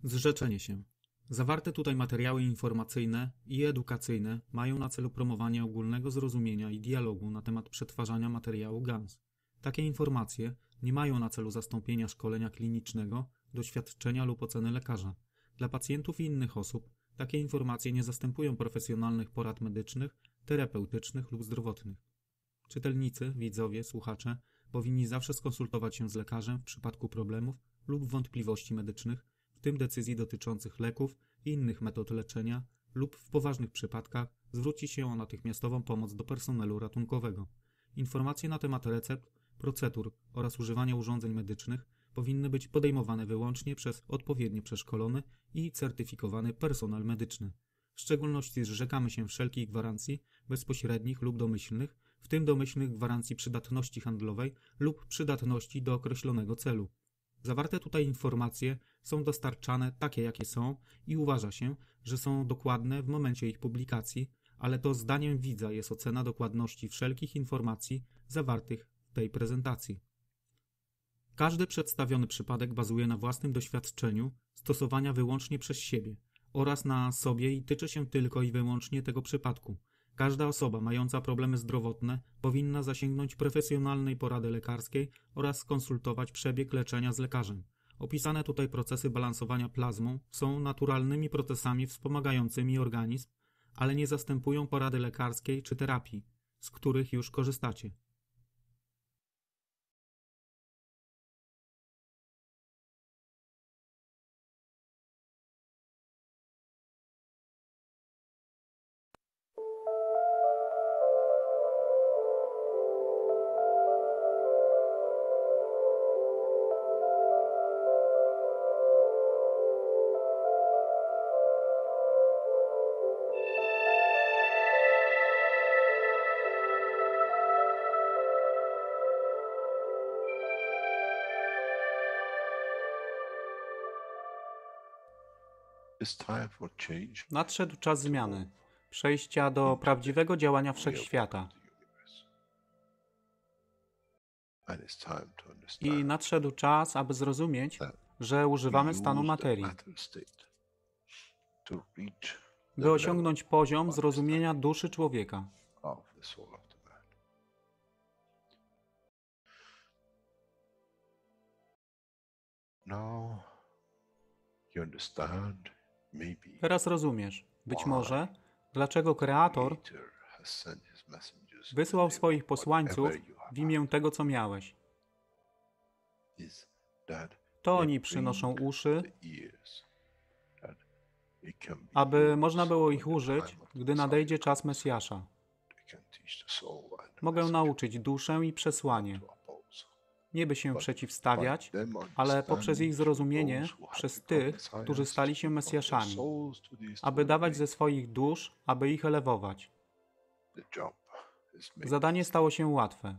Zrzeczenie się. Zawarte tutaj materiały informacyjne i edukacyjne mają na celu promowanie ogólnego zrozumienia i dialogu na temat przetwarzania materiału GANS. Takie informacje nie mają na celu zastąpienia szkolenia klinicznego, doświadczenia lub oceny lekarza. Dla pacjentów i innych osób takie informacje nie zastępują profesjonalnych porad medycznych, terapeutycznych lub zdrowotnych. Czytelnicy, widzowie, słuchacze powinni zawsze skonsultować się z lekarzem w przypadku problemów lub wątpliwości medycznych, w tym decyzji dotyczących leków i innych metod leczenia, lub w poważnych przypadkach zwrócić się o natychmiastową pomoc do personelu ratunkowego. Informacje na temat recept, procedur oraz używania urządzeń medycznych powinny być podejmowane wyłącznie przez odpowiednio przeszkolony i certyfikowany personel medyczny. W szczególności zrzekamy się wszelkich gwarancji bezpośrednich lub domyślnych, w tym domyślnych gwarancji przydatności handlowej lub przydatności do określonego celu. Zawarte tutaj informacje są dostarczane takie, jakie są i uważa się, że są dokładne w momencie ich publikacji, ale to zdaniem widza jest ocena dokładności wszelkich informacji zawartych w tej prezentacji. Każdy przedstawiony przypadek bazuje na własnym doświadczeniu stosowania wyłącznie przez siebie oraz na sobie i tyczy się tylko i wyłącznie tego przypadku. Każda osoba mająca problemy zdrowotne powinna zasięgnąć profesjonalnej porady lekarskiej oraz skonsultować przebieg leczenia z lekarzem. Opisane tutaj procesy balansowania plazmą są naturalnymi procesami wspomagającymi organizm, ale nie zastępują porady lekarskiej czy terapii, z których już korzystacie. Nadszedł czas zmiany, przejścia do prawdziwego działania wszechświata. I nadszedł czas, aby zrozumieć, że używamy stanu materii, by osiągnąć poziom zrozumienia duszy człowieka. Teraz rozumiesz, być może, dlaczego Kreator wysłał swoich posłańców w imię tego, co miałeś. To oni przynoszą uszy, aby można było ich użyć, gdy nadejdzie czas Mesjasza. Mogę nauczyć duszę i przesłanie. Nie by się przeciwstawiać, ale poprzez ich zrozumienie przez tych, którzy stali się Mesjaszami, aby dawać ze swoich dusz, aby ich elewować. Zadanie stało się łatwe.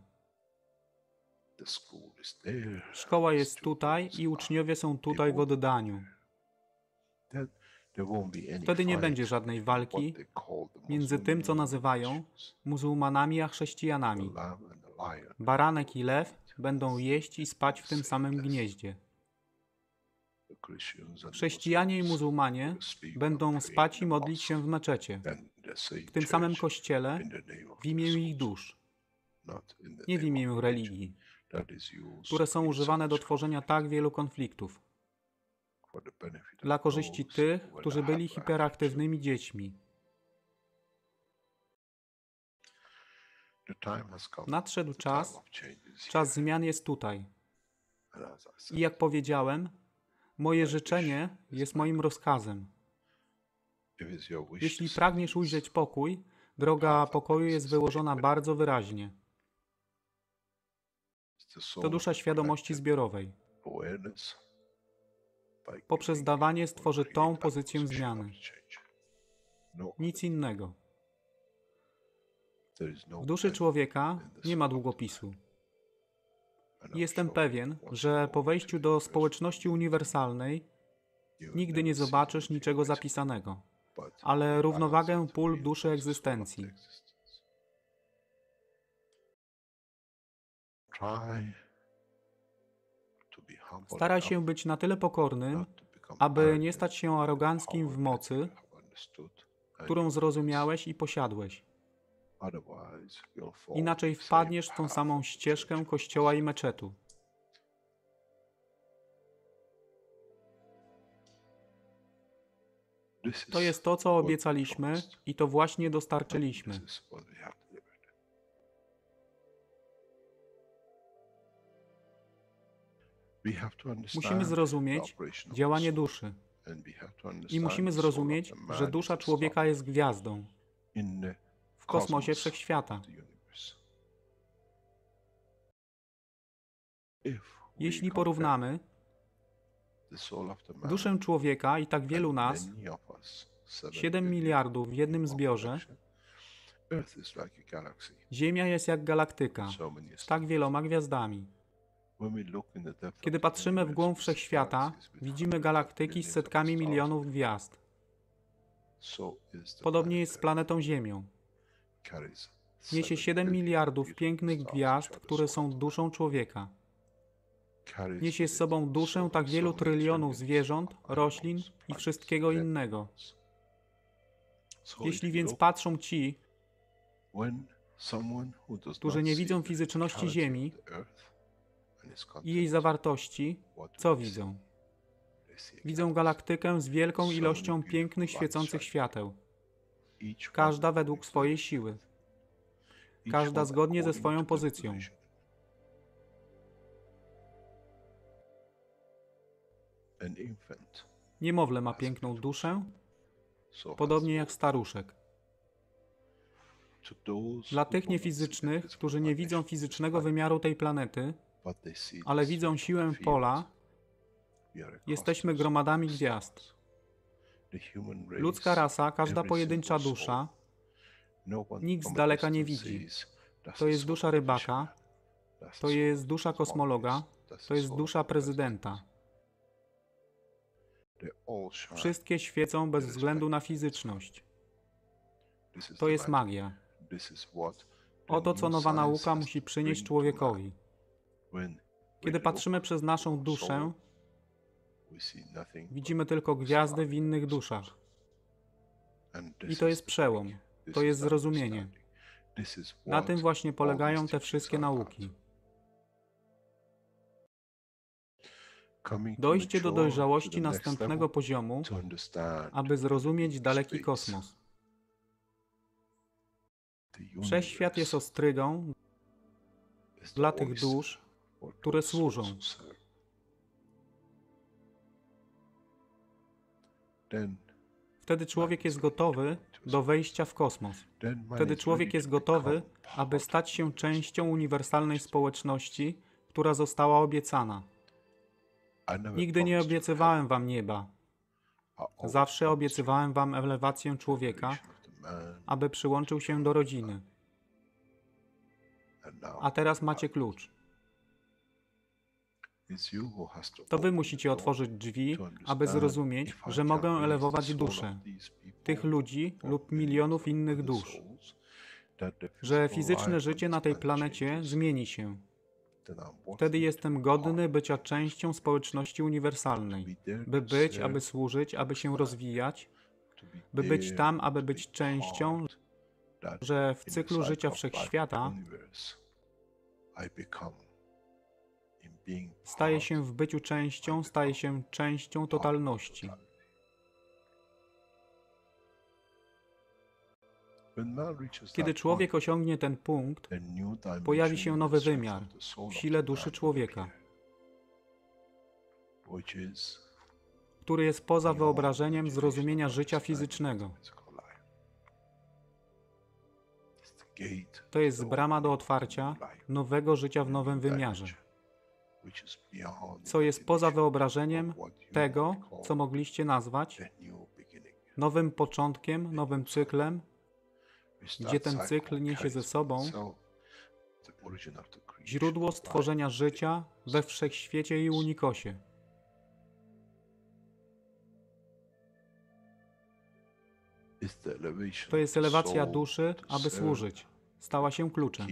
Szkoła jest tutaj i uczniowie są tutaj w oddaniu. Wtedy nie będzie żadnej walki między tym, co nazywają muzułmanami a chrześcijanami. Baranek i lew będą jeść i spać w tym samym gnieździe. Chrześcijanie i muzułmanie będą spać i modlić się w meczecie, w tym samym kościele, w imię ich dusz, nie w imię religii, które są używane do tworzenia tak wielu konfliktów, dla korzyści tych, którzy byli hiperaktywnymi dziećmi. Nadszedł czas, czas zmian jest tutaj. I jak powiedziałem, moje życzenie jest moim rozkazem. Jeśli pragniesz ujrzeć pokój, droga pokoju jest wyłożona bardzo wyraźnie. To dusza świadomości zbiorowej. Poprzez dawanie stworzy tą pozycję zmiany. Nic innego. W duszy człowieka nie ma długopisu. Jestem pewien, że po wejściu do społeczności uniwersalnej nigdy nie zobaczysz niczego zapisanego, ale równowagę pól duszy egzystencji. Staraj się być na tyle pokornym, aby nie stać się aroganckim w mocy, którą zrozumiałeś i posiadłeś. Inaczej wpadniesz w tą samą ścieżkę kościoła i meczetu. To jest to, co obiecaliśmy i to właśnie dostarczyliśmy. Musimy zrozumieć działanie duszy i musimy zrozumieć, że dusza człowieka jest gwiazdą w kosmosie wszechświata. Jeśli porównamy duszę człowieka i tak wielu nas, 7 miliardów w jednym zbiorze, Ziemia jest jak galaktyka z tak wieloma gwiazdami. Kiedy patrzymy w głąb wszechświata, widzimy galaktyki z setkami milionów gwiazd. Podobnie jest z planetą Ziemią. Niesie 7 miliardów pięknych gwiazd, które są duszą człowieka. Niesie z sobą duszę tak wielu trylionów zwierząt, roślin i wszystkiego innego. Jeśli więc patrzą ci, którzy nie widzą fizyczności Ziemi i jej zawartości, co widzą? Widzą galaktykę z wielką ilością pięknych, świecących świateł. Każda według swojej siły. Każda zgodnie ze swoją pozycją. Niemowlę ma piękną duszę, podobnie jak staruszek. Dla tych niefizycznych, którzy nie widzą fizycznego wymiaru tej planety, ale widzą siłę pola, jesteśmy gromadami gwiazd. Ludzka rasa, każda pojedyncza dusza, nikt z daleka nie widzi. To jest dusza rybaka, to jest dusza kosmologa, to jest dusza prezydenta. Wszystkie świecą bez względu na fizyczność. To jest magia. Oto, co nowa nauka musi przynieść człowiekowi. Kiedy patrzymy przez naszą duszę, widzimy tylko gwiazdy w innych duszach. I to jest przełom. To jest zrozumienie. Na tym właśnie polegają te wszystkie nauki. Dojście do dojrzałości następnego poziomu, aby zrozumieć daleki kosmos. Wszechświat jest ostrygą dla tych dusz, które służą. Wtedy człowiek jest gotowy do wejścia w kosmos. Wtedy człowiek jest gotowy, aby stać się częścią uniwersalnej społeczności, która została obiecana. Nigdy nie obiecywałem wam nieba. Zawsze obiecywałem wam elewację człowieka, aby przyłączył się do rodziny. A teraz macie klucz. To wy musicie otworzyć drzwi, aby zrozumieć, że mogę elewować duszę tych ludzi lub milionów innych dusz, że fizyczne życie na tej planecie zmieni się. Wtedy jestem godny bycia częścią społeczności uniwersalnej, by być, aby służyć, aby się rozwijać, by być tam, aby być częścią, że w cyklu życia wszechświata staje się w byciu częścią, staje się częścią totalności. Kiedy człowiek osiągnie ten punkt, pojawi się nowy wymiar w sile duszy człowieka, który jest poza wyobrażeniem zrozumienia życia fizycznego. To jest brama do otwarcia nowego życia w nowym wymiarze, co jest poza wyobrażeniem tego, co mogliście nazwać nowym początkiem, nowym cyklem, gdzie ten cykl niesie ze sobą źródło stworzenia życia we wszechświecie i unikosie. To jest elewacja duszy, aby służyć. Stała się kluczem.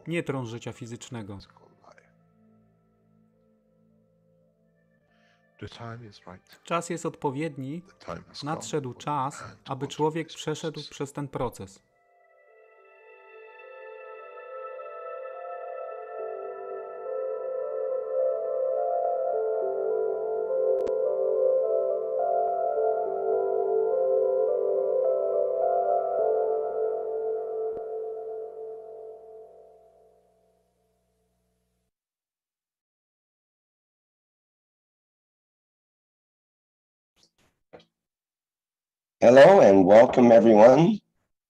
Nie tron życia fizycznego. Czas jest odpowiedni, nadszedł czas, aby człowiek przeszedł przez ten proces. Hello and welcome everyone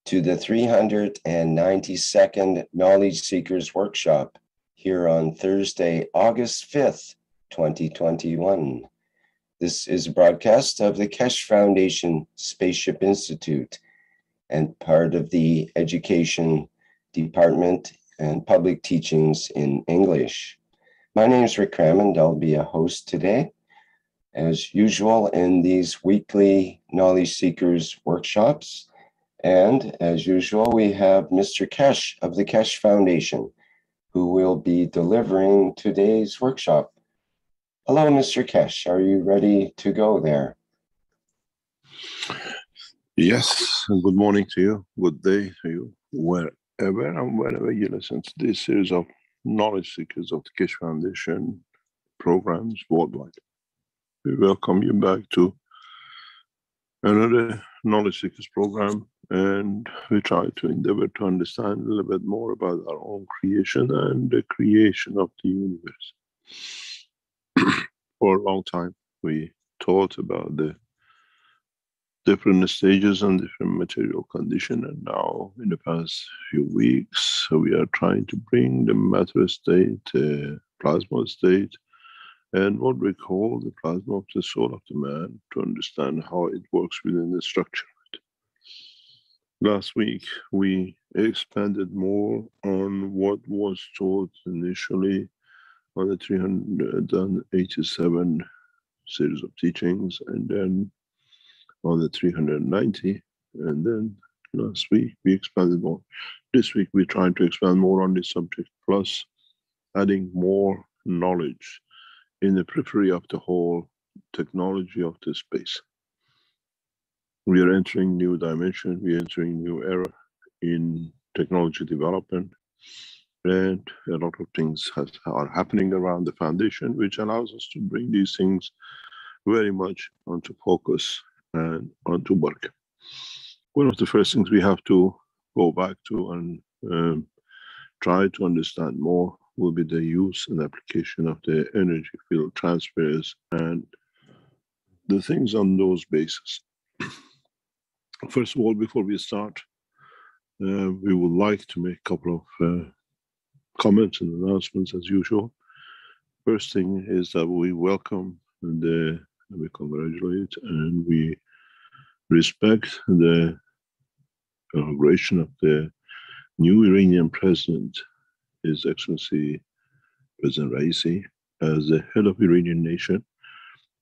to the 392nd Knowledge Seekers Workshop here on Thursday, August 5th, 2021. This is a broadcast of the Keshe Foundation Spaceship Institute and part of the Education Department and Public Teachings in English. My name is Rick Crammond. I'll be a host today. As usual in these weekly Knowledge Seekers workshops. And as usual, we have Mr. Keshe of the Keshe Foundation, who will be delivering today's workshop. Hello, Mr. Keshe. Are you ready to go there? Yes, and good morning to you. Good day to you, wherever and whenever you listen to this series of Knowledge Seekers of the Keshe Foundation programs worldwide. We welcome you back to another Knowledge Seekers program, and we try to endeavor to understand a little bit more about our own creation and the creation of the universe. For a long time, we taught about the different stages and different material condition, and now in the past few weeks, we are trying to bring the matter state, plasma state, and what we call the plasma of the soul of the man, to understand how it works within the structure of it. Last week, we expanded more on what was taught initially on the 387 series of teachings, and then on the 390, and then last week we expanded more. This week we're trying to expand more on this subject, plus adding more knowledge in the periphery of the whole technology of the space. We are entering new dimension, we are entering new era in technology development, and a lot of things are happening around the foundation, which allows us to bring these things very much onto focus and onto work. One of the first things we have to go back to and try to understand more will be the use and application of the energy field transfers and the things on those bases. First of all, before we start, we would like to make a couple of comments and announcements as usual. First thing is that we welcome we congratulate and we respect the inauguration of the new Iranian president, His Excellency President Raisi, as the head of Iranian nation,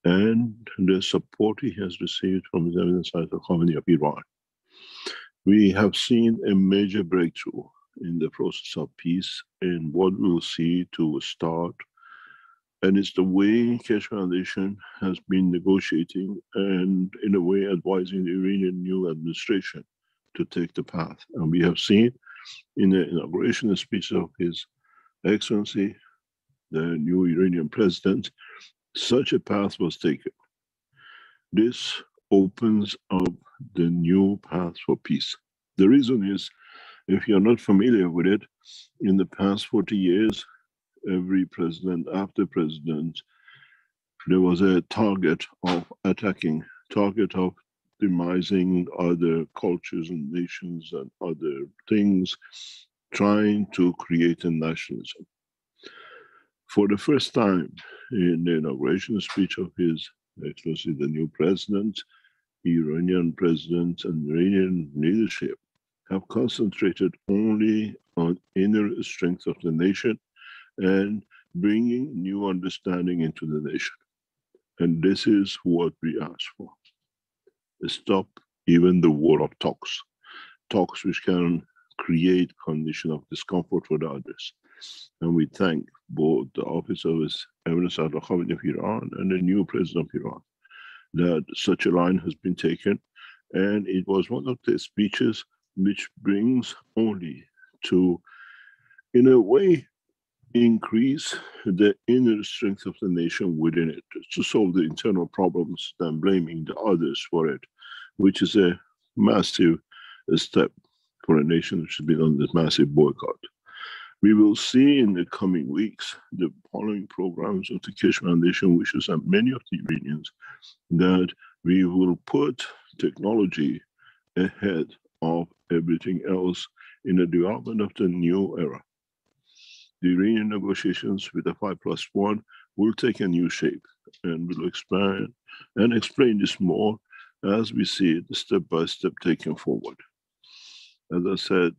and the support he has received from His Eminence Ayatollah Khamenei of Iran. We have seen a major breakthrough in the process of peace in what we'll see to start, and it's the way Keshe Foundation has been negotiating and in a way advising the Iranian new administration to take the path. And we have seen in the inauguration speech of His Excellency, the new Iranian president, such a path was taken. This opens up the new path for peace. The reason is, if you're not familiar with it, in the past 40 years, every president after president, there was a target of attacking, target of demising other cultures and nations and other things, trying to create a nationalism. For the first time in the inauguration speech of His Excellency, the new president, Iranian president and Iranian leadership have concentrated only on inner strength of the nation and bringing new understanding into the nation. And this is what we ask for. Stop even the war of talks which can create condition of discomfort for the others. And we thank both the Office of His evidence out of Khomeini of Iran and the new president of Iran, that such a line has been taken. And it was one of the speeches which brings only to, in a way, increase the inner strength of the nation within it, to solve the internal problems than blaming the others for it, which is a massive step for a nation which has been on this massive boycott. We will see in the coming weeks the following programs of the Keshe Foundation wishes and many of the Iranians that we will put technology ahead of everything else in the development of the new era. The Iranian negotiations with the 5+1 will take a new shape, and will expand and explain this more as we see it step by step taken forward. As I said,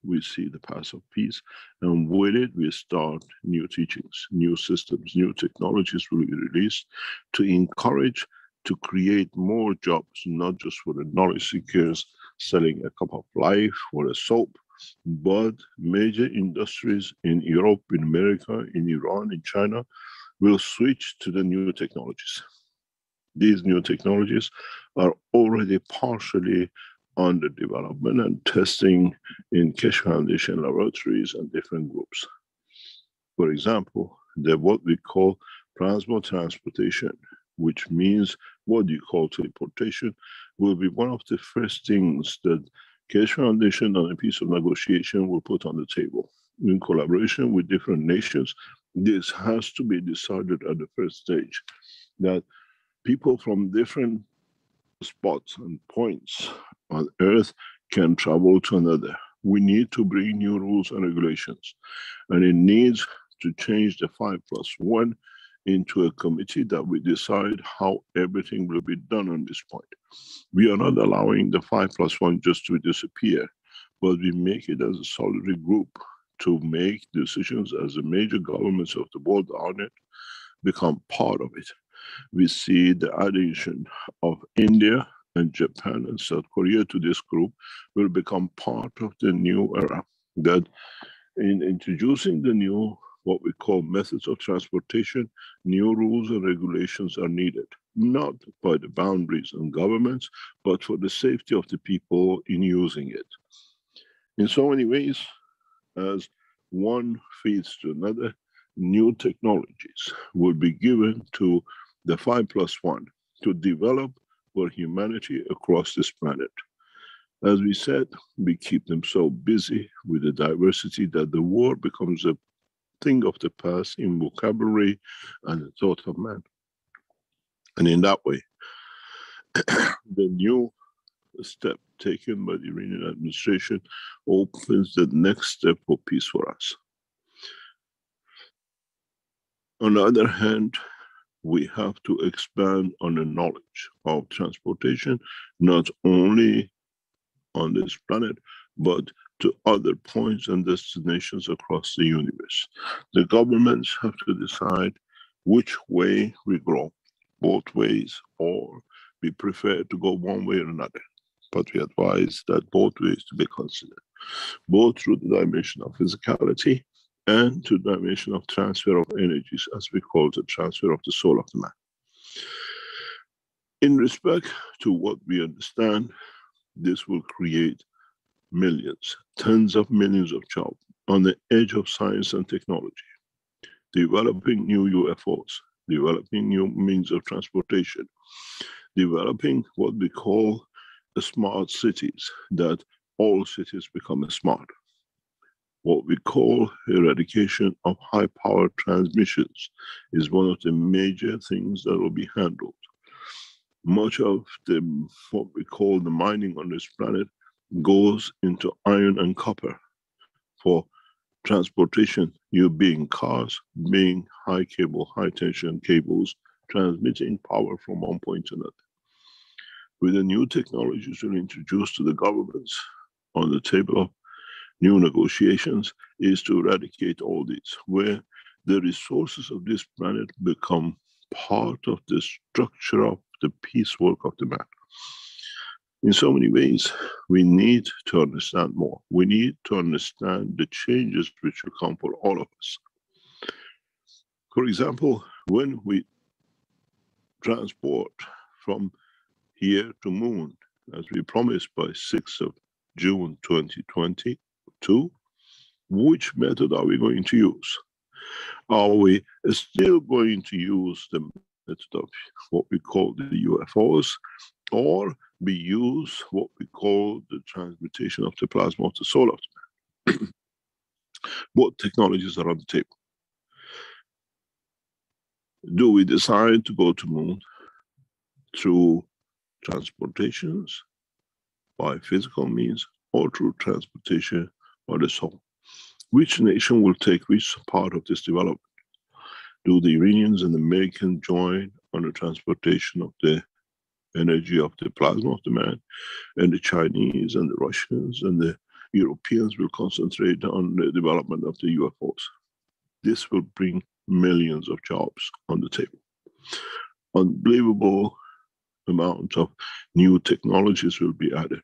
we see the path of peace, and with it we start new teachings, new systems, new technologies will be released to encourage, to create more jobs, not just for the knowledge seekers selling a cup of life or a soap, but major industries in Europe, in America, in Iran, in China will switch to the new technologies. These new technologies are already partially under development and testing in Keshe Foundation laboratories and different groups. For example, what we call plasma transportation, which means what you call teleportation, will be one of the first things that Keshe Foundation on a piece of negotiation will put on the table. In collaboration with different nations, this has to be decided at the first stage, that people from different spots and points on Earth can travel to another. We need to bring new rules and regulations, and it needs to change the 5+1 into a committee that will decide how everything will be done on this point. We are not allowing the 5+1 just to disappear, but we make it as a solitary group to make decisions as the major governments of the world on it become part of it. We see the addition of India and Japan and South Korea to this group will become part of the new era, that in introducing the new, what we call methods of transportation, new rules and regulations are needed, not by the boundaries and governments, but for the safety of the people in using it. In so many ways, as one feeds to another, new technologies will be given to the 5+1 to develop for humanity across this planet. As we said, we keep them so busy with the diversity that the war becomes a thing of the past in vocabulary and the thought of man. And in that way, the new step taken by the Iranian administration opens the next step for peace for us. On the other hand, we have to expand on the knowledge of transportation, not only on this planet, but to other points and destinations across the universe. The governments have to decide which way we grow, both ways, or we prefer to go one way or another. But we advise that both ways to be considered, both through the dimension of physicality and to the dimension of transfer of energies, as we call the transfer of the soul of the man. In respect to what we understand, this will create millions, tens of millions of jobs on the edge of science and technology, developing new UFOs, developing new means of transportation, developing what we call smart cities, that all cities become smart. What we call eradication of high power transmissions is one of the major things that will be handled. Much of what we call the mining on this planet goes into iron and copper for transportation, you being cars, being high cable, high tension cables, transmitting power from one point to another. With the new technologies we'll introduce to the governments on the table of new negotiations is to eradicate all these, where the resources of this planet become part of the structure of the peace work of the man. In so many ways, we need to understand more. We need to understand the changes which will come for all of us. For example, when we transport from here to moon, as we promised by 6th of June 2022, which method are we going to use? Are we still going to use the method of what we call the UFOs, or we use what we call the transmutation of the plasma of the soul of the man? What technologies are on the table? Do we decide to go to moon through transportations by physical means, or through transportation by the soul? Which nation will take which part of this development? Do the Iranians and the Americans join on the transportation of the energy of the plasma of the man, and the Chinese and the Russians and the Europeans will concentrate on the development of the UFOs? This will bring millions of jobs on the table. Unbelievable amount of new technologies will be added.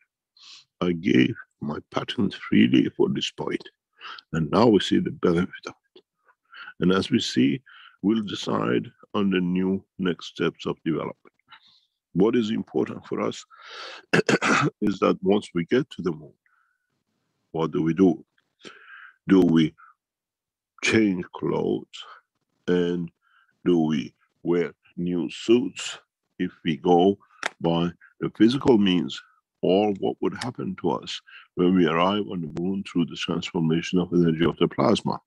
I gave my patent freely for this point, and now we see the benefit of it. And as we see, we'll decide on the new next steps of development. What is important for us is that once we get to the moon, what do? Do we change clothes, and do we wear new suits if we go by the physical means? Or what would happen to us when we arrive on the moon through the transformation of energy of the plasma?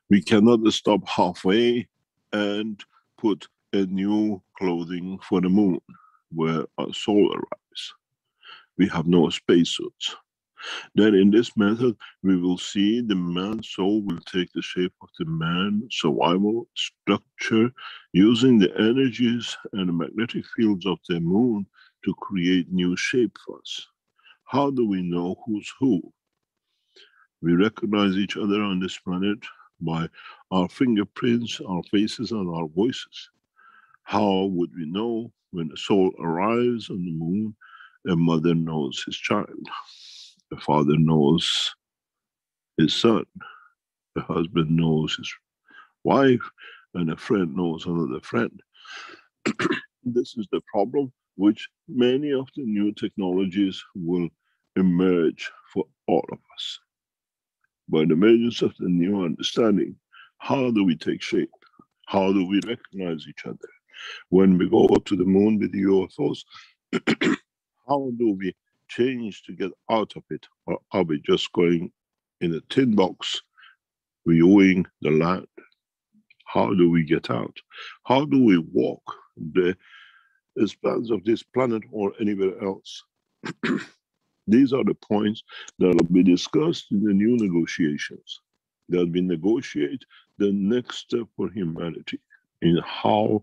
We cannot stop halfway and put a new clothing for the moon where our soul arrives. We have no spacesuits. Then in this method, we will see the man's soul will take the shape of the man's survival structure, using the energies and the magnetic fields of the moon to create new shape for us. How do we know who's who? We recognize each other on this planet by our fingerprints, our faces, and our voices. How would we know when a soul arrives on the moon? A mother knows his child. A father knows his son. A husband knows his wife, and a friend knows another friend. This is the problem which many of the new technologies will emerge for all of us. By the emergence of the new understanding, how do we take shape? How do we recognize each other? When we go to the moon with the UFOs, how do we change to get out of it? Or are we just going in a tin box, viewing the land? How do we get out? How do we walk the spans of this planet or anywhere else? These are the points that will be discussed in the new negotiations. That will negotiate the next step for humanity in how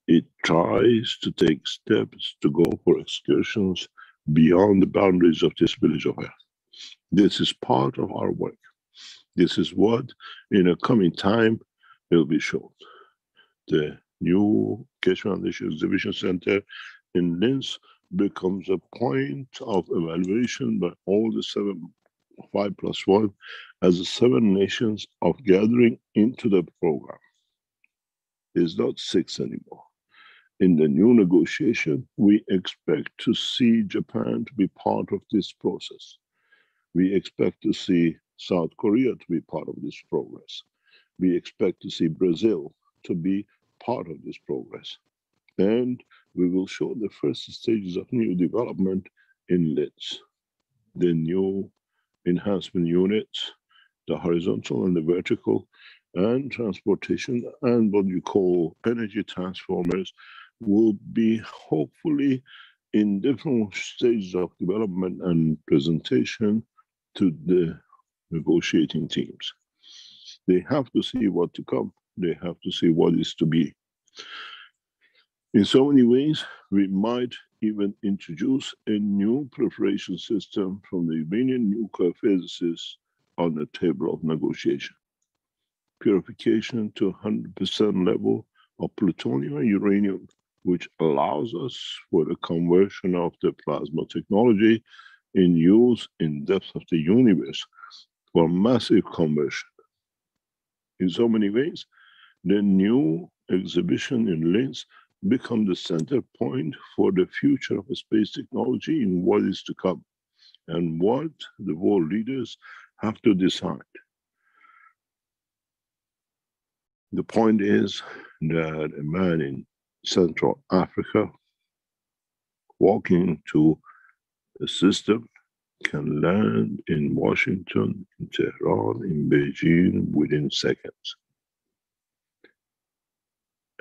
it tries to take steps to go for excursions beyond the boundaries of this village of Earth. This is part of our work. This is what in a coming time will be shown. The new Keshe Foundation Exhibition Center in Linz becomes a point of evaluation by all the 5+1 as the 7 nations of gathering into the program. It's not 6 anymore. In the new negotiation, we expect to see Japan to be part of this process. We expect to see South Korea to be part of this progress. We expect to see Brazil to be part of this progress. And we will show the first stages of new development in Linz. The new enhancement units, the horizontal and the vertical, and transportation, and what you call energy transformers, will be hopefully in different stages of development and presentation to the negotiating teams. They have to see what to come. They have to see what is to be. In so many ways, we might even introduce a new preparation system from the Iranian nuclear physicists on the table of negotiation. Purification to 100% level of plutonium and uranium, which allows us for the conversion of the plasma technology in use in depth of the universe for massive conversion. In so many ways, the new exhibition in Linz become the center point for the future of space technology in what is to come, and what the world leaders have to decide. The point is that a man in Central Africa walking to a system can land in Washington, in Tehran, in Beijing within seconds.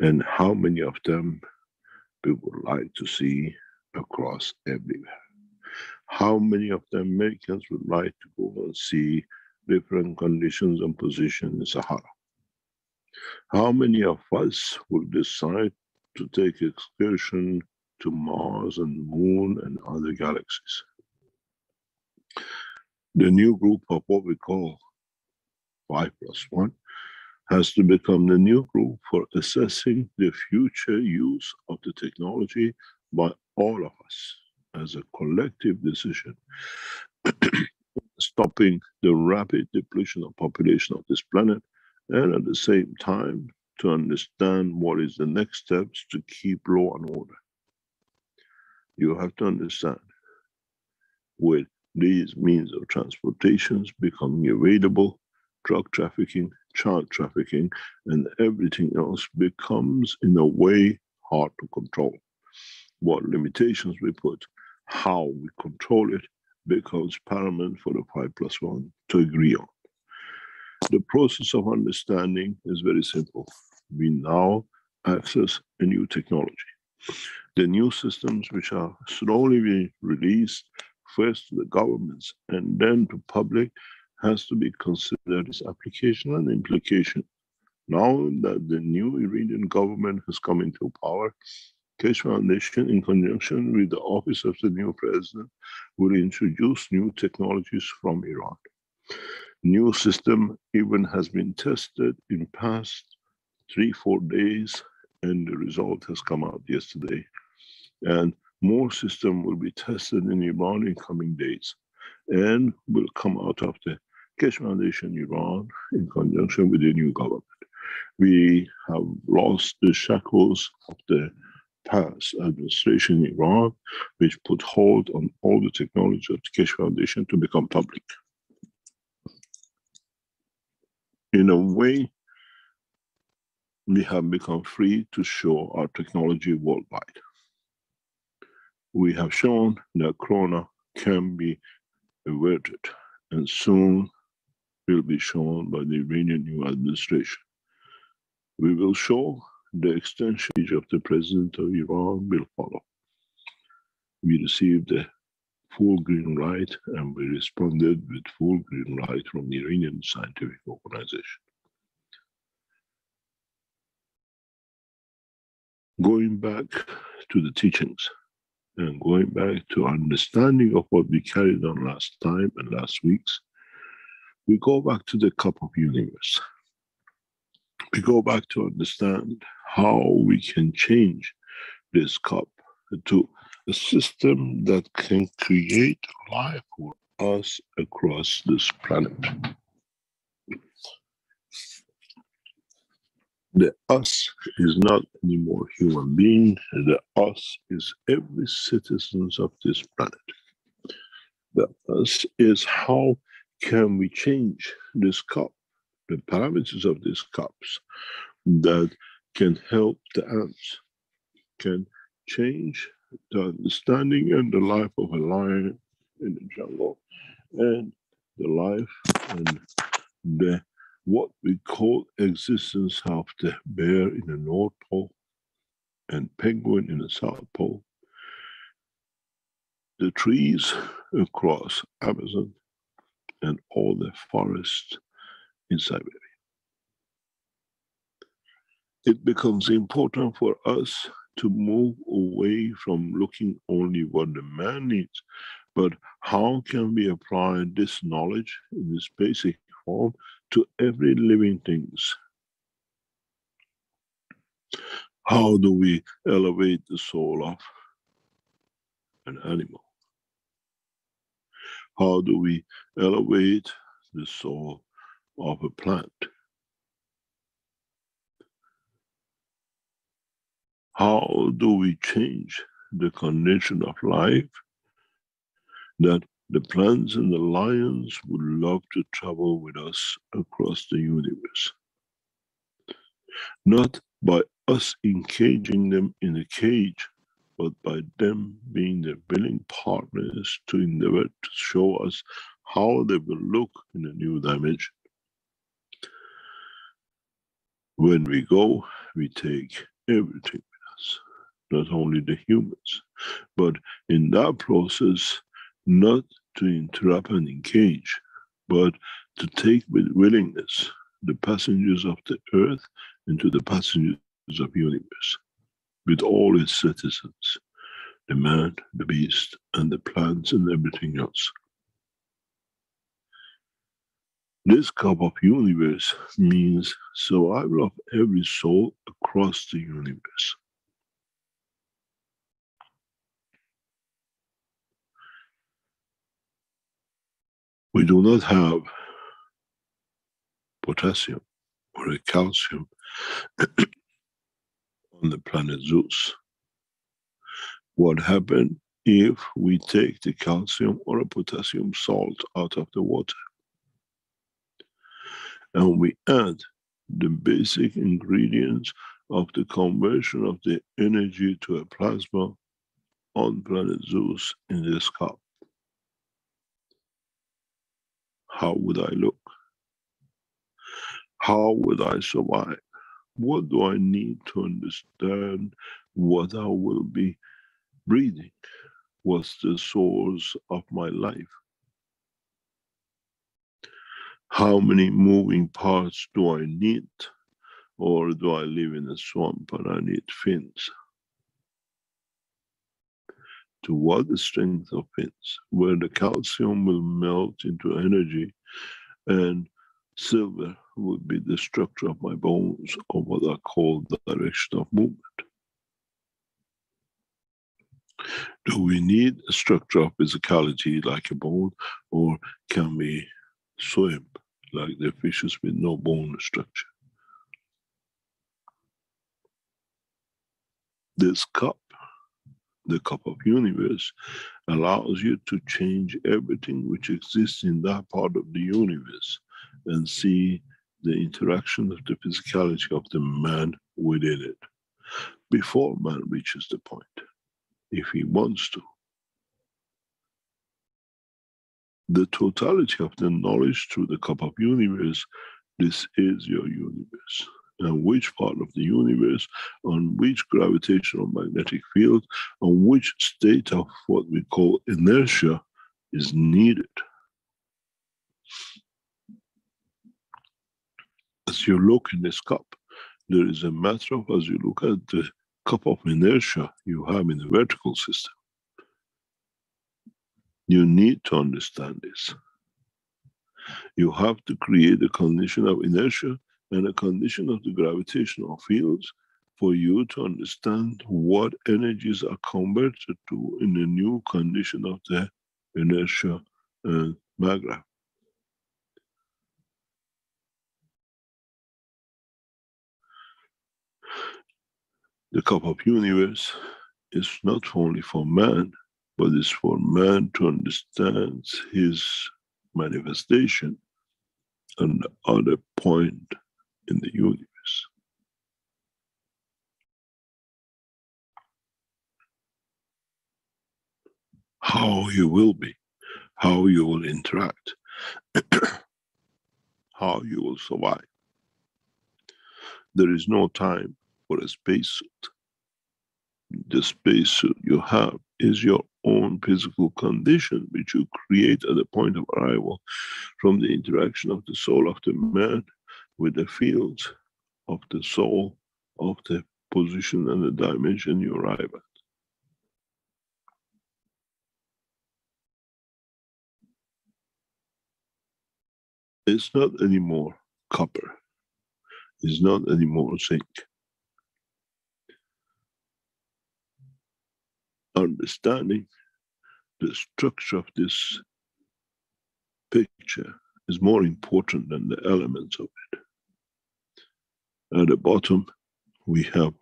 And how many of them we would like to see across everywhere? How many of the Americans would like to go and see different conditions and positions in Sahara? How many of us will decide to take excursion to Mars and Moon and other galaxies? The new group of what we call 5+1 has to become the new group for assessing the future use of the technology by all of us as a collective decision, stopping the rapid depletion of population of this planet, and at the same time to understand what is the next steps to keep law and order. You have to understand, with these means of transportations becoming available, drug trafficking, child trafficking, and everything else becomes in a way hard to control. What limitations we put, how we control it, becomes paramount for the 5+1 to agree on. The process of understanding is very simple. We now access a new technology. The new systems which are slowly being released first to the governments and then to public has to be considered as application and implication. Now that the new Iranian government has come into power, Keshe Foundation, in conjunction with the office of the new president, will introduce new technologies from Iran. New system even has been tested in past 3-4 days, and the result has come out yesterday. And more system will be tested in Iran in coming days, and will come out of the Keshe Foundation Iran in conjunction with the new government. We have lost the shackles of the past administration in Iran, which put hold on all the technology of the Keshe Foundation to become public. In a way, we have become free to show our technology worldwide. We have shown that Corona can be averted, and soon will be shown by the Iranian new administration. We will show the extension of the president of Iran will follow. We received the full green light, and we responded with full green light from the Iranian scientific organization. Going back to the teachings and going back to understanding of what we carried on last time and last weeks, we go back to the cup of universe. We go back to understand how we can change this cup to a system that can create life for us across this planet. The us is not anymore human being. The us is every citizen of this planet. The us is how can we change this cup, the parameters of these cups that can help the ants, can change the understanding and the life of a lion in the jungle, and the life and the what we call existence of the bear in the North Pole and penguin in the South Pole, the trees across Amazon, and all the forests in Siberia. It becomes important for us to move away from looking only what the man needs, but how can we apply this knowledge in this basic form to every living things? How do we elevate the soul of an animal? How do we elevate the soul of a plant? how do we change the condition of life that the plants and the lions would love to travel with us across the universe? Not by us engaging them in a cage, but by them being the willing partners to endeavor to show us how they will look in a new dimension. When we go, we take everything with us, not only the humans, but in that process, not to interrupt and engage, but to take with willingness the passengers of the earth into the passengers of the universe, with all its citizens, the man, the beast, and the plants, and everything else. This cup of universe means survival of every soul across the universe. We do not have potassium or a calcium on the planet Zeus. What happens if we take the calcium or a potassium salt out of the water and we add the basic ingredients of the conversion of the energy to a plasma on planet Zeus in this cup? How would I look? How would I survive? What do I need to understand what I will be breathing? What's the source of my life? How many moving parts do I need? Or do I live in a swamp and I need fins? To what strength of fins? Where the calcium will melt into energy and silver would be the structure of my bones, or what I call the direction of movement. Do we need a structure of physicality like a bone, or can we swim like the fishes with no bone structure? This cup, the cup of universe, allows you to change everything which exists in that part of the universe and see the interaction of the physicality of the man within it before man reaches the point, if he wants to. The totality of the knowledge through the cup of universe, this is your universe. And which part of the universe, on which gravitational magnetic field, on which state of what we call inertia is needed. As you look in this cup, there is a matter of, as you look at the cup of inertia you have in the vertical system, you need to understand this. You have to create a condition of inertia and a condition of the gravitational fields for you to understand what energies are converted to in the new condition of the inertia and magnetic. The cup of universe is not only for man, but it's for man to understand his manifestation on the other point in the universe. How you will be, how you will interact, how you will survive. There is no time for a spacesuit. The spacesuit you have is your own physical condition, which you create at the point of arrival from the interaction of the soul of the man with the fields of the soul of the position and the dimension you arrive at. It's not anymore copper. It's not anymore zinc. Understanding the structure of this picture is more important than the elements of it. At the bottom, we have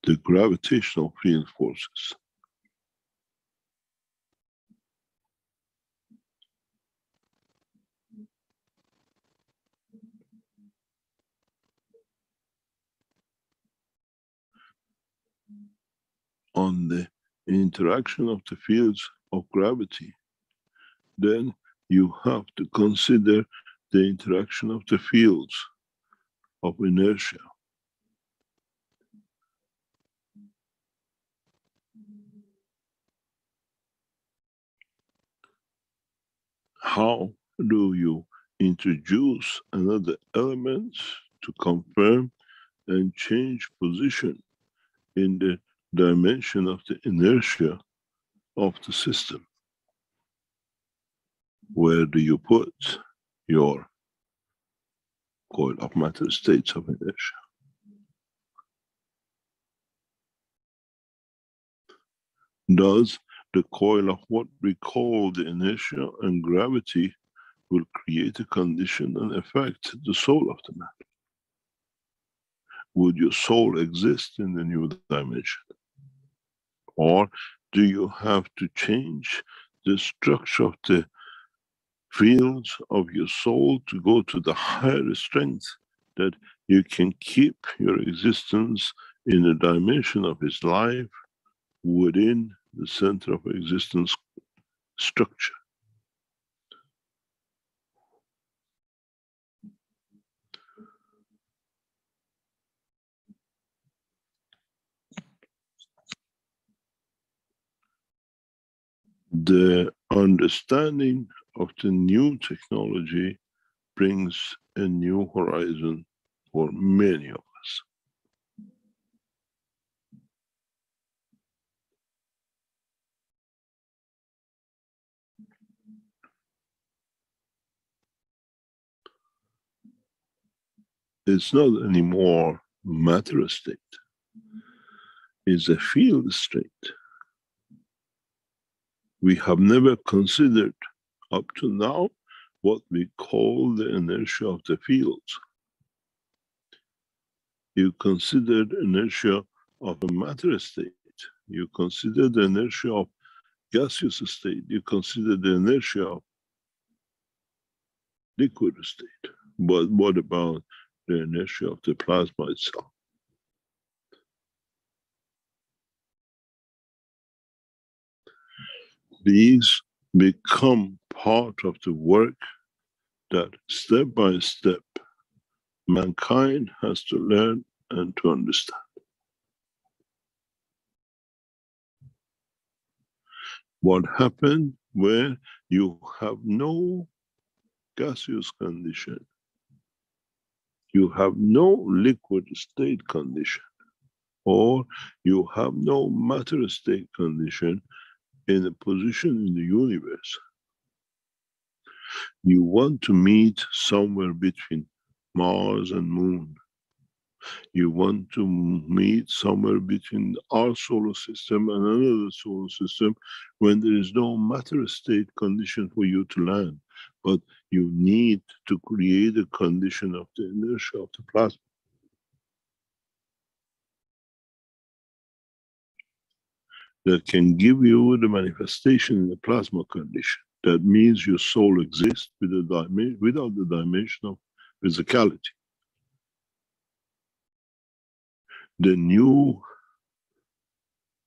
the gravitational field forces. On the interaction of the fields of gravity, then you have to consider the interaction of the fields of inertia. How do you introduce another element to confirm and change position in the dimension of the inertia of the system? Where do you put your coil of matter states of inertia? Does the coil of what we call the inertia and gravity will create a condition and affect the soul of the man? Would your soul exist in the new dimension? Or do you have to change the structure of the fields of your soul to go to the higher strength that you can keep your existence in the dimension of his life within the center of existence structure? The understanding of the new technology brings a new horizon for many of us. It's not anymore matter state, it's a field state. We have never considered up to now what we call the inertia of the fields. You consider the inertia of a matter state, you consider the inertia of gaseous state, you consider the inertia of liquid state. But what about the inertia of the plasma itself? These become part of the work that step by step mankind has to learn and to understand. What happened where you have no gaseous condition, you have no liquid state condition, or you have no matter state condition in a position in the universe. You want to meet somewhere between Mars and Moon. You want to meet somewhere between our solar system and another solar system when there is no matter state condition for you to land. But you need to create a condition of the inertia of the plasma. That can give you the manifestation in the plasma condition. That means your soul exists without the dimension of physicality. The new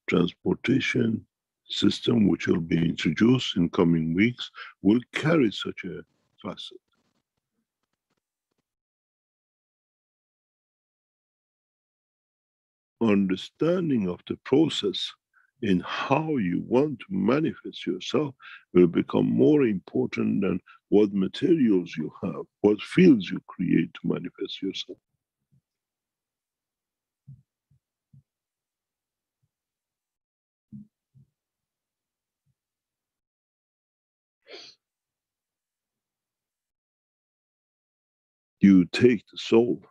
transportation system, which will be introduced in coming weeks, will carry such a facet. Understanding of the process in how you want to manifest yourself will become more important than what materials you have, what fields you create to manifest yourself. You take the soul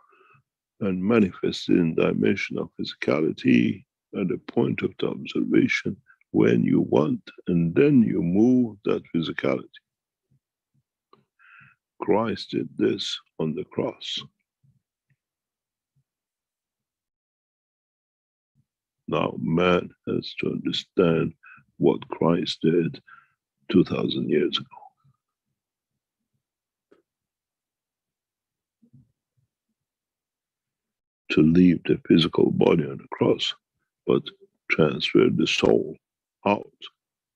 and manifest it in dimension of physicality at the point of the observation when you want, and then you move that physicality. Christ did this on the cross. Now man has to understand what Christ did 2,000 years ago. To leave the physical body on the cross, but transfer the soul out,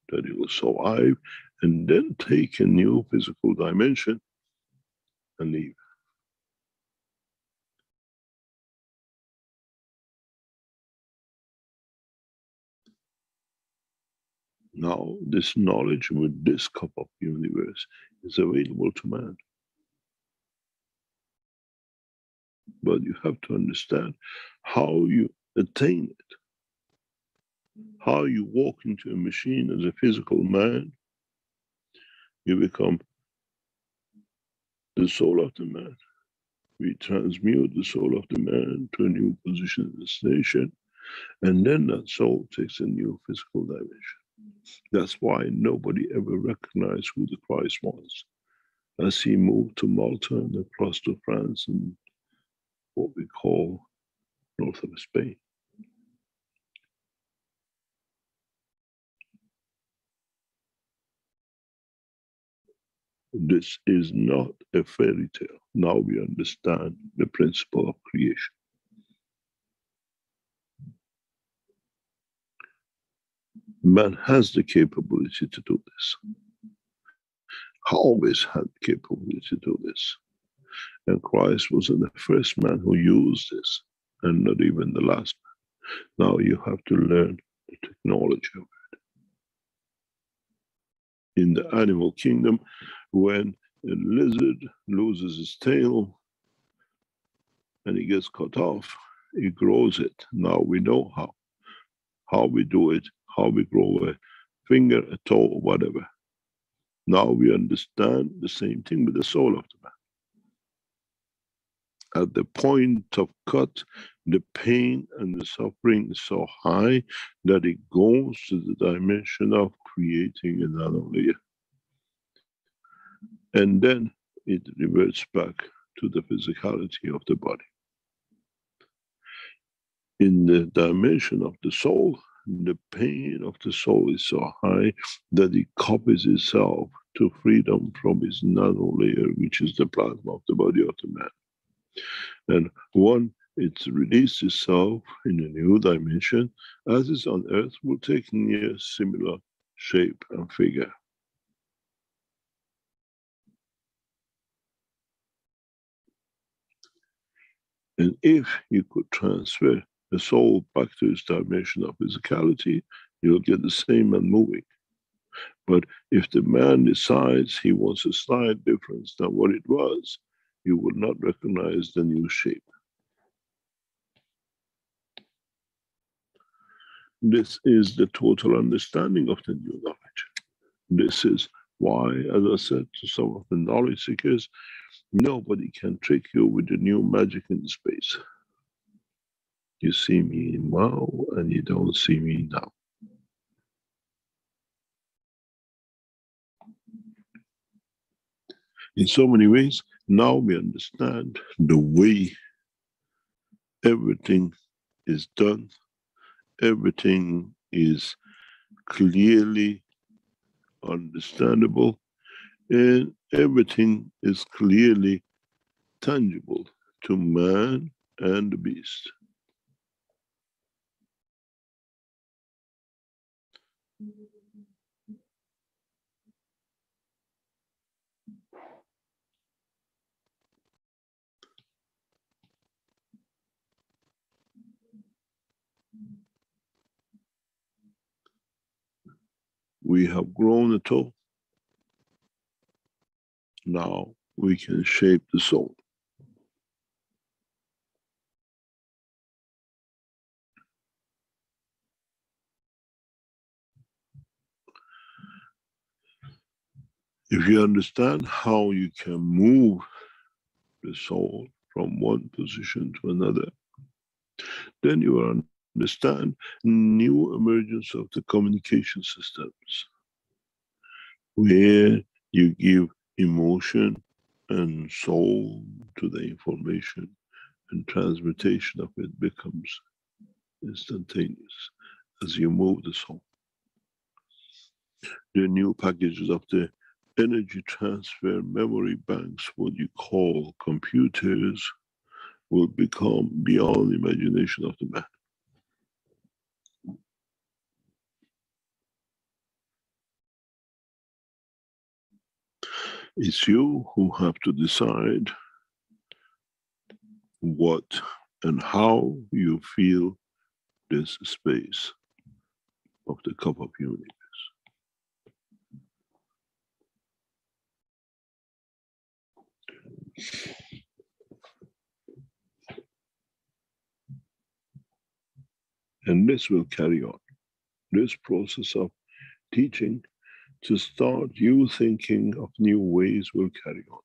that it will survive, and then take a new physical dimension and leave. Now, this knowledge with this cup of universe is available to man. But you have to understand how you attain it. How you walk into a machine as a physical man, you become the soul of the man. We transmute the soul of the man to a new position in the station, and then that soul takes a new physical dimension. That's why nobody ever recognized who the Christ was. As he moved to Malta and across to France and what we call north of Spain. This is not a fairy tale. Now we understand the principle of creation. Man has the capability to do this. Always had the capability to do this. And Christ wasn't the first man who used this, and not even the last man. Now you have to learn the technology of it. In the animal kingdom, when a lizard loses his tail and it gets cut off, it grows it. Now we know how. How we do it, how we grow a finger, a toe, or whatever. Now we understand the same thing with the soul of the man. At the point of cut, the pain and the suffering is so high that it goes to the dimension of creating another layer. And then it reverts back to the physicality of the body. In the dimension of the soul, the pain of the soul is so high that it copies itself to freedom from its nano layer, which is the plasma of the body of the man. And when it's released itself in a new dimension, as is on earth, will take a similar shape and figure. And if you could transfer the soul back to its dimension of physicality, you'll get the same man moving. But if the man decides he wants a slight difference than what it was, you will not recognize the new shape. This is the total understanding of the new knowledge. This is why, as I said to some of the knowledge seekers, nobody can trick you with the new magic in space. You see me now and you don't see me now. In so many ways, now we understand the way everything is done. Everything is clearly understandable, and everything is clearly tangible to man and the beast. We have grown a toe. Now we can shape the soul. If you understand how you can move the soul from one position to another, then you will understand new emergence of the communication systems, where you give emotion and soul to the information, and transmutation of it becomes instantaneous as you move the soul. The new packages of the energy transfer memory banks, what you call computers, will become beyond imagination of the man. It's you who have to decide what and how you feel this space of the cup of universe. And this will carry on. This process of teaching to start you thinking of new ways will carry on.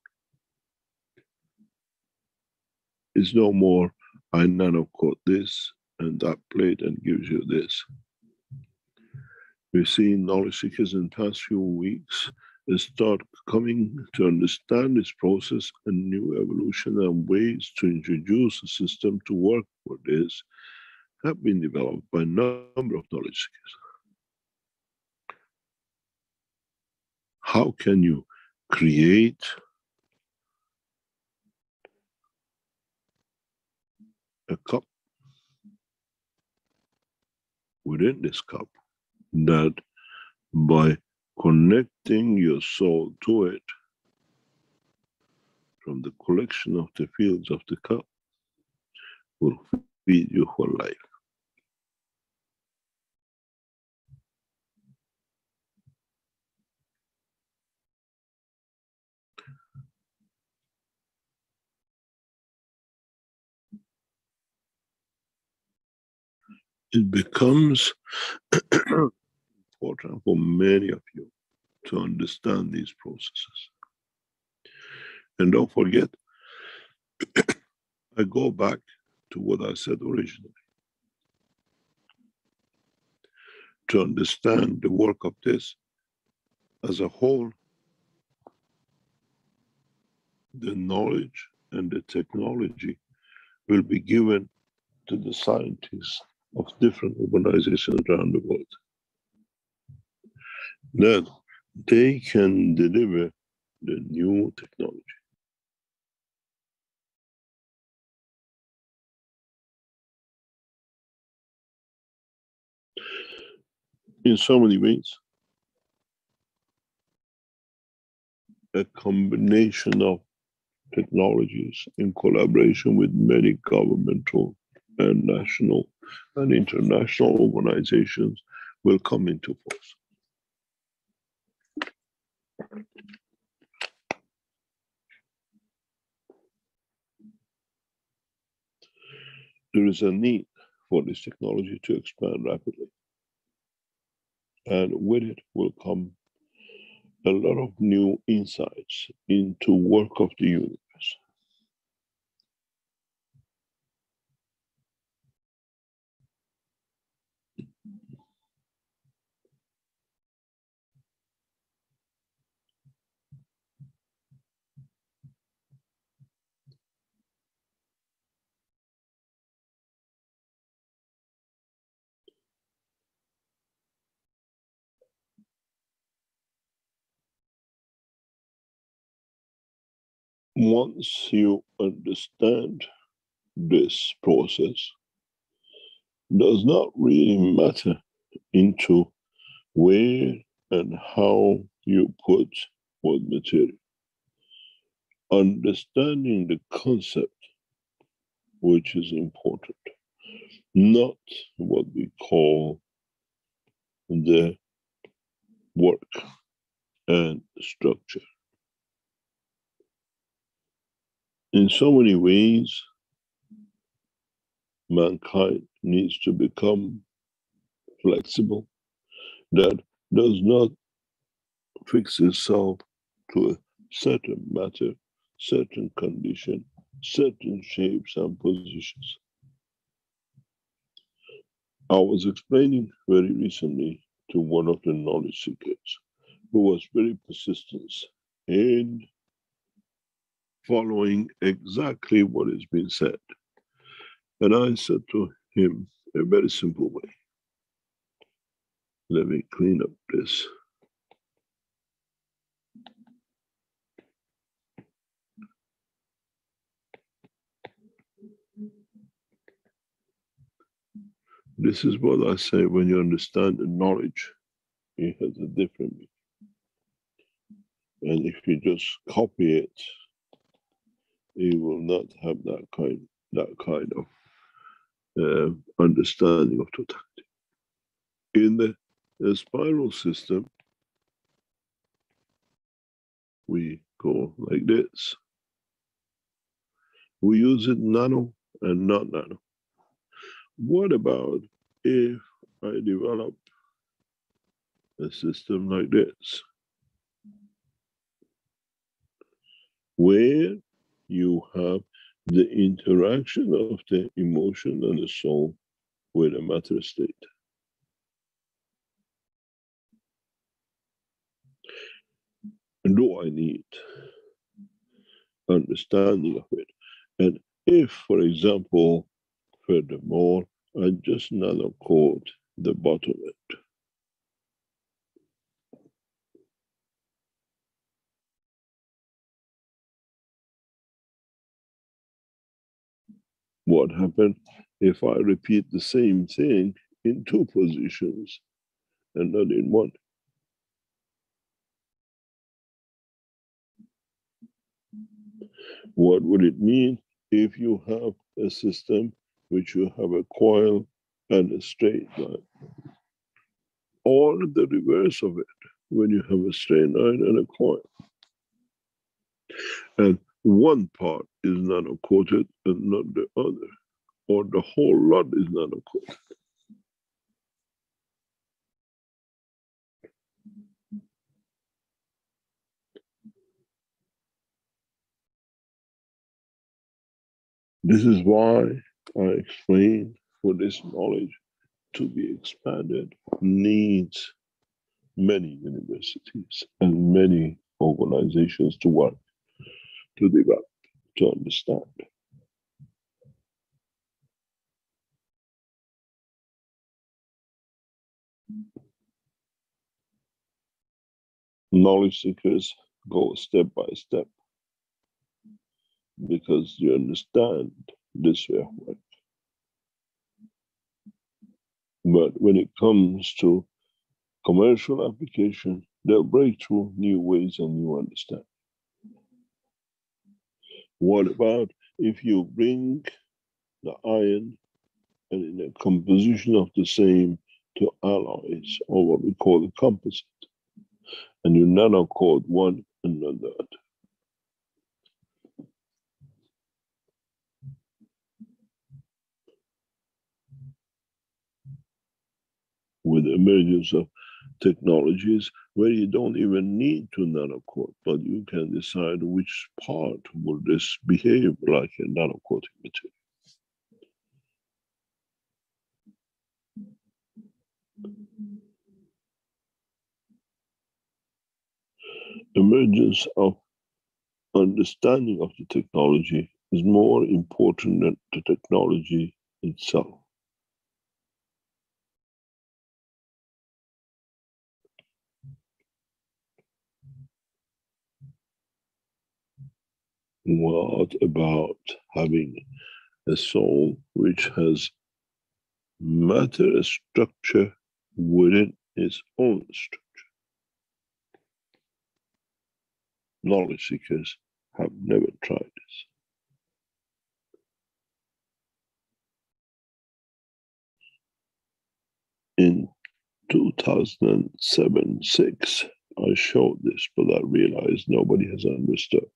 It's no more, I nanocoat this and that plate and gives you this. We've seen knowledge seekers in the past few weeks start coming to understand this process and new evolution and ways to introduce a system to work with this have been developed by a number of knowledge seekers. How can you create a cup within this cup that by connecting your soul to it from the collection of the fields of the cup will feed you for life? It becomes important for many of you to understand these processes. And don't forget, I go back to what I said originally. To understand the work of this as a whole, the knowledge and the technology will be given to the scientists of different organizations around the world. That they can deliver the new technology. In so many ways, a combination of technologies in collaboration with many governmental and national and international organizations will come into force. There is a need for this technology to expand rapidly. And with it will come a lot of new insights into work of the universe. Once you understand this process, does not really matter into where and how you put what material. Understanding the concept, which is important, not what we call the work and structure. In so many ways, mankind needs to become flexible, that does not fix itself to a certain matter, certain condition, certain shapes and positions. I was explaining very recently to one of the knowledge seekers who was very persistent in following exactly what has been said. And I said to him, a very simple way. Let me clean up this. This is what I say when you understand the knowledge, it has a different meaning. And if you just copy it, you will not have that kind of understanding of totality. In the spiral system, we go like this. We use it nano and not nano. What about if I develop a system like this, where you have the interaction of the emotion and the soul with a matter state? And do I need understanding of it? And if, for example, furthermore, I just nano code the bottom of it, what happens if I repeat the same thing in two positions and not in one? What would it mean if you have a system which you have a coil and a straight line? Or the reverse of it, when you have a straight line and a coil. And one part is nano-coated and not the other, or the whole lot is nano-coated. This is why I explain, for this knowledge to be expanded needs many universities and many organizations to work, to develop, to understand. Knowledge seekers go step by step because you understand this way of work. But when it comes to commercial application, they'll break through new ways and new understanding. What about if you bring the iron and in a composition of the same to alloys, or what we call a composite, and you nano code one and not the other? With the emergence of technologies where you don't even need to nanocode, but you can decide which part will this behave like a nanocoating material. Emergence of understanding of the technology is more important than the technology itself. What about having a soul which has matter structure within its own structure? Knowledge seekers have never tried this. In 2007-6, I showed this, but I realized nobody has understood.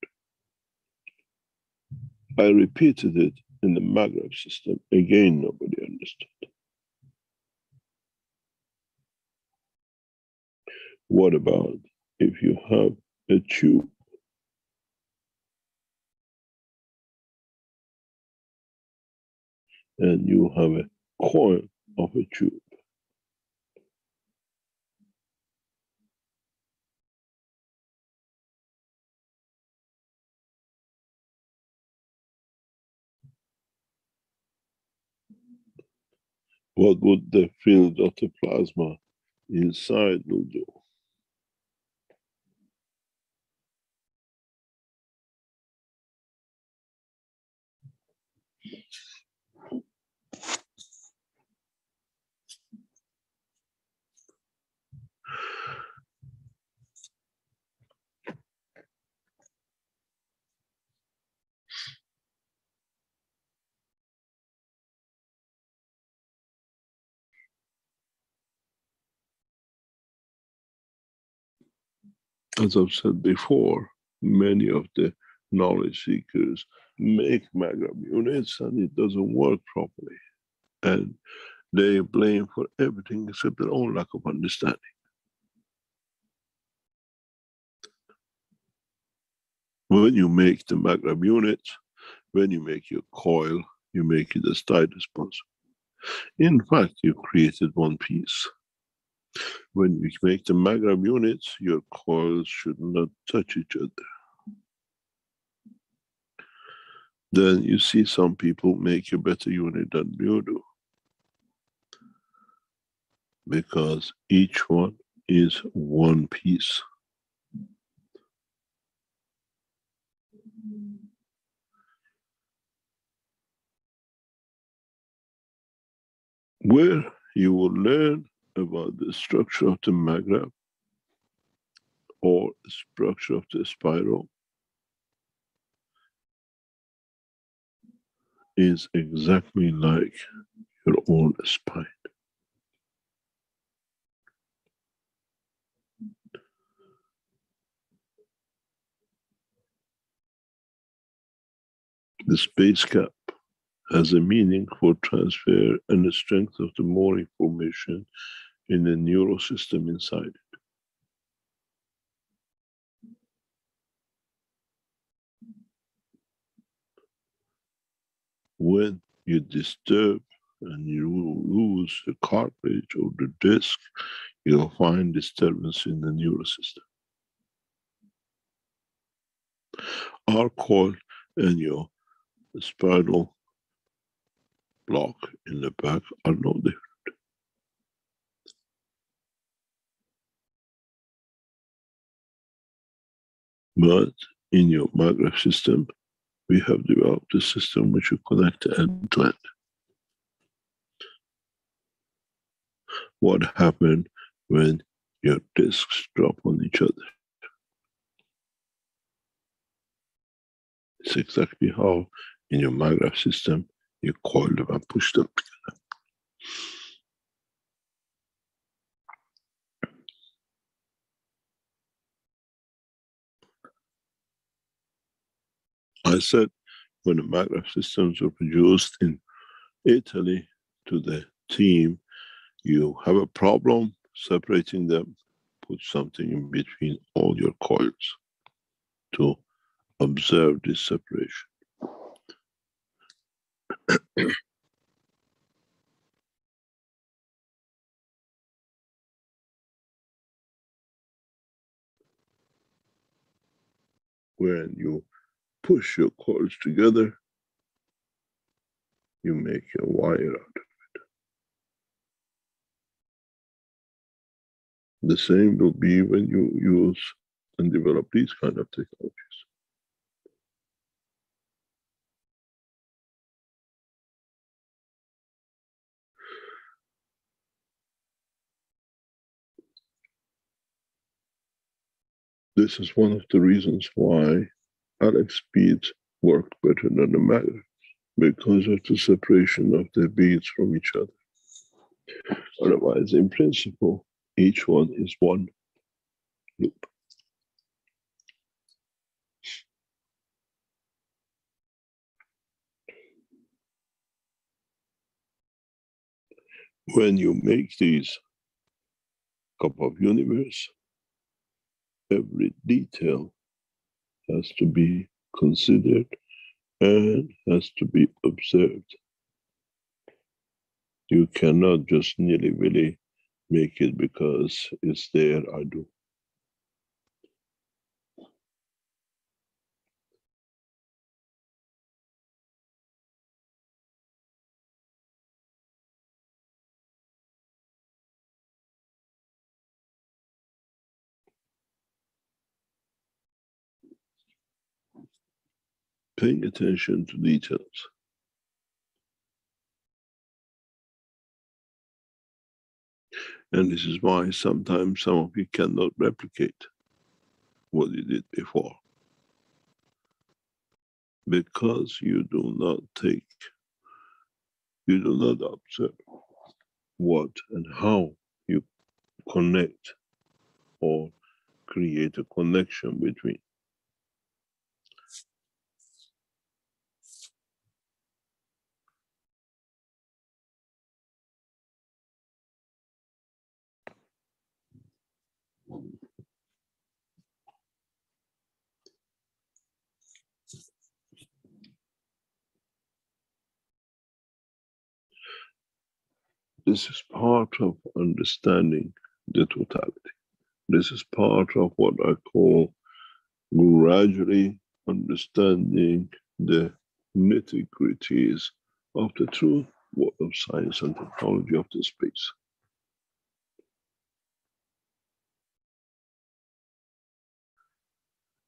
I repeated it in the Maghreb system. Again, nobody understood. What about if you have a tube and you have a coil of a tube? what would the field of the plasma inside will do? As I've said before, many of the knowledge seekers make magram units and it doesn't work properly. And they blame for everything except their own lack of understanding. When you make the magram unit, when you make your coil, you make it as tight as possible. In fact, you created one piece. When you make the magram units, your coils should not touch each other. Then you see some people make a better unit than you do, because each one is one piece. Where you will learn about the structure of the magram or structure of the spiral is exactly like your own spine. The space gap has a meaning for transfer and the strength of the more information in the neural system inside it. When you disturb and you lose the cartilage or the disc, you'll find disturbance in the neural system. Our coil and your spinal block in the back are no different. But in your magram system, we have developed a system which will connect end to end. What happened when your discs drop on each other? It's exactly how in your magram system you coil them and push them together. I said when the magram systems were produced in Italy to the team, you have a problem separating them, put something in between all your coils to observe this separation. When you push your coils together, you make a wire out of it. The same will be when you use and develop these kind of technologies. This is one of the reasons why Alex beads work better than the magnets, because of the separation of the beads from each other. Otherwise, in principle, each one is one loop. When you make these cup of universe, every detail has to be considered and has to be observed. You cannot just nilly-willy make it because it's there, I do. paying attention to details. And this is why sometimes some of you cannot replicate what you did before. Because you do not observe what and how you connect or create a connection between. This is part of understanding the totality. This is part of what I call gradually understanding the nitty-gritties of the true world of science and technology of the space.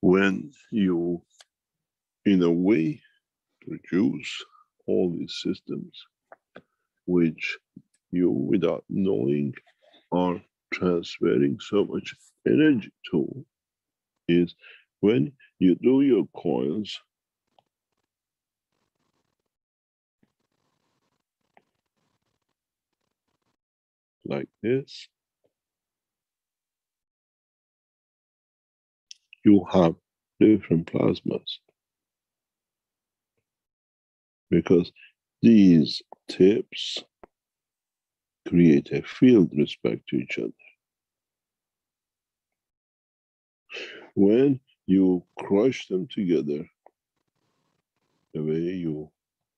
When you, in a way, produce all these systems, which you, without knowing, are transferring so much energy to, is when you do your coils, like this, you have different plasmas. Because these tips create a field respect to each other. When you crush them together, the way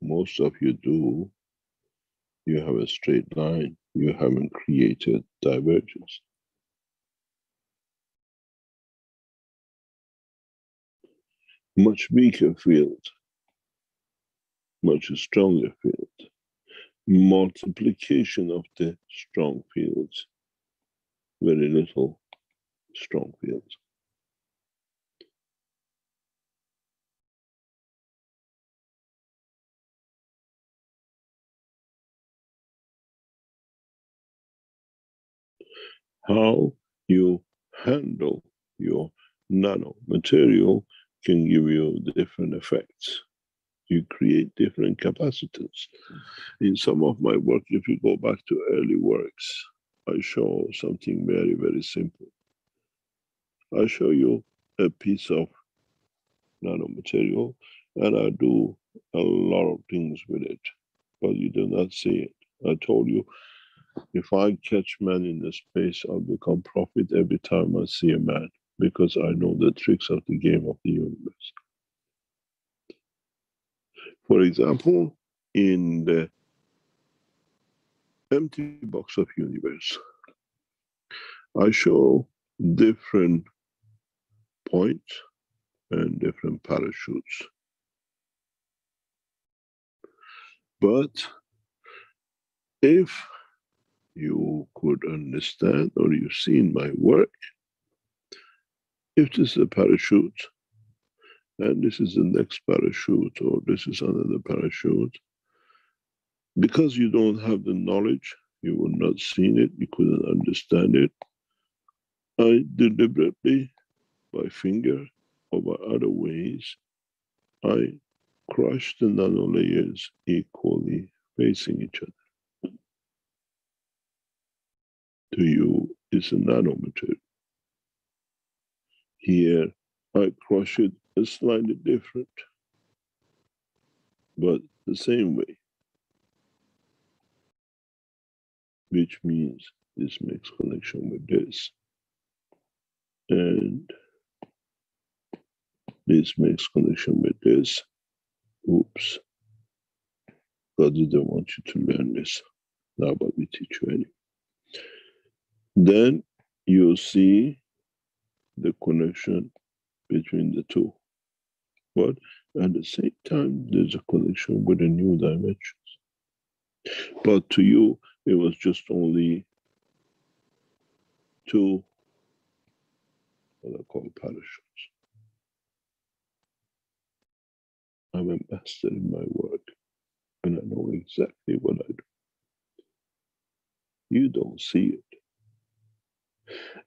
most of you do, you have a straight line. You haven't created divergence. Much weaker field, much stronger field. Multiplication of the strong fields, very little strong fields. How you handle your nanomaterial can give you different effects. You create different capacitors. In some of my work, if you go back to early works, I show something very, very simple. I show you a piece of nanomaterial and I do a lot of things with it, but you do not see it. I told you, if I catch man in the space, I'll become prophet every time I see a man, because I know the tricks of the game of the universe. For example, in the empty box of universe, I show different points and different parachutes. But if you could understand, or you've seen my work, if this is a parachute, and this is the next parachute, or this is another parachute, because you don't have the knowledge, you would not seen it, you couldn't understand it. I deliberately, by finger or by other ways, I crush the nano layers equally facing each other. To you, it's a nanomaterial. Here, I crush it slightly different, but the same way. Which means this makes connection with this. And this makes connection with this. Oops. God didn't want you to learn this. Now, but we teach you anyway. Then you see the connection between the two. But at the same time, there's a connection with the new dimensions. But to you, it was just only two, what I call parachutes. I'm a master in my work, and I know exactly what I do. You don't see it.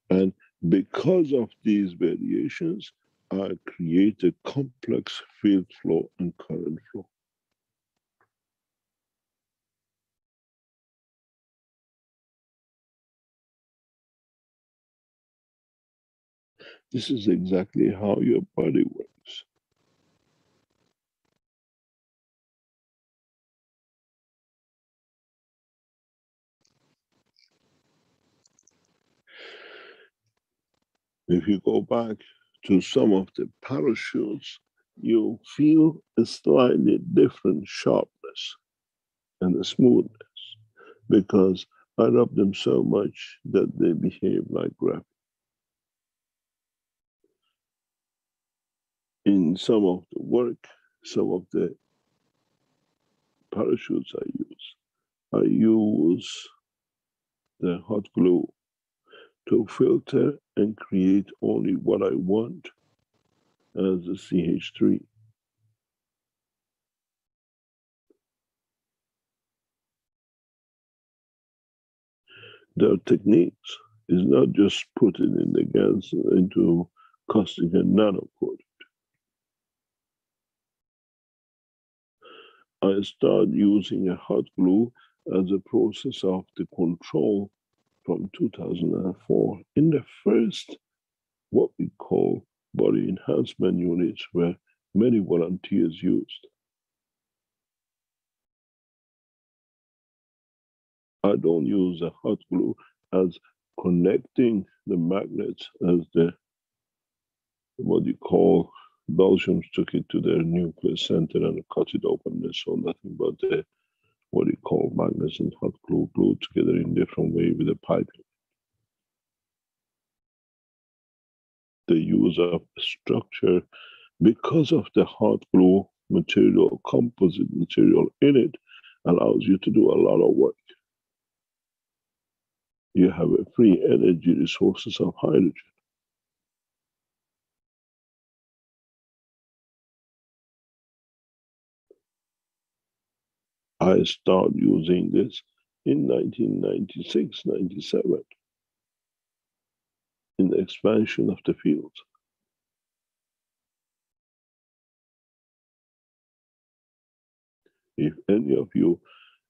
And because of these variations, I create a complex field flow and current flow. This is exactly how your body works. If you go back to some of the parachutes, you'll feel a slightly different sharpness and a smoothness because I rub them so much that they behave like graphite. In some of the work, some of the parachutes I use the hot glue to filter and create only what I want as a CH3. The techniques is not just putting in the gas into caustic and nanocoat. I start using a hot glue as a process of the control from 2004 in the first, what we call body enhancement units where many volunteers used. I don't use a hot glue as connecting the magnets as the, what you call, Belgians took it to their nuclear center and cut it open. They saw nothing but the, what you call, magnets and hot glue glued together in different way with a pipe. The use of structure, because of the hot glue material, composite material in it, allows you to do a lot of work. You have a free energy resources of hydrogen. I started using this in 1996, 97, in the expansion of the field. If any of you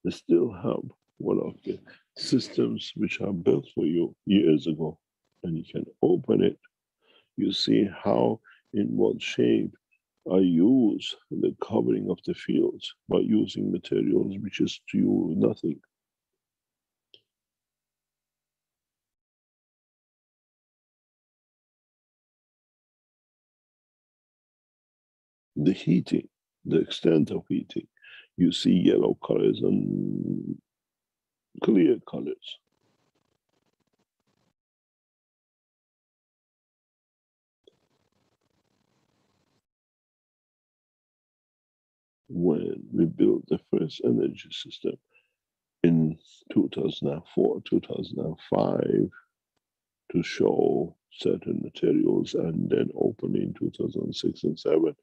still have one of the systems which are built for you years ago, and you can open it, you see how, in what shape I use the covering of the fields by using materials which is to you nothing. The heating, the extent of heating, you see yellow colors and clear colors. When we built the first energy system in 2004, 2005, to show certain materials and then open in 2006 and 7,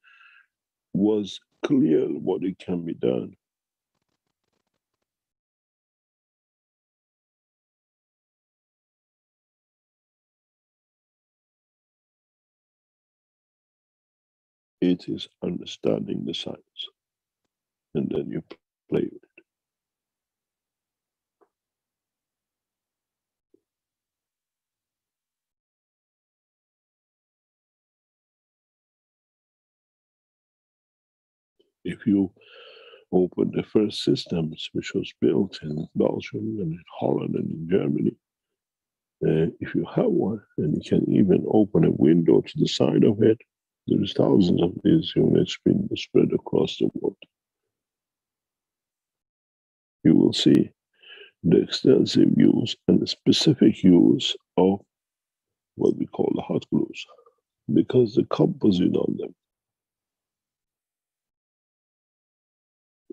was clear what it can be done. It is understanding the science, and then you play with it. If you open the first systems which was built in Belgium and in Holland and in Germany, if you have one, and you can even open a window to the side of it, there's thousands of these units being spread across the world. You will see the extensive use and the specific use of what we call the hot glues, because the composite on them.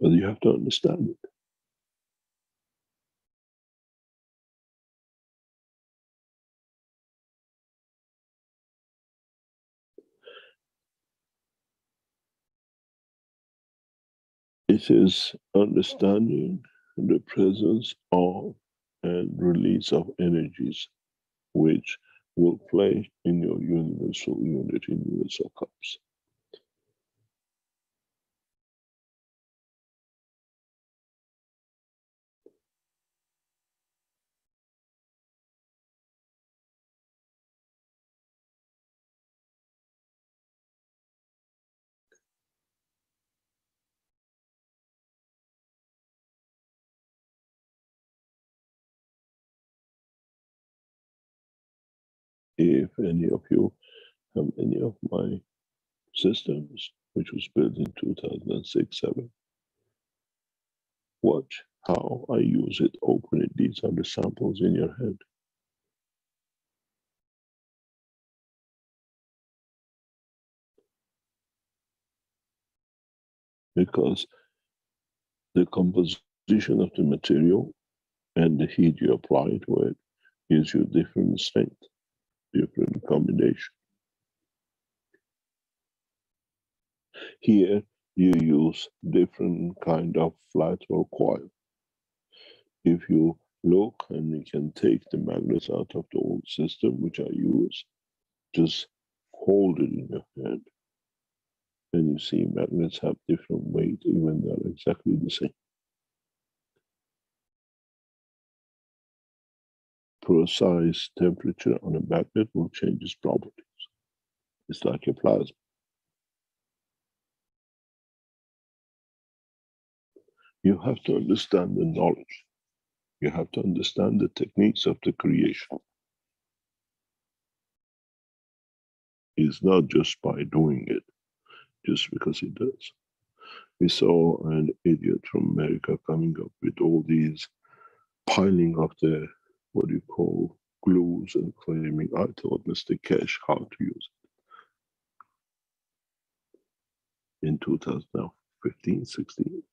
But you have to understand it. It is understanding the presence of and release of energies which will play in your universal unit, in universal cups. If any of you have any of my systems, which was built in 2006-7, watch how I use it, open it. These are the samples in your head. Because the composition of the material and the heat you apply to it gives you different strength, different combination. Here you use different kind of flat or coil. If you look, and you can take the magnets out of the old system, which I use, just hold it in your hand. And you see magnets have different weight, even they're exactly the same. Precise temperature on a magnet will change its properties. It's like a plasma. You have to understand the knowledge. You have to understand the techniques of the creation. It's not just by doing it, just because it does. We saw an idiot from America coming up with all these piling of the, what do you call, glues, and claiming, I taught Mr. Keshe how to use it. In 2015, 16.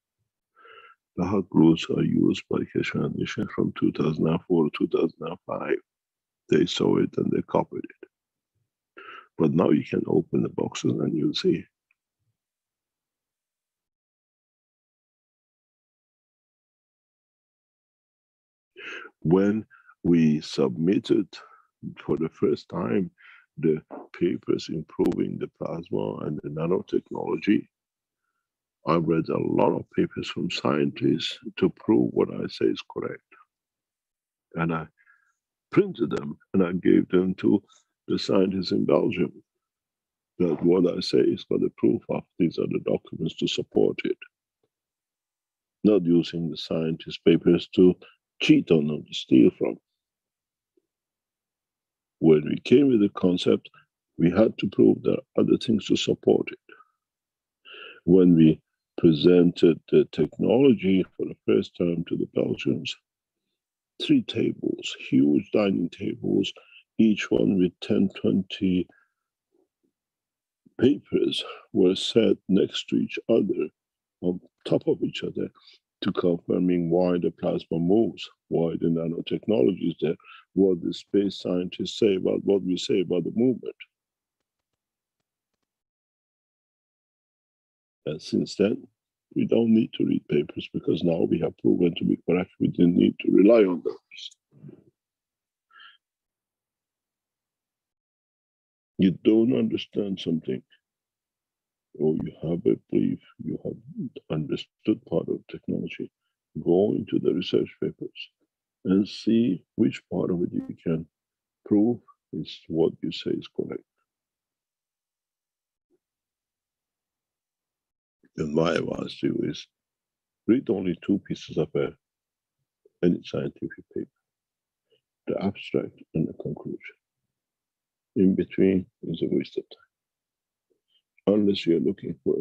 The hot glues are used by Keshe and Nisha from 2004 to 2005. They saw it and they copied it. But now you can open the boxes and you'll see. When we submitted for the first time the papers improving the plasma and the nanotechnology, I read a lot of papers from scientists to prove what I say is correct. And I printed them and I gave them to the scientists in Belgium. That what I say is got the proof of. These are the documents to support it. Not using the scientists' papers to cheat on them, to steal from. When we came with the concept, we had to prove there are other things to support it. When we presented the technology for the first time to the Belgians, 3 tables, huge dining tables, each one with 10, 20 papers were set next to each other, on top of each other, to confirming why the plasma moves, why the nanotechnology is there, what the space scientists say about what we say about the movement. And since then, we don't need to read papers because now we have proven to be correct. We didn't need to rely on those. You don't understand something, or you have a belief, you have understood part of technology, go into the research papers and see which part of it you can prove is what you say is correct. And my advice to you is read only 2 pieces of any scientific paper, the abstract and the conclusion. In between is a waste of time, unless you're looking for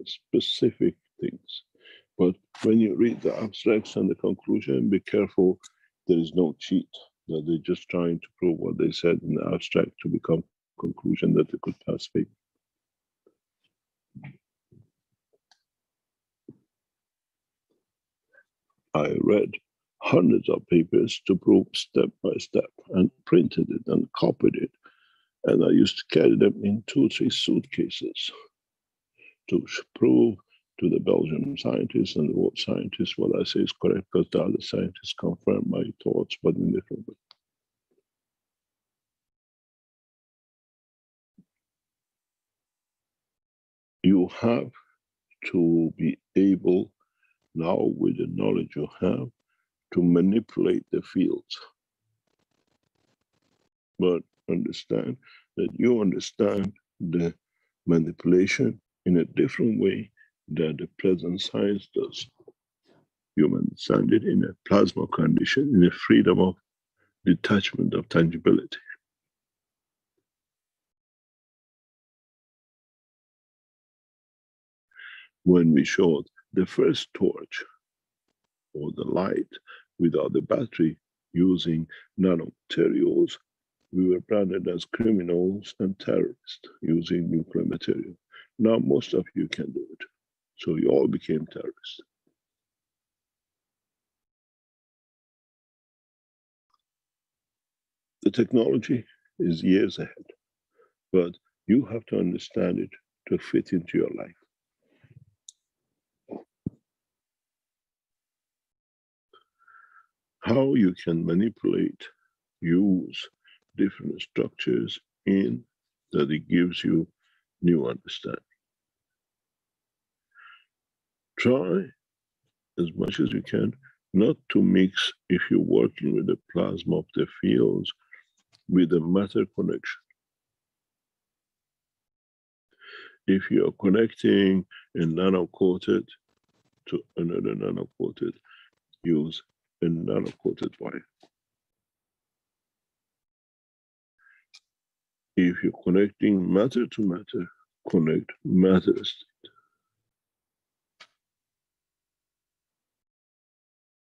specific things. But when you read the abstracts and the conclusion, be careful, there is no cheat, that they're just trying to prove what they said in the abstract to become conclusion that they could pass paper. I read hundreds of papers to prove step by step, and printed it and copied it. And I used to carry them in 2 or 3 suitcases to prove to the Belgian scientists and the world scientists. What I say is correct because the other scientists confirm my thoughts, but in different ways. You have to be able now, with the knowledge you have, to manipulate the fields. But understand that you understand the manipulation in a different way that the present science does. You understand it in a plasma condition, in a freedom of detachment of tangibility. When we showed the first torch or the light without the battery using nanomaterials, we were branded as criminals and terrorists using nuclear material. Now most of you can do it. So you all became terrorists. The technology is years ahead, but you have to understand it to fit into your life. How you can manipulate, use different structures in that it gives you new understanding. Try as much as you can not to mix, if you're working with the plasma of the fields, with the matter connection. If you're connecting a nano-coated to another nano-coated, use a nano-coated wire. If you're connecting matter to matter, connect matter state.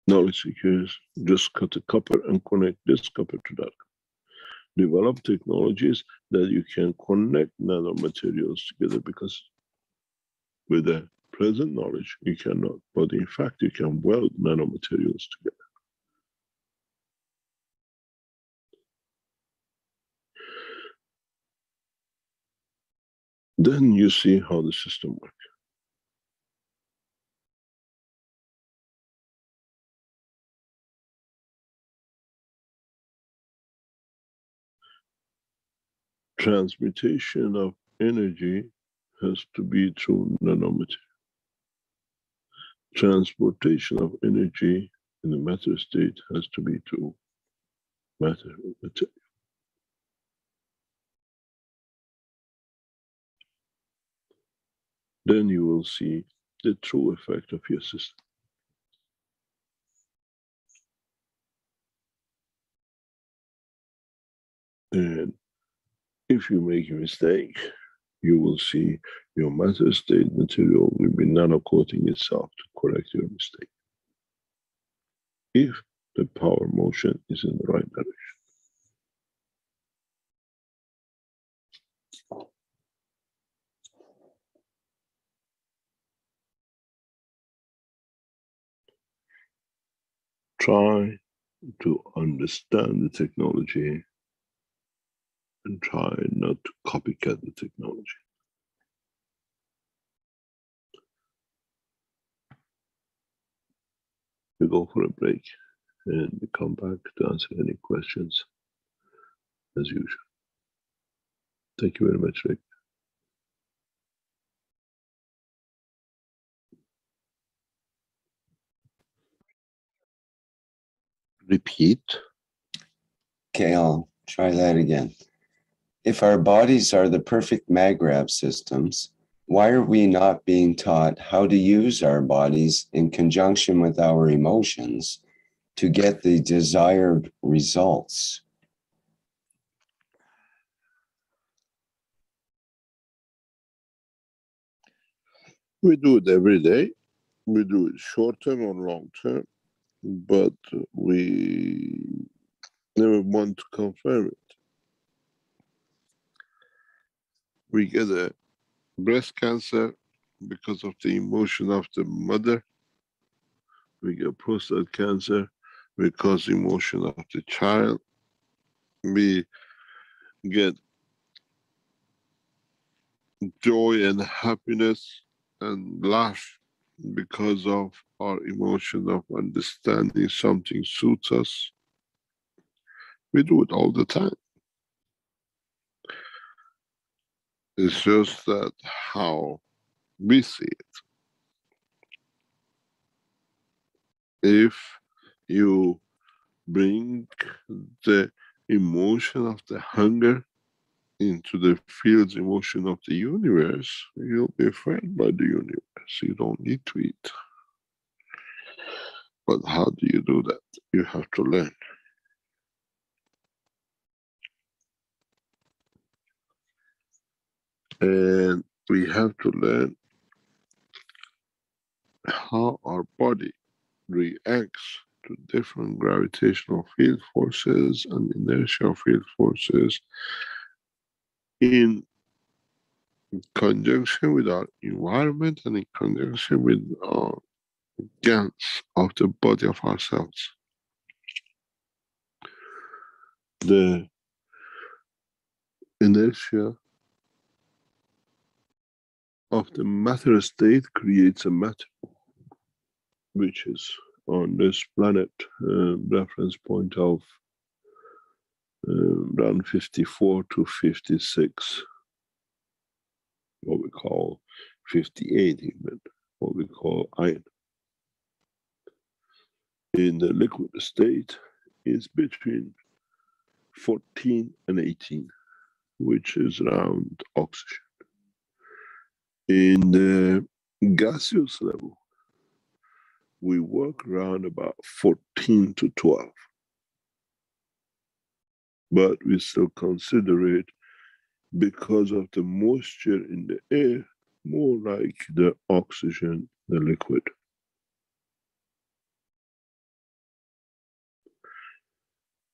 Knowledge seekers just cut the copper and connect this copper to that. Develop technologies that you can connect nanomaterials together, because with the present knowledge you cannot, but in fact you can weld nanomaterials together. Then you see how the system works. Transmutation of energy has to be through nanomaterial. Transportation of energy in the matter state has to be through matter material. Then you will see the true effect of your system. And if you make a mistake, you will see your matter state material will be nano-coating itself to correct your mistake, if the power motion is in the right direction. Try to understand the technology and try not to copycat the technology. We go for a break and we come back to answer any questions as usual. Thank you very much, Rick. Repeat. Okay, I'll try that again. If our bodies are the perfect mag-grab systems, why are we not being taught how to use our bodies in conjunction with our emotions to get the desired results? We do it every day. We do it short term or long term, but we never want to confirm it. We get a breast cancer because of the emotion of the mother. We get prostate cancer because emotion of the child. We get joy and happiness and laugh because of our emotion of understanding something suits us. We do it all the time. It's just that how we see it. If you bring the emotion of the hunger into the fields emotion of the universe, you'll be fed by the universe. You don't need to eat. But how do you do that? You have to learn. And we have to learn how our body reacts to different gravitational field forces and inertial field forces in conjunction with our environment and in conjunction with our gans of the body of ourselves. The inertia of the matter state creates a matter, which is on this planet, reference point of around 54 to 56, what we call 58 even, what we call iron. In the liquid state is between 14 and 18, which is around oxygen. In the gaseous level, we work around about 14 to 12. But we still consider it, because of the moisture in the air, more like the oxygen, the liquid.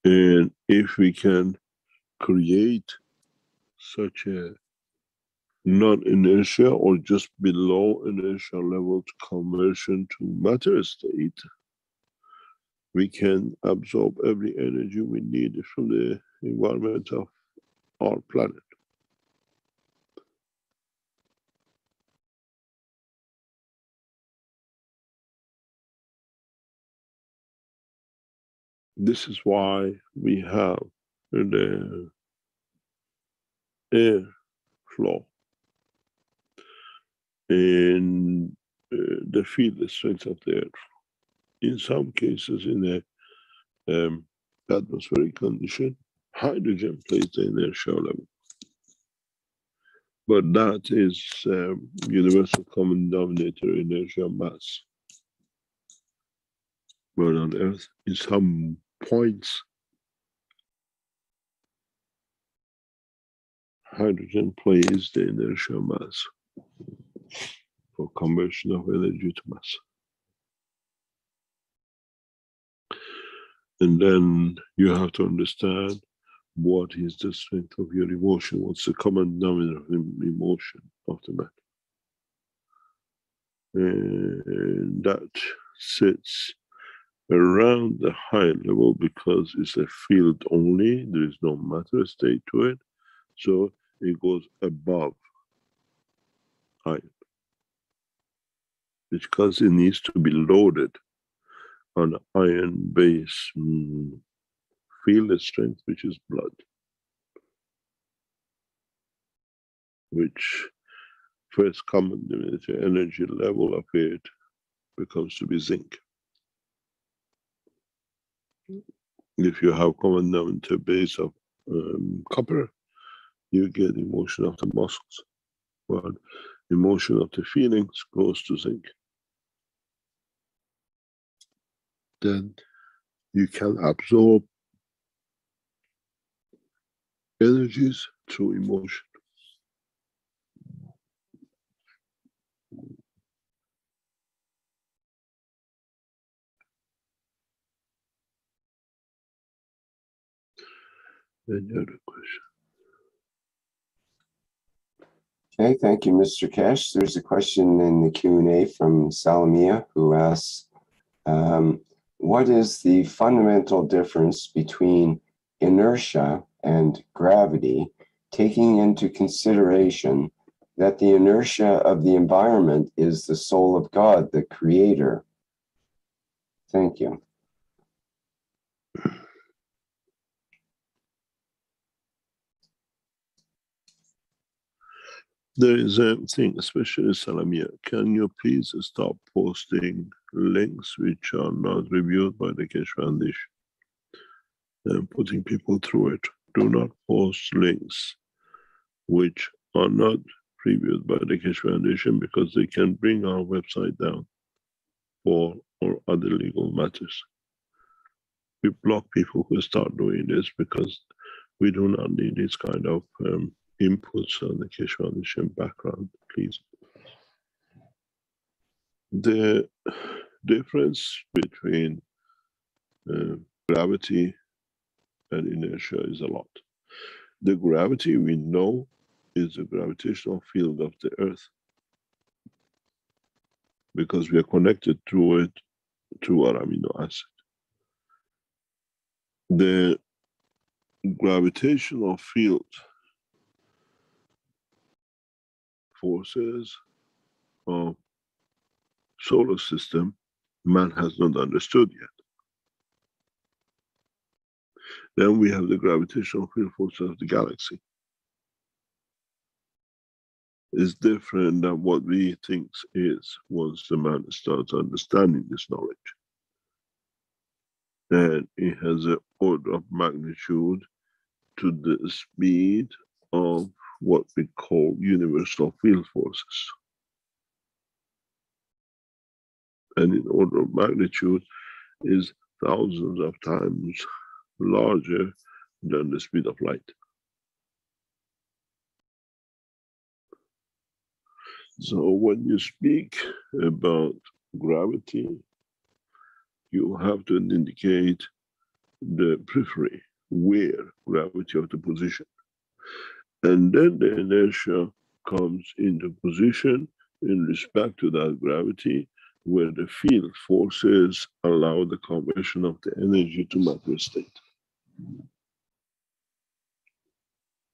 And if we can create such a non-inertia or just below inertia level conversion to matter state, we can absorb every energy we need from the environment of our planet. This is why we have the air flow and the field strength of the air flow. In some cases, in the atmospheric condition, hydrogen plays the inertial level. But that is universal common denominator inertial mass. But on Earth, in some points, hydrogen plays the inertial mass for conversion of energy to mass. And then you have to understand what is the strength of your emotion, what's the common denominator of emotion of the matter. And that sits around the high level because it's a field only, there is no matter state to it, so it goes above iron, because it needs to be loaded on iron base field strength, which is blood, which first common denominator energy level of it becomes to be zinc. If you have common denominator base of copper, you get emotion of the muscles, but emotion of the feelings goes to zinc. Then you can absorb energies through emotion. Any other question? Okay, thank you, Mr. Keshe. There's a question in the Q&A from Salamia, who asks, what is the fundamental difference between inertia and gravity, taking into consideration that the inertia of the environment is the soul of God, the creator. Thank you. There is a thing, especially Salamia, can you please stop posting links which are not reviewed by the Keshe Foundation and putting people through it? Do not post links which are not reviewed by the Keshe Foundation, because they can bring our website down or other legal matters. We block people who start doing this because we do not need this kind of inputs on the Keshe Foundation background, please. The difference between gravity and inertia is a lot. The gravity we know is the gravitational field of the Earth, because we are connected through it through our amino acid. The gravitational field forces of solar system man has not understood yet. Then we have the gravitational field forces of the galaxy. Is different than what we think is once the man starts understanding this knowledge. And it has an order of magnitude to the speed of what we call universal field forces. And in order of magnitude is thousands of times larger than the speed of light. So when you speak about gravity, you have to indicate the periphery, where gravity of the position. And then the inertia comes into position in respect to that gravity, where the field forces allow the conversion of the energy to matter state.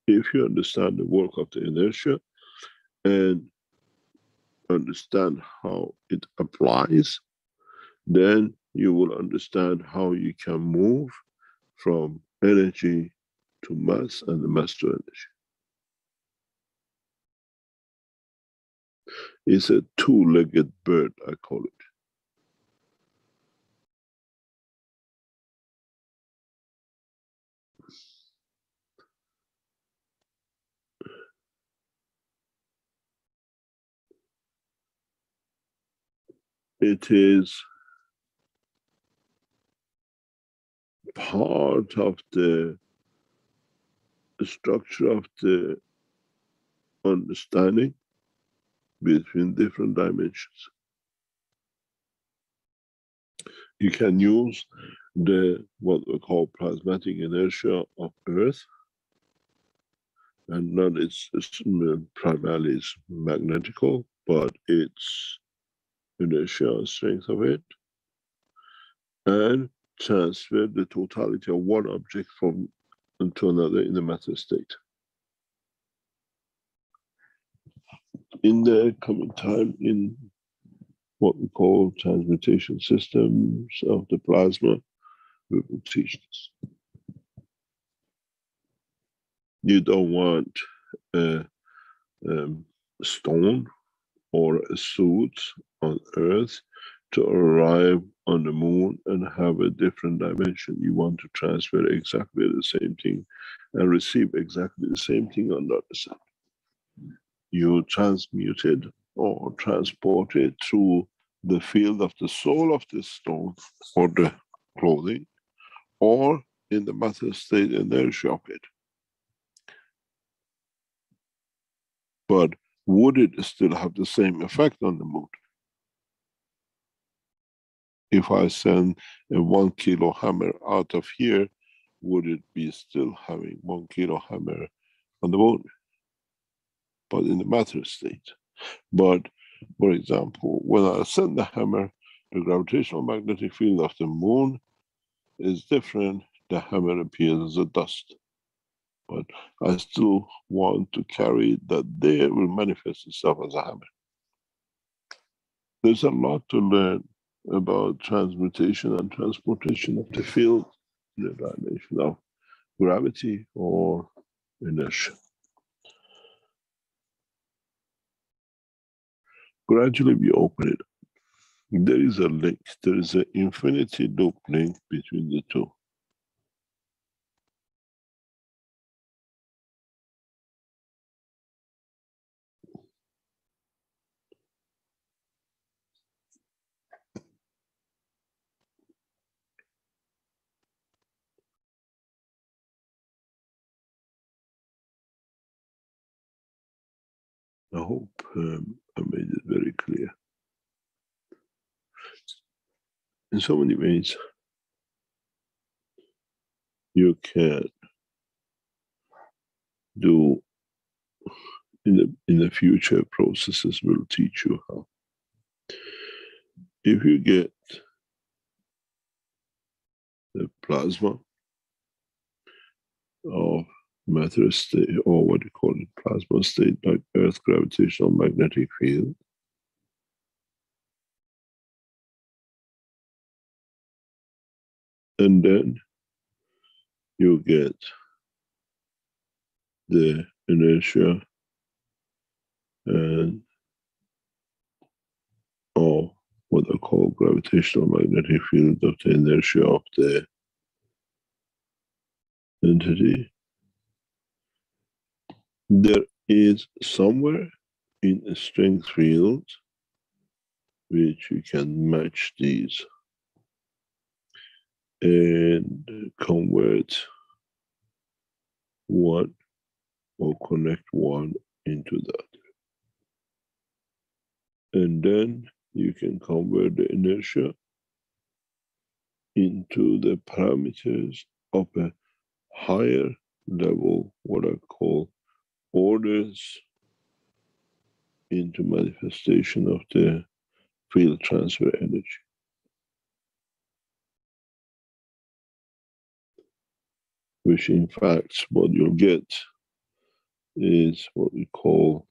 If you understand the work of the inertia and understand how it applies, then you will understand how you can move from energy to mass and the mass to energy. It's a two-legged bird, I call it. It is part of the structure of the understanding between different dimensions. You can use the what we call plasmatic inertia of Earth, and not it's primarily it's magnetical, but it's inertia strength of it, and transfer the totality of one object from to another in the matter state. In the coming time, in what we call transmutation systems of the plasma, we will teach this. You don't want a stone or a suit on Earth to arrive on the moon and have a different dimension. You want to transfer exactly the same thing and receive exactly the same thing on the other side. You transmute it or transport it through the field of the soul of the stone or the clothing, or in the matter state inertia of it. But would it still have the same effect on the moon? If I send a 1 kilo hammer out of here, would it be still having 1 kilo hammer on the moon? But in the matter state. But for example, when I send the hammer, the gravitational magnetic field of the moon is different. The hammer appears as a dust. but I still want to carry it, that there will manifest itself as a habit. There's a lot to learn about transmutation and transportation of the field in the dimension of gravity or inertia. Gradually we open it. There is a link, there is an infinity loop link between the two. I hope I made it very clear. In so many ways, you can do in the future, processes will teach you how. If you get the plasma of matter state, or what you call it, plasma state, like Earth gravitational magnetic field, and then you get the inertia and or what I call gravitational magnetic field of the inertia of the entity. There is somewhere in a strength field which you can match these and convert one or connect one into that. And then you can convert the inertia into the parameters of a higher level, what I call orders into manifestation of the field transfer energy. Which in fact, what you'll get is what we call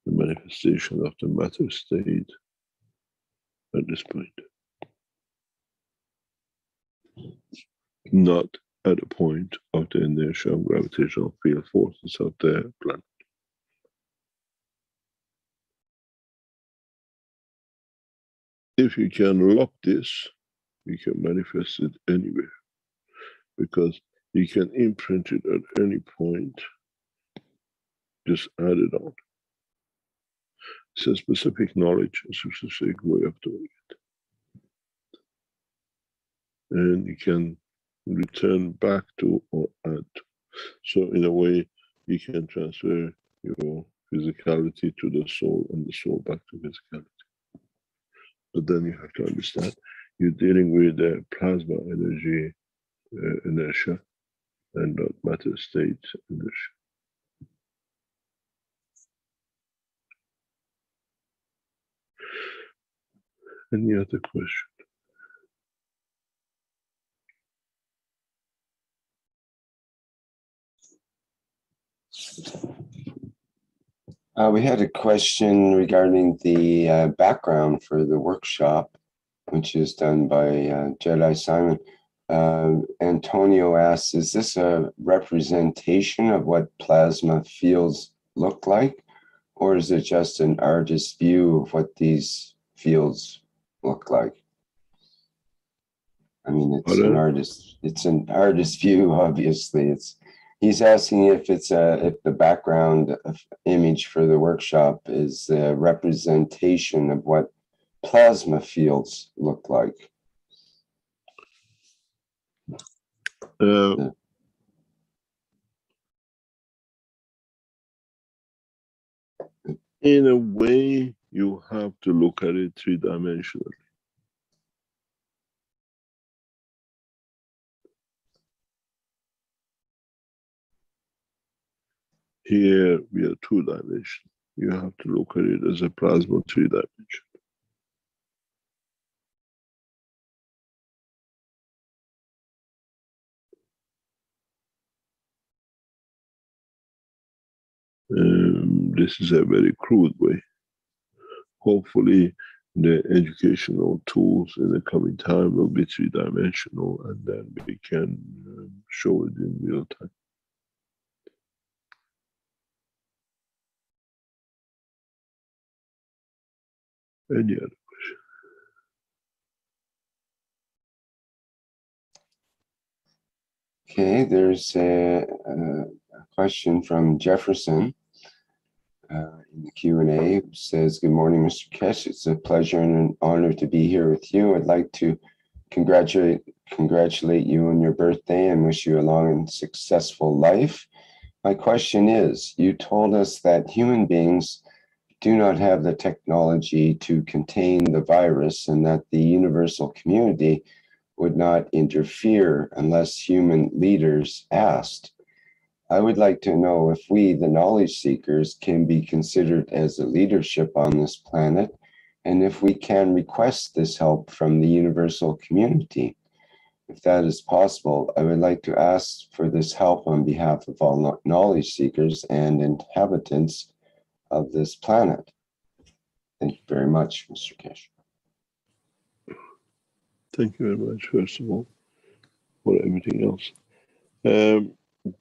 the manifestation of the matter state at this point. Not at the point of the inertia and gravitational field forces of the planet. If you can lock this, you can manifest it anywhere, because you can imprint it at any point, just add it on. It's a specific knowledge, a specific way of doing it. And you can return back to or add to. So in a way, you can transfer your physicality to the soul and the soul back to physicality. But then you have to understand, you're dealing with the plasma energy inertia and not matter state inertia. Any other question? We had a question regarding the background for the workshop, which is done by Jedi Simon. Antonio asks, is this a representation of what plasma fields look like, or is it just an artist's view of what these fields look like? I mean, it's an artist's view, obviously. He's asking if it's if the background image for the workshop is a representation of what plasma fields look like. In a way, you have to look at it three-dimensionally. Here we are two-dimensional. You have to look at it as a plasma three-dimension. This is a very crude way. Hopefully, the educational tools in the coming time will be three-dimensional, and then we can show it in real time. Any other question? Okay, there's a question from Jefferson in the Q&A. It says, "Good morning, Mr. Keshe. It's a pleasure and an honor to be here with you. I'd like to congratulate you on your birthday and wish you a long and successful life. My question is, you told us that human beings do not have the technology to contain the virus and that the universal community would not interfere unless human leaders asked. I would like to know if we, the knowledge seekers, can be considered as a leadership on this planet, and if we can request this help from the universal community. If that is possible, I would like to ask for this help on behalf of all knowledge seekers and inhabitants of this planet. Thank you very much, Mr. Keshe." Thank you very much, first of all, for everything else.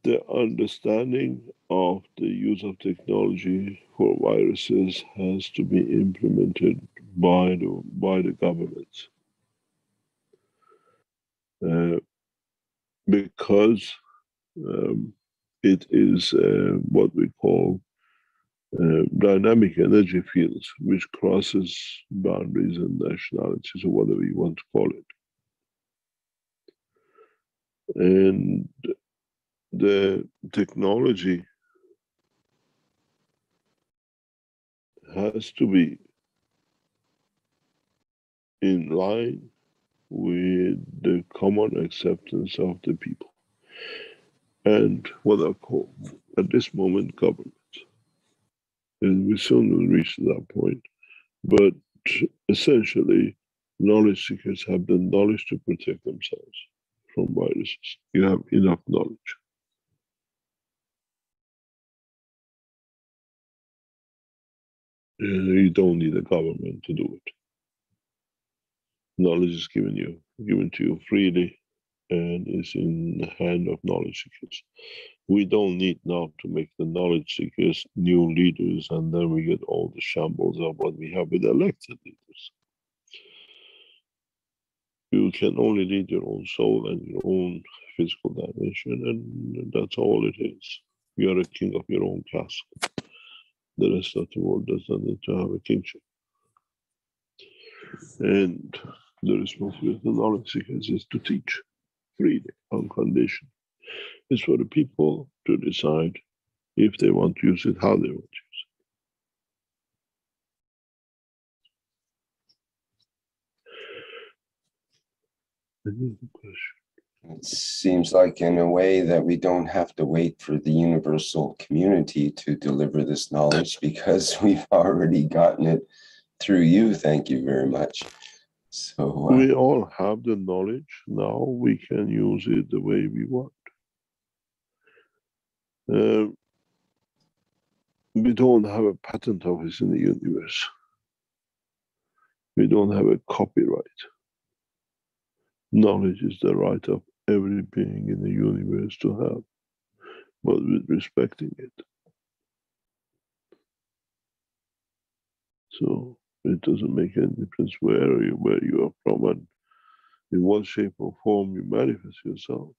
The understanding of the use of technology for viruses has to be implemented by the governments. Because it is what we call dynamic energy fields, which crosses boundaries and nationalities, or whatever you want to call it. And the technology has to be in line with the common acceptance of the people and what are called at this moment governments. And we soon will reach that point. But essentially, knowledge seekers have the knowledge to protect themselves from viruses. You have enough knowledge. You don't need a government to do it. Knowledge is given to you freely, and is in the hand of knowledge seekers. We don't need now to make the knowledge seekers new leaders, and then we get all the shambles of what we have with elected leaders. You can only lead your own soul and your own physical dimension, and that's all it is. You are a king of your own castle. The rest of the world does not need to have a kingship. And the responsibility of the knowledge seekers is to teach freely, unconditioned. It's for the people to decide if they want to use it, how they want to use it. Any other question? It seems like, in a way, that we don't have to wait for the universal community to deliver this knowledge, because we've already gotten it through you. Thank you very much. So we all have the knowledge. Now we can use it the way we want. We don't have a patent office in the universe. We don't have a copyright. Knowledge is the right of every being in the universe to have, but with respecting it. So it doesn't make any difference where you are from and in what shape or form you manifest yourself.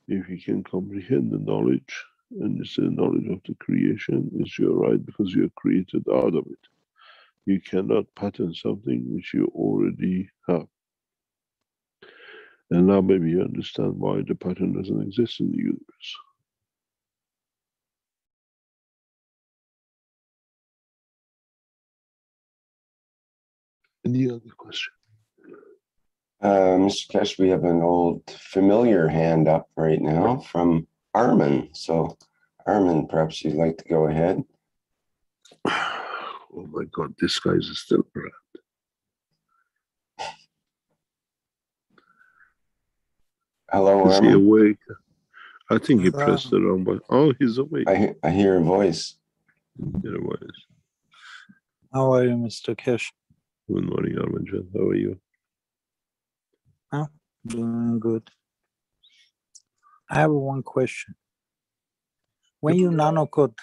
If you can comprehend the knowledge, and it's the knowledge of the creation, it's your right, because you are created out of it. You cannot patent something which you already have. And now maybe you understand why the pattern doesn't exist in the universe. Any other question? Mr. Keshe, we have an old familiar hand up right now from Armin. So, Armin, perhaps you'd like to go ahead. Oh my God, this guy is still around. Hello, Is Armin. he awake? I think he pressed the wrong button. Oh, he's awake. I hear a voice. Hear a voice. How are you, Mr. Keshe? Good morning, Armanjan. How are you? Oh, doing good. I have one question. When you nanocoat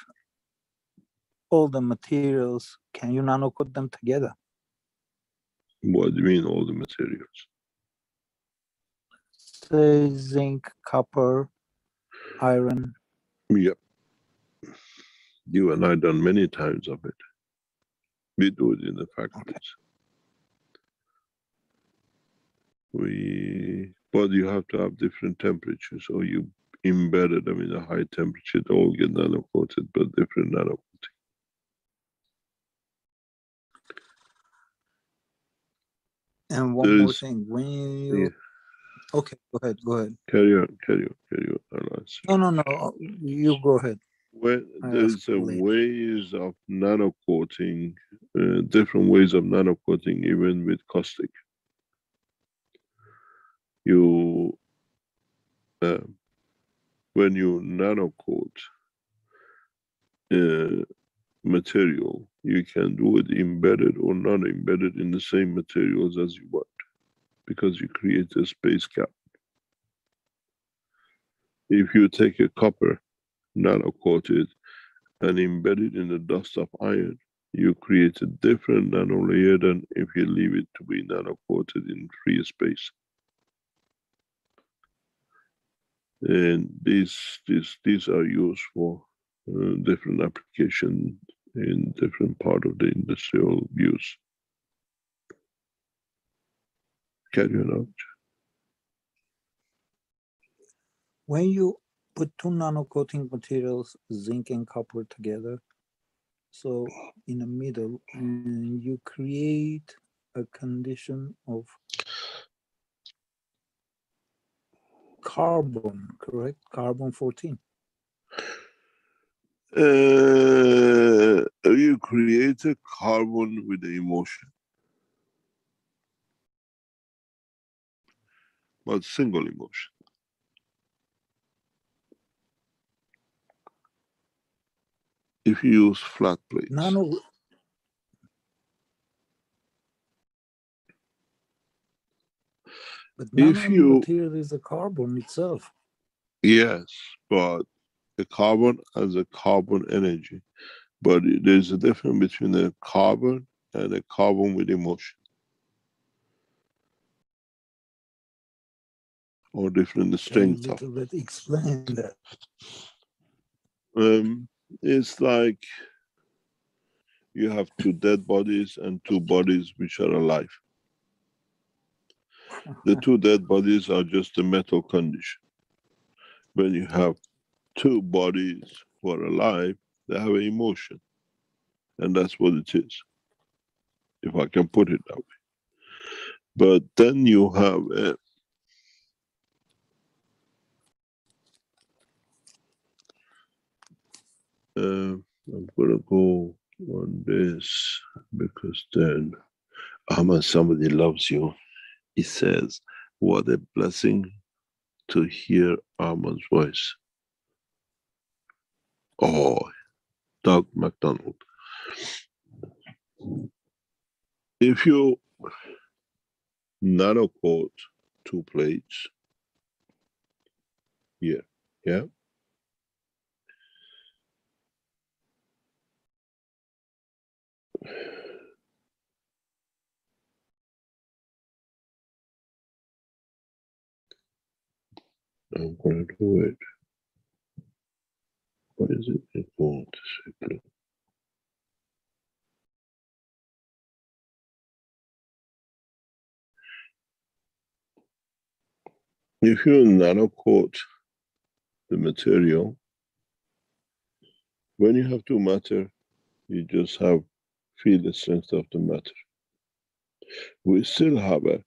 all the materials, can you nanocoat them together? What do you mean, all the materials? Say zinc, copper, iron. Yep. You and I done many times of it. We do it in the factories. But you have to have different temperatures, so you embedded them in a high temperature, they all get nano-coated, but different nano-coating. And one more thing, when you... Yeah. Okay, go ahead. Carry on. I'll answer. No, you go ahead. When there's ways of nano-coating, different ways of nano-coating, even with caustic. When you nano-coat material, you can do it embedded or not embedded in the same materials as you want, because you create a space gap. If you take a copper, nano-coat it, and embed it in the dust of iron, you create a different nano layer than if you leave it to be nano-coated in free space. And these are used for different applications in different part of the industrial use. Carry on out. When you put two nano-coating materials, zinc and copper together, so in the middle, and you create a condition of carbon, correct? Carbon-14. You create a carbon with the emotion, but single emotion. If you use flat plates. But nanomaterial is a carbon itself. Yes, but a carbon has a carbon energy. But there's a difference between a carbon and a carbon with emotion. Or different strength of. Explain that. It's like you have two dead bodies and two bodies which are alive. The two dead bodies are just a metal condition. When you have two bodies who are alive, they have an emotion. And that's what it is, if I can put it that way. But then you have I'm gonna go on this, because then Ahmad, somebody loves you. He says, what a blessing to hear Ahmad's voice. Oh, Doug McDonald. If you nano-coat two plates here, yeah? I'm going to do it. What is it? It's going to say. If you nano-coat the material, when you have two matter, you just feel the strength of the matter. We still have a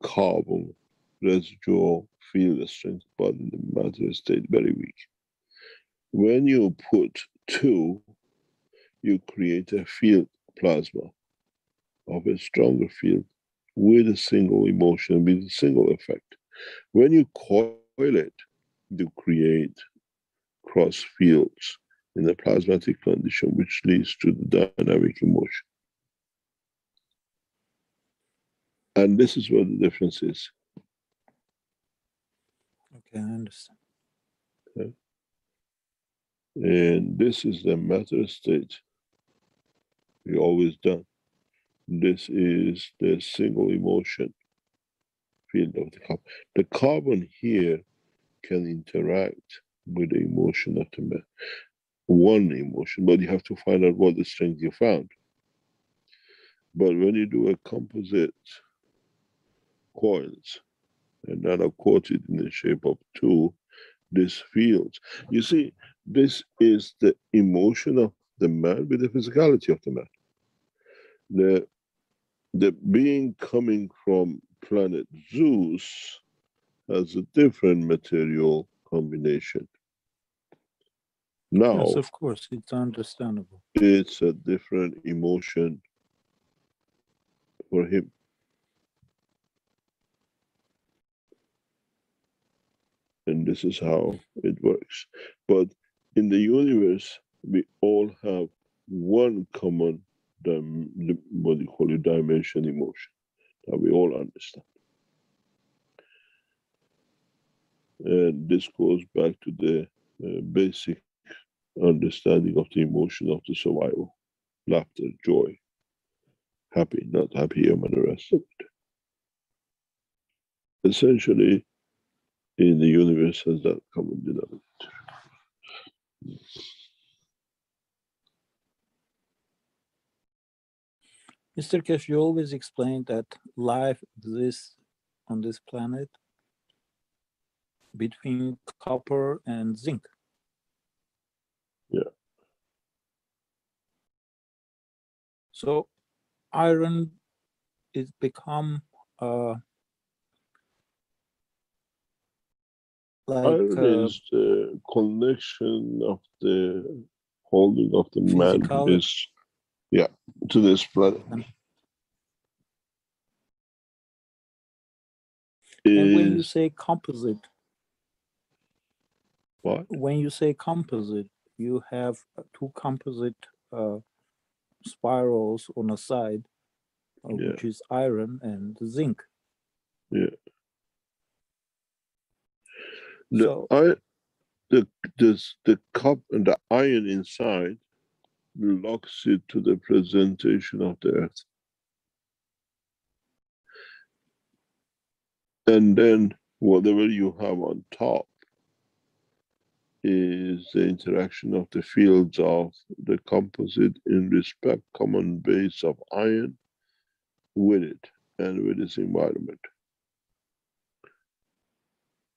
carbon residual field strength, but the matter stayed very weak. When you put two, you create a field plasma of a stronger field with a single emotion, with a single effect. When you coil it, to create cross fields in a plasmatic condition, which leads to the dynamic emotion. And this is where the difference is. Okay, I understand. Okay. And this is the matter state we always done. This is the single emotion field of the carbon. The carbon here can interact with the emotion of the man. One emotion, but you have to find out what the strength you found. But when you do a composite coils and that are coated in the shape of two, these fields, you see, this is the emotion of the man with the physicality of the man. The being coming from planet Zeus has a different material combination. Now, Yes, of course, it's understandable. it's a different emotion for him. And this is how it works. But in the universe, we all have one common, what you call it, dimension emotion that we all understand. And this goes back to the basic understanding of the emotion of the survival. Laughter, joy, happy, not happy, and the rest of it. Essentially, in the universe has that common denominator. Mr. Keshe, you always explained that life exists on this planet between copper and zinc. Yeah. So iron is become Iron is the connection of the holding of the man to this, to this planet. And when you say composite, what? When you say composite, you have two composite spirals on a side, which is iron and zinc. Yeah. So the cup and the iron inside locks it to the presentation of the earth. And then whatever you have on top is the interaction of the fields of the composite in respect common base of iron with it and with its environment.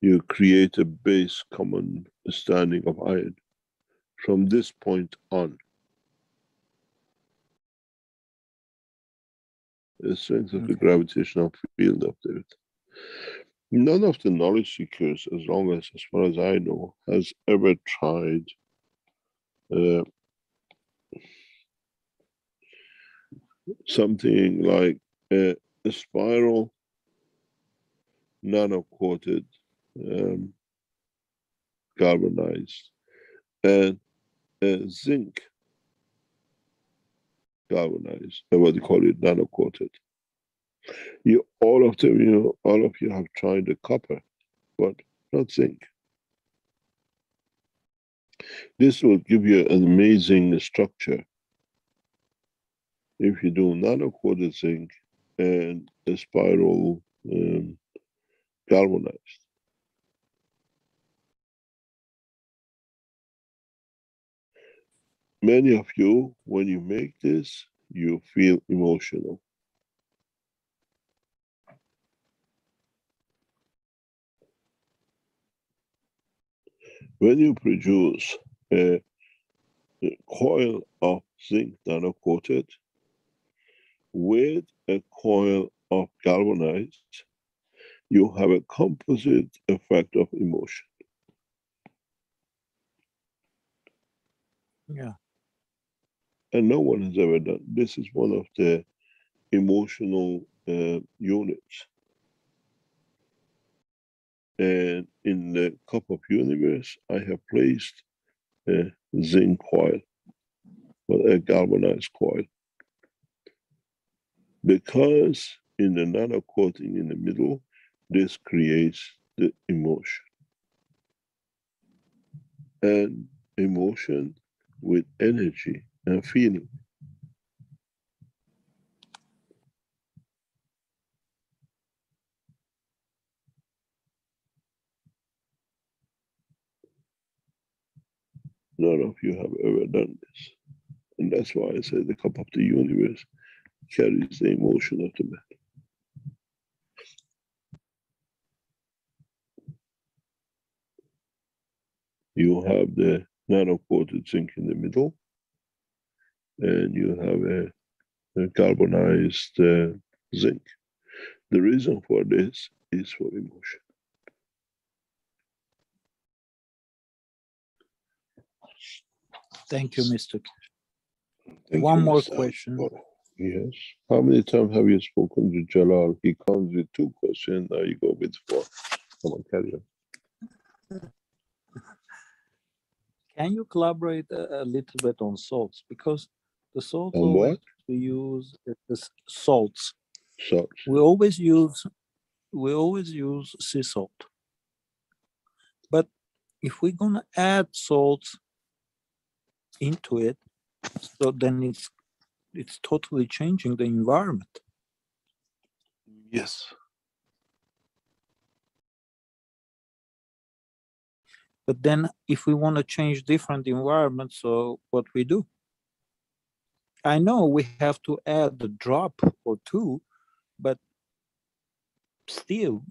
You create a base common standing of iron from this point on. The strength of the gravitational field of the earth. None of the knowledge seekers, as far as I know, has ever tried something like a spiral nano-coated galvanized and a zinc galvanized, what do you call it, nano-coated. All of you have tried the copper, but not zinc. This will give you an amazing structure if you do nano-coated zinc and a spiral galvanized. Many of you, when you make this, you feel emotional. When you produce a coil of zinc nano-coated with a coil of galvanized, you have a composite effect of emotion. Yeah. And no one has ever done. This is one of the emotional units. And in the cup of universe, I have placed a zinc coil, or a galvanized coil. Because in the nano coating in the middle, this creates the emotion. And emotion with energy and feeling. None of you have ever done this. And that's why I say the cup of the universe carries the emotion of the man. You have the nano-coated zinc in the middle, and you have a carbonized zinc. The reason for this is for emotion. Thank you, Mr. Thank One you, more Mr. question. Yes. How many times have you spoken to Jalal? He comes with 2 questions, now you go with 4. Come on, carry on. Can you collaborate a little bit on salts? Because the salts On what? we use is salts. Salts. We always use sea salt. But if we're gonna add salts into it, so then it's totally changing the environment. Yes. But then if we want to change different environments, so what we do? I know we have to add a drop or 2, but still,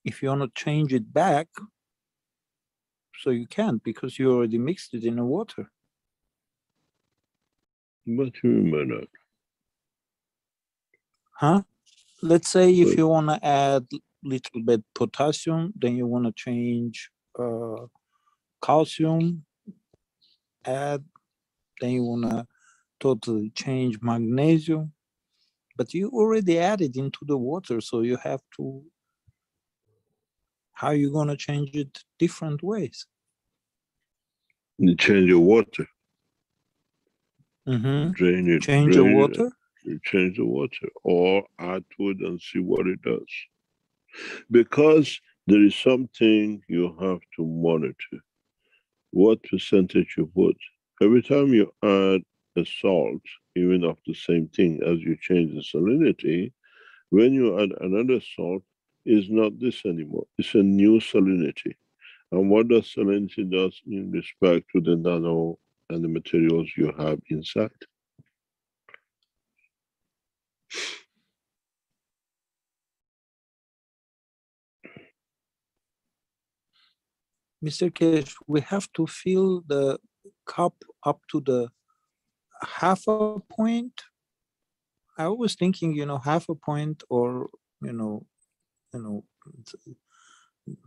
if you want to change it back, so you can't because you already mixed it in the water. What do you mean by that? Huh? Let's say if you want to add little bit potassium, then you want to change calcium, add, then you want to totally change magnesium, but you already added into the water, so you have to, how are you going to change it different ways? You change your water. Mm-hmm. Drain it. Change the water? You change the water or add to it and see what it does. Because there is something you have to monitor. What percentage you put. Every time you add a salt, even of the same thing as you change the salinity, when you add another salt, it's not this anymore. It's a new salinity. And what does salinity does in respect to the nano and the materials you have inside? Mr. Keshe, we have to fill the cup up to the half a point. I was thinking, half a point or,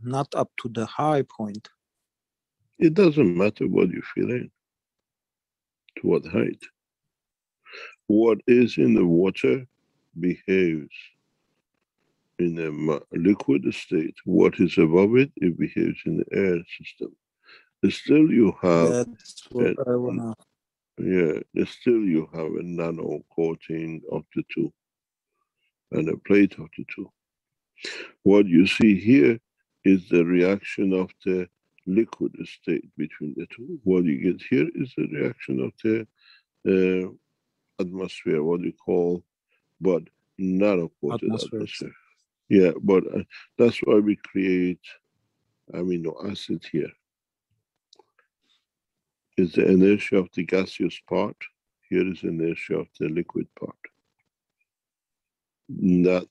not up to the high point. It doesn't matter what you're feeling, to what height. What is in the water behaves in a liquid state. What is above it, it behaves in the air system. Still you have, That's what I want to. still you have a nano coating of the 2 and a plate of the 2. What you see here is the reaction of the liquid state between the 2. What you get here is the reaction of the atmosphere, what you call, but nano-coated atmosphere. Yeah, but that's why we create amino acid here. Is the inertia of the gaseous part. Here is the inertia of the liquid part. That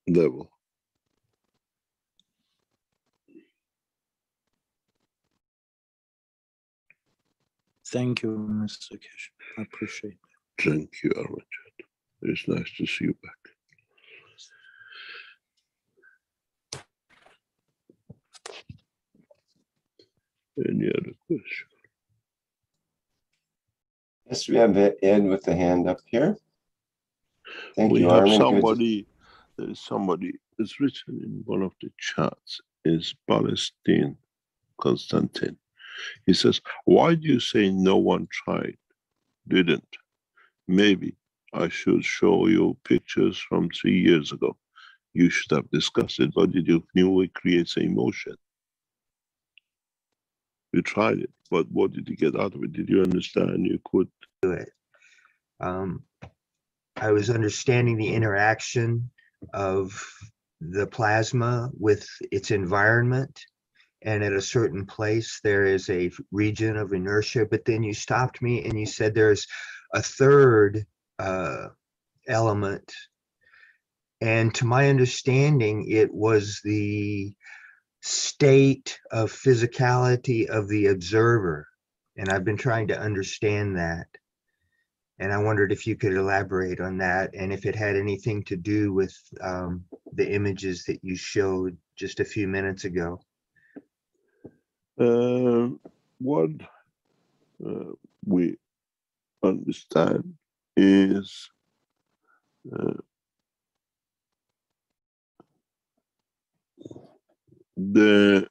level. Thank you, Mr. Keshe. I appreciate it. Thank you, Armajad. It's nice to see you back. Any other question? Yes, we have Ed with the hand up here. Thank we you, have Armin. somebody, there is somebody is written in one of the chats is Palestine Constantine. He says, why do you say no one tried, didn't? Maybe I should show you pictures from 3 years ago. You should have discussed it, but did you knew it creates an emotion? You tried it, but what did you get out of it? Did you understand you could do it? I was understanding the interaction of the plasma with its environment, and at a certain place there is a region of inertia, but then you stopped me and you said there's a third element, and to my understanding it was the state of physicality of the observer, and I've been trying to understand that, and I wondered if you could elaborate on that and if it had anything to do with the images that you showed just a few minutes ago. What we understand is the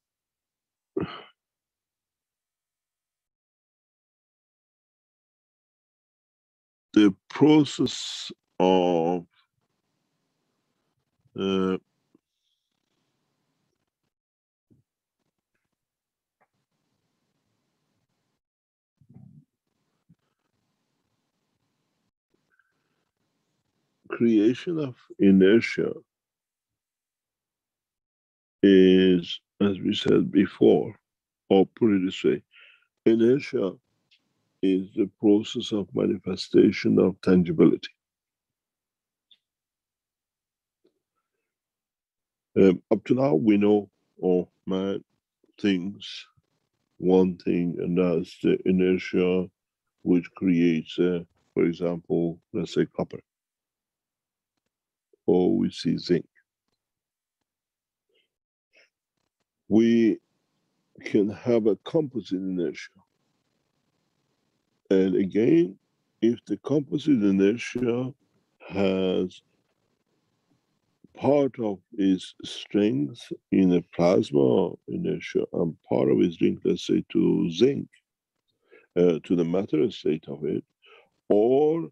process of creation of inertia is, as we said before, or put it this way, inertia is the process of manifestation of tangibility. Up to now, we know, man thinks one thing, and that's the inertia which creates, for example, let's say copper, or we see zinc. We can have a composite inertia. And again, if the composite inertia has part of its strength in a plasma inertia and part of its linked, let's say, to zinc, to the matter state of it, or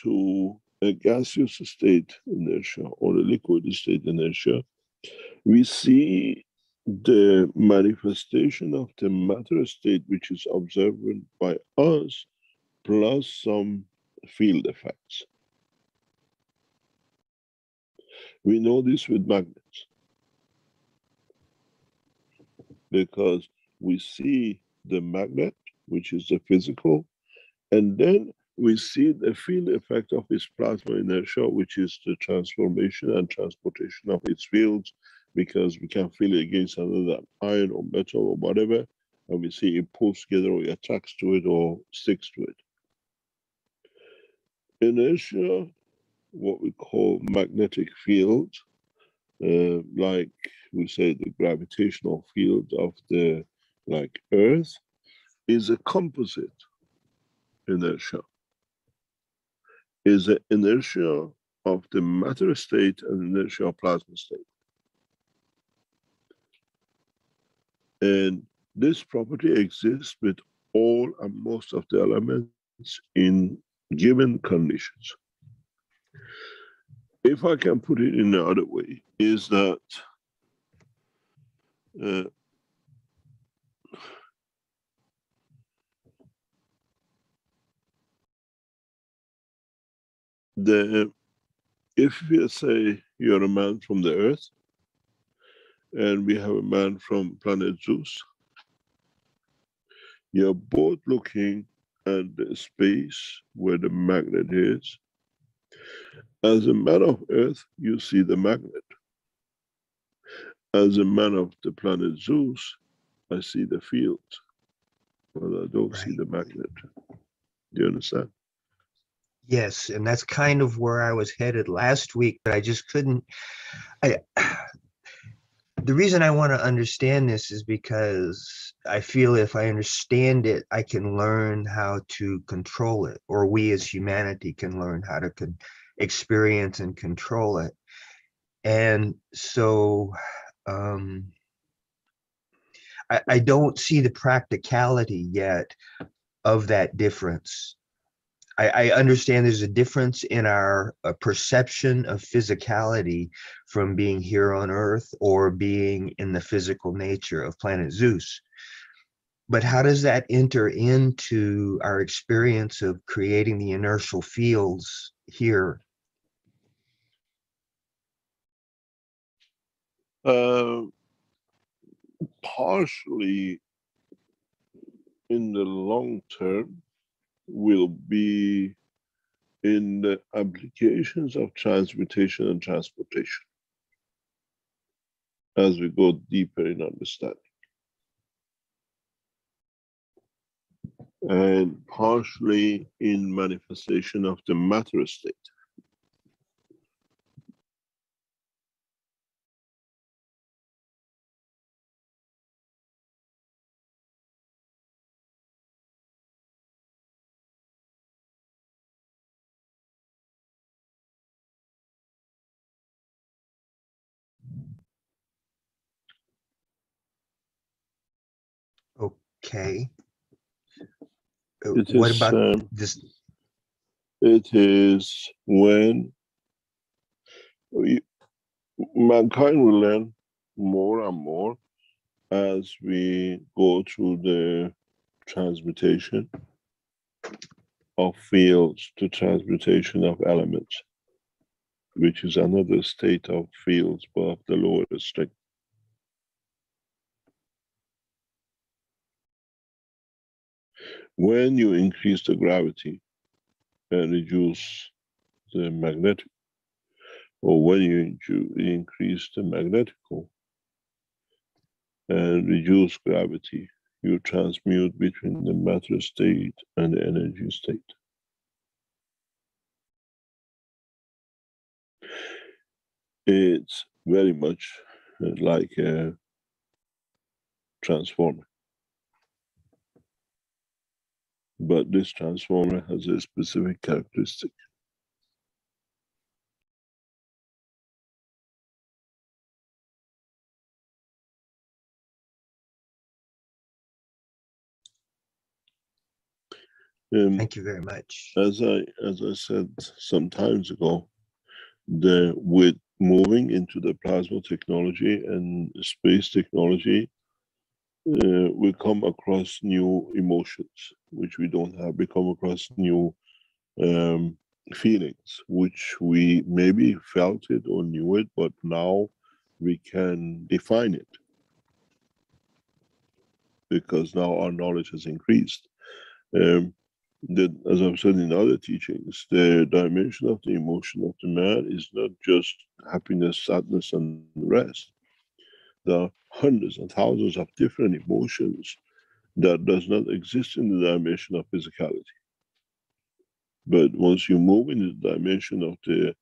to a gaseous state inertia or a liquid state inertia, we see the manifestation of the matter state which is observed by us plus some field effects. We know this with magnets because we see the magnet, which is the physical, and then we see the field effect of its plasma inertia, which is the transformation and transportation of its fields, because we can feel it against another iron or metal or whatever, and we see it pulls together or it attacks to it or sticks to it. Inertia, what we call magnetic fields, like we say the gravitational field of the Earth, is a composite inertia. Is the inertia of the matter state and inertia of plasma state. And this property exists with all and most of the elements in given conditions. If I can put it in another way, is that if we say you're a man from the Earth, and we have a man from planet Zeus, you're both looking at the space where the magnet is. As a man of Earth, you see the magnet. As a man of the planet Zeus, I see the field, but I don't see the magnet. Do you understand? Yes, and that's kind of where I was headed last week, but I just couldn't. The reason I want to understand this is because I feel if I understand it, I can learn how to control it, or we as humanity can learn how to experience and control it. And so I don't see the practicality yet of that difference. I understand there's a difference in our perception of physicality from being here on Earth or being in the physical nature of planet Zeus. But how does that enter into our experience of creating the inertial fields here? Partially in the long term will be in the applications of transmutation and transportation as we go deeper in understanding. And partially in manifestation of the matter state. Okay. It What is, about this? It is when mankind will learn more and more as we go through the transmutation of fields to transmutation of elements, which is another state of fields, but of the lower strength. When you increase the gravity and reduce the magnetic, or when you increase the magnetical and reduce gravity, you transmute between the matter state and the energy state. It's very much like a transformer. But this transformer has a specific characteristic. Thank you very much. As I said some times ago, with moving into the plasma technology and space technology, we come across new emotions, which we don't have. We come across new feelings, which we maybe felt it or knew it, but now we can define it because now our knowledge has increased. As I've said in other teachings, the dimension of the emotion of the man is not just happiness, sadness, and the rest. There are hundreds and thousands of different emotions that does not exist in the dimension of physicality. But once you move into the dimension of the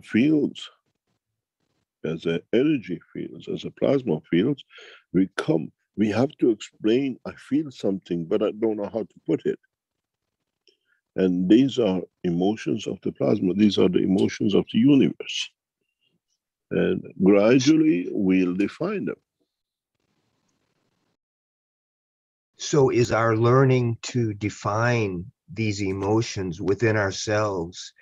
fields, as an energy fields, as a plasma fields, we have to explain, I feel something, but I don't know how to put it. And these are emotions of the plasma. These are the emotions of the universe. And gradually we'll define them. So is our learning to define these emotions within ourselves,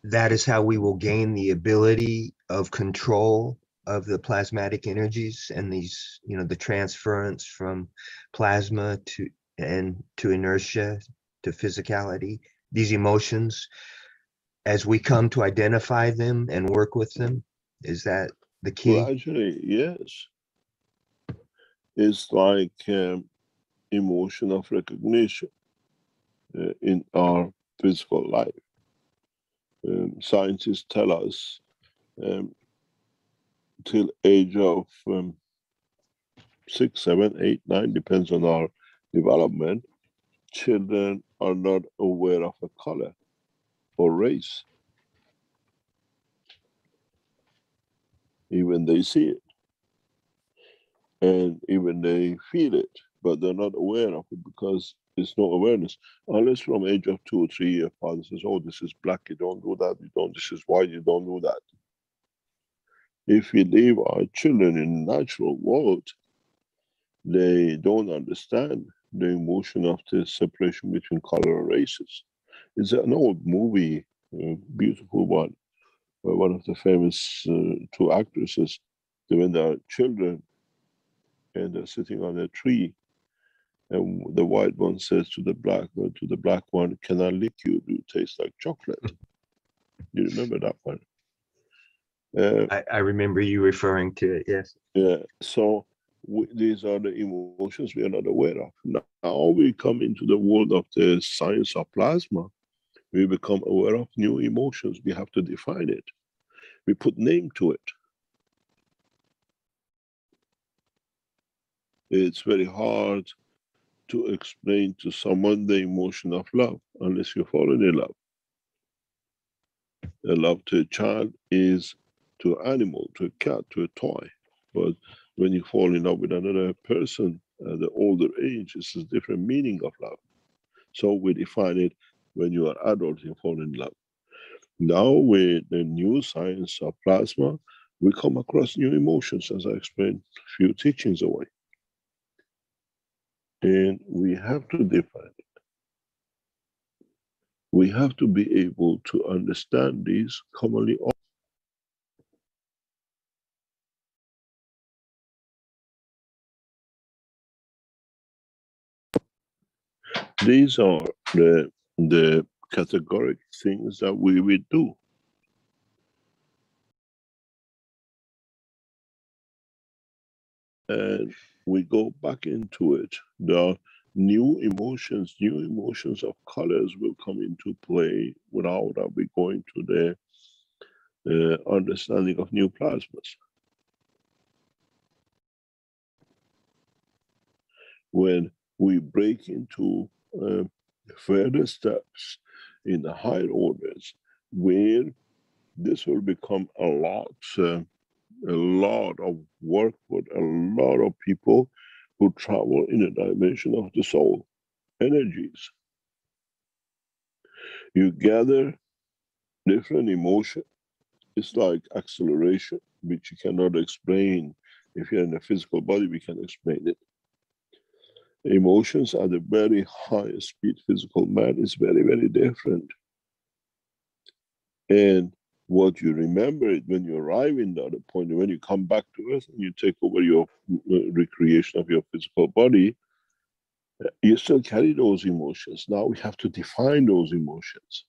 that is how we will gain the ability of control of the plasmatic energies and these, the transference from plasma to inertia, to physicality, these emotions, as we come to identify them and work with them? Is that the key? Well, actually, yes. It's like emotion of recognition in our physical life. Scientists tell us till age of 6, 7, 8, 9, depends on our development, children are not aware of a color or race. Even they see it. And even they feel it, but they're not aware of it because There's no awareness. Unless from age of 2 or 3, your father says, oh, this is black, you don't do that, you don't, this is white, you don't do that. If we leave our children in the natural world, they don't understand the emotion of the separation between color and races. It's an old movie, a beautiful one, where one of the famous two actresses, when they are children and they're sitting on a tree, and the white one says to the black one, can I lick you? Do you taste like chocolate? You remember that one? I remember you referring to it, yes. Yeah, so these are the emotions we are not aware of. Now we come into the world of the science of plasma. We become aware of new emotions. We have to define it. We put name to it. It's very hard to explain to someone the emotion of love unless you've fallen in love. The love to a child is to an animal, to a cat, to a toy. But when you fall in love with another person at the older age, it's a different meaning of love. So we define it when you are adult, you fall in love. Now with the new science of plasma, we come across new emotions, as I explained a few teachings away. And we have to define it. We have to be able to understand these commonly. These are the categoric things that we will do. And we go back into it. There are new emotions of colors will come into play without that we go into the understanding of new plasmas. When we break into further steps in the higher orders, where this will become a lot of work for a lot of people who travel in a dimension of the soul, energies. You gather different emotion. It's like acceleration, which you cannot explain. If you're in a physical body, we can explain it. Emotions at a very high speed physical man is very, very different. And what you remember it when you arrive in the other point, when you come back to Earth and you take over your recreation of your physical body, you still carry those emotions. Now we have to define those emotions,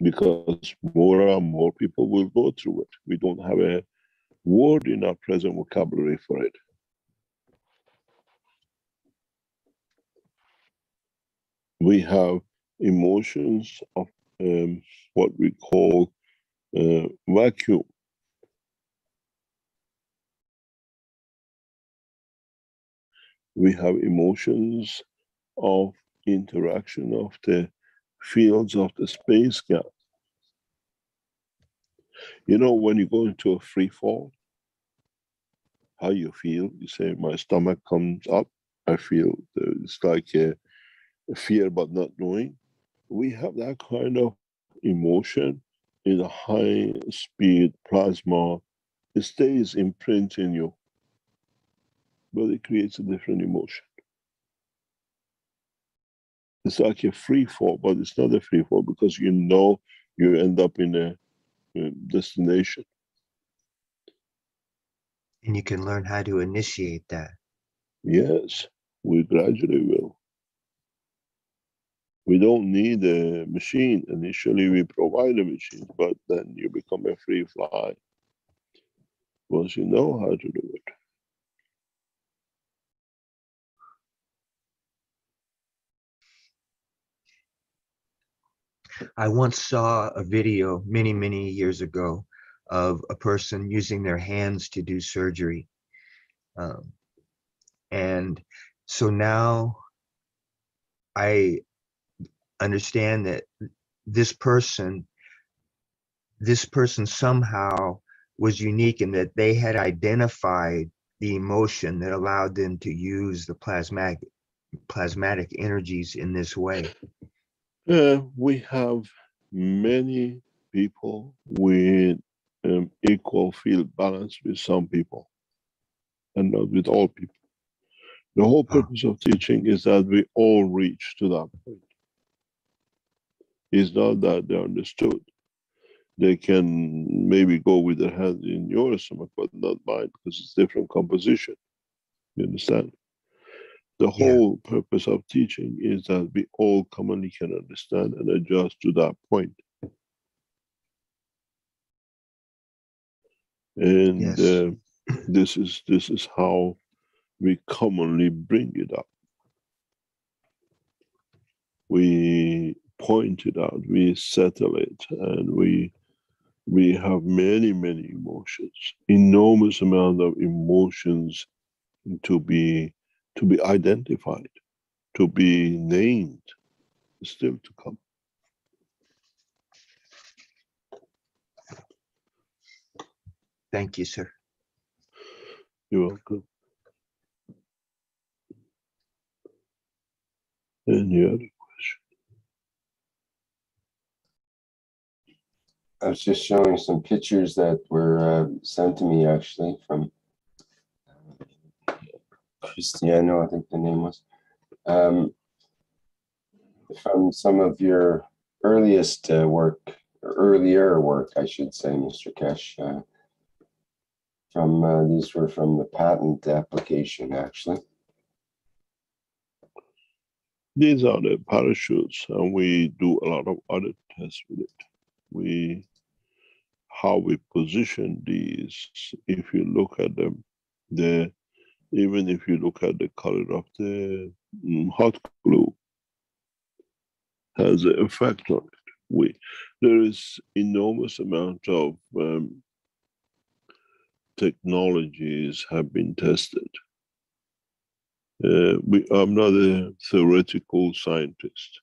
because more and more people will go through it. We don't have a word in our present vocabulary for it. We have emotions of what we call vacuum. We have emotions of interaction of the fields of the space gap. You know, when you go into a free fall, how you feel? You say, my stomach comes up. I feel it's like a fear but not knowing. We have that kind of emotion in a high speed plasma. It stays imprinted in you, but it creates a different emotion. It's like a free fall, but it's not a free fall, because you know you end up in a destination. And you can learn how to initiate that. Yes, we gradually will. We don't need a machine. Initially, we provide a machine, but then you become a free fly once you know how to do it. I once saw a video many, many years ago of a person using their hands to do surgery. And so now I understand that this person somehow was unique in that they had identified the emotion that allowed them to use the plasmatic plasmatic energies in this way? We have many people with equal field balance with some people and not with all people. The whole purpose of teaching is that we all reach to that point. It's not that they're understood. They can maybe go with their hand in your stomach, but not mine, because it's different composition. You understand? The whole purpose of teaching is that we all commonly can understand and adjust to that point. And this is how we commonly bring it up. We point it out, we settle it, and we have many emotions, enormous amount of emotions to be identified, to be named, still to come. Thank you, sir. You're welcome. Any other question? I was just showing some pictures that were sent to me actually from Cristiano, I think the name was, from some of your earliest work, earlier work, I should say, Mr. Keshe. These were from the patent application, actually. These are the parachutes, and we do a lot of other tests with it. How we position these, if you look at them, even if you look at the color of the hot glue, has an effect on it. There is enormous amount of technologies have been tested. I'm not a theoretical scientist.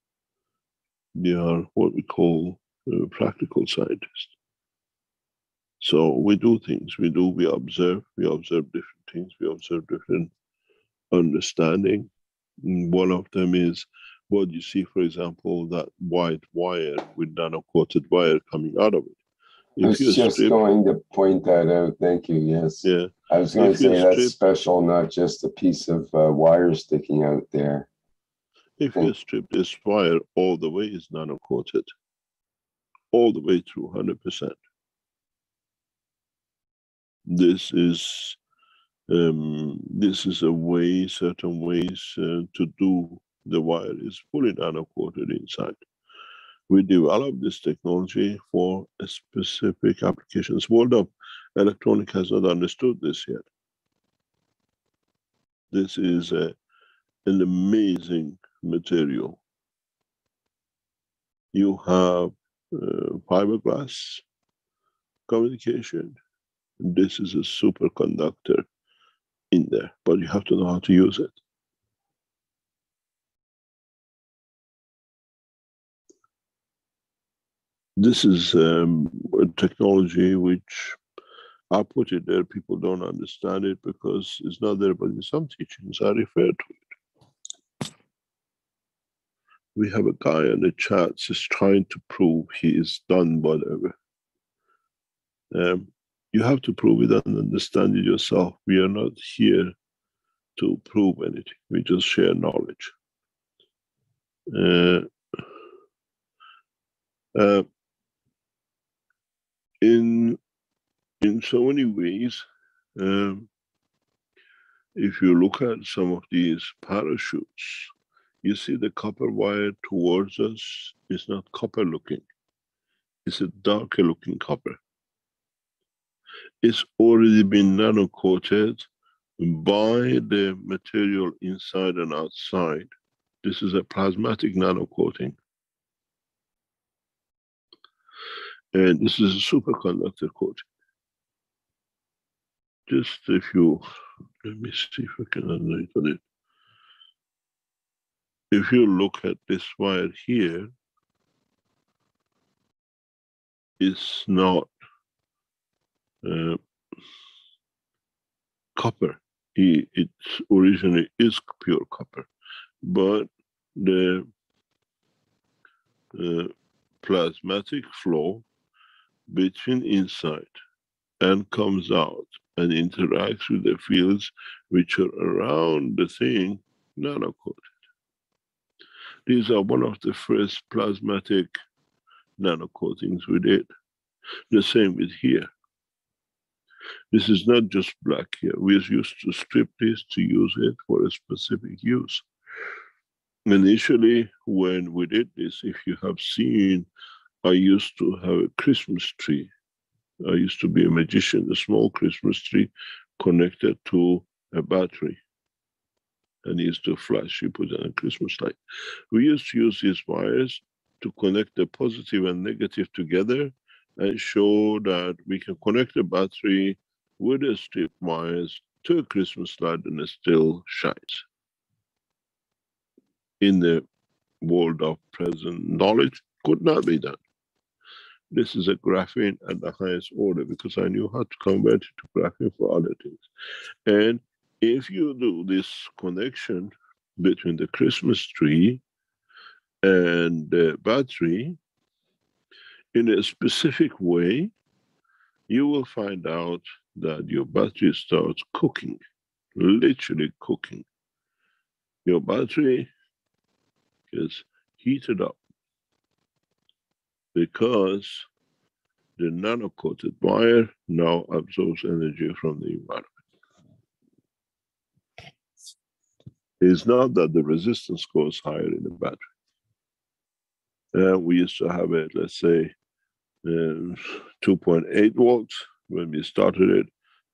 They are what we call practical scientists. So we do things, we observe different things, we observe different understanding. One of them is what you see, for example, that white wire with nano-coated wire coming out of it. I was just going to point that out. Thank you. Yes. Yeah. I was going to say that's special, not just a piece of wire sticking out there. If you strip this wire all the way, it's nano-coated, all the way through 100%. This is a way, certain ways to do the wire is fully nano-coated inside. We developed this technology for a specific applications. World of Electronic has not understood this yet. This is an amazing material. You have fiberglass communication. This is a superconductor in there, but you have to know how to use it. This is a technology which I put it there. People don't understand it because it's not there, but in some teachings I refer to it. We have a guy in the chat just trying to prove he is done whatever. You have to prove it and understand it yourself. We are not here to prove anything. We just share knowledge. In so many ways, if you look at some of these parachutes, you see the copper wire towards us is not copper looking. It's a darker looking copper. It's already been nano-coated by the material inside and outside. This is a plasmatic nano-coating. And this is a superconductor coating. Just if you, let me see if I can underline it. If you look at this wire here, it's not copper. It originally is pure copper. but the plasmatic flow between inside and comes out and interacts with the fields which are around the thing, nano-coated. These are one of the first plasmatic nano-coatings we did. The same with here. This is not just black here. We used to strip this to use it for a specific use. Initially, when we did this, if you have seen, I used to have a Christmas tree. I used to be a magician, a small Christmas tree connected to a battery. And used to flash, you put on a Christmas light. We used to use these wires to connect the positive and negative together and show that we can connect the battery with the strip wires to a Christmas light and it still shines. In the world of present knowledge, could not be done. This is a graphene at the highest order because I knew how to convert it to graphene for other things. And if you do this connection between the Christmas tree and the battery in a specific way, you will find out that your battery starts cooking, literally cooking. Your battery is heated up because the nano-coated wire now absorbs energy from the environment. It's not that the resistance goes higher in the battery. We used to have it, let's say, 2.8 volts. When we started it,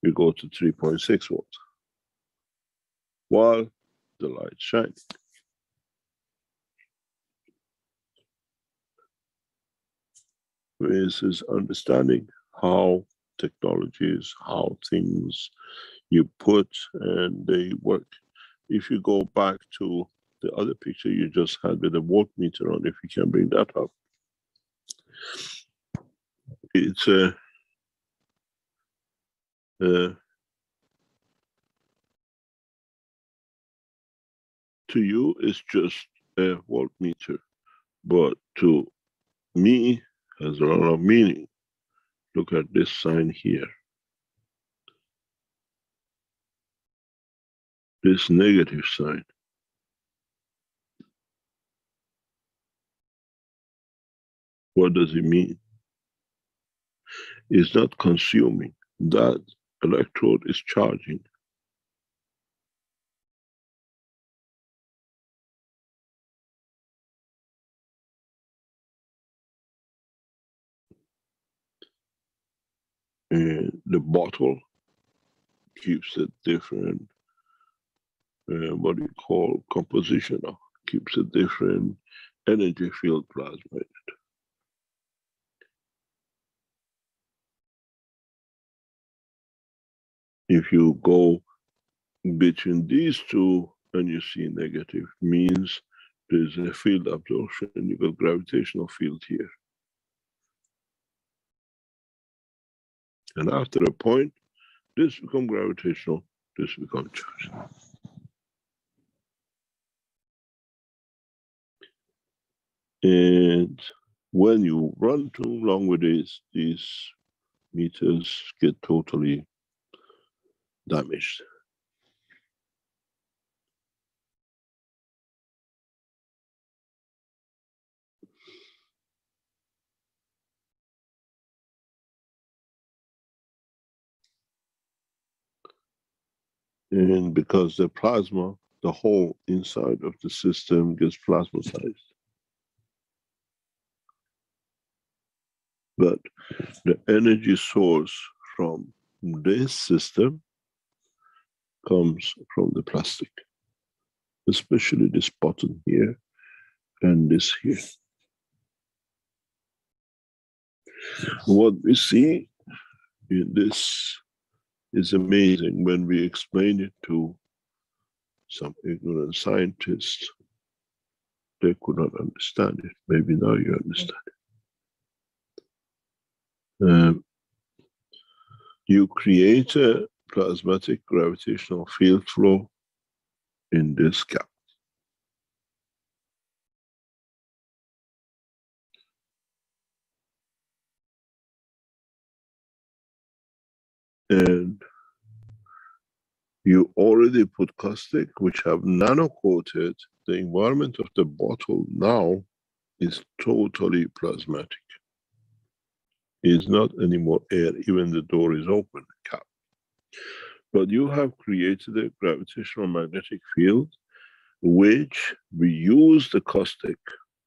we go to 3.6 volts while the light shines. This is understanding how technologies, how things you put and they work. If you go back to the other picture you just had with the voltmeter on, if you can bring that up. It's to you, it's just a voltmeter, but to me, has a lot of meaning. Look at this sign here. This negative sign. What does it mean? It's not consuming. That electrode is charging. And the bottle keeps a different, what do you call, composition of, keeps a different energy field plasma in it. If you go between these two and you see negative, means there's a field absorption and you got gravitational field here. And after a point, this becomes gravitational, this becomes charged. And when you run too long with this, these meters get totally damaged. And because the plasma, the whole inside of the system gets plasmazed. But the energy source from this system comes from the plastic, especially this button here and this here. What we see in this is amazing. When we explain it to some ignorant scientists, they could not understand it. Maybe now you understand it. You create a plasmatic gravitational field flow in this gap. And you already put caustic, which have nano-coated. The environment of the bottle now is totally plasmatic. It's not anymore air, even the door is open, cap. But you have created a gravitational magnetic field, which we use the caustic,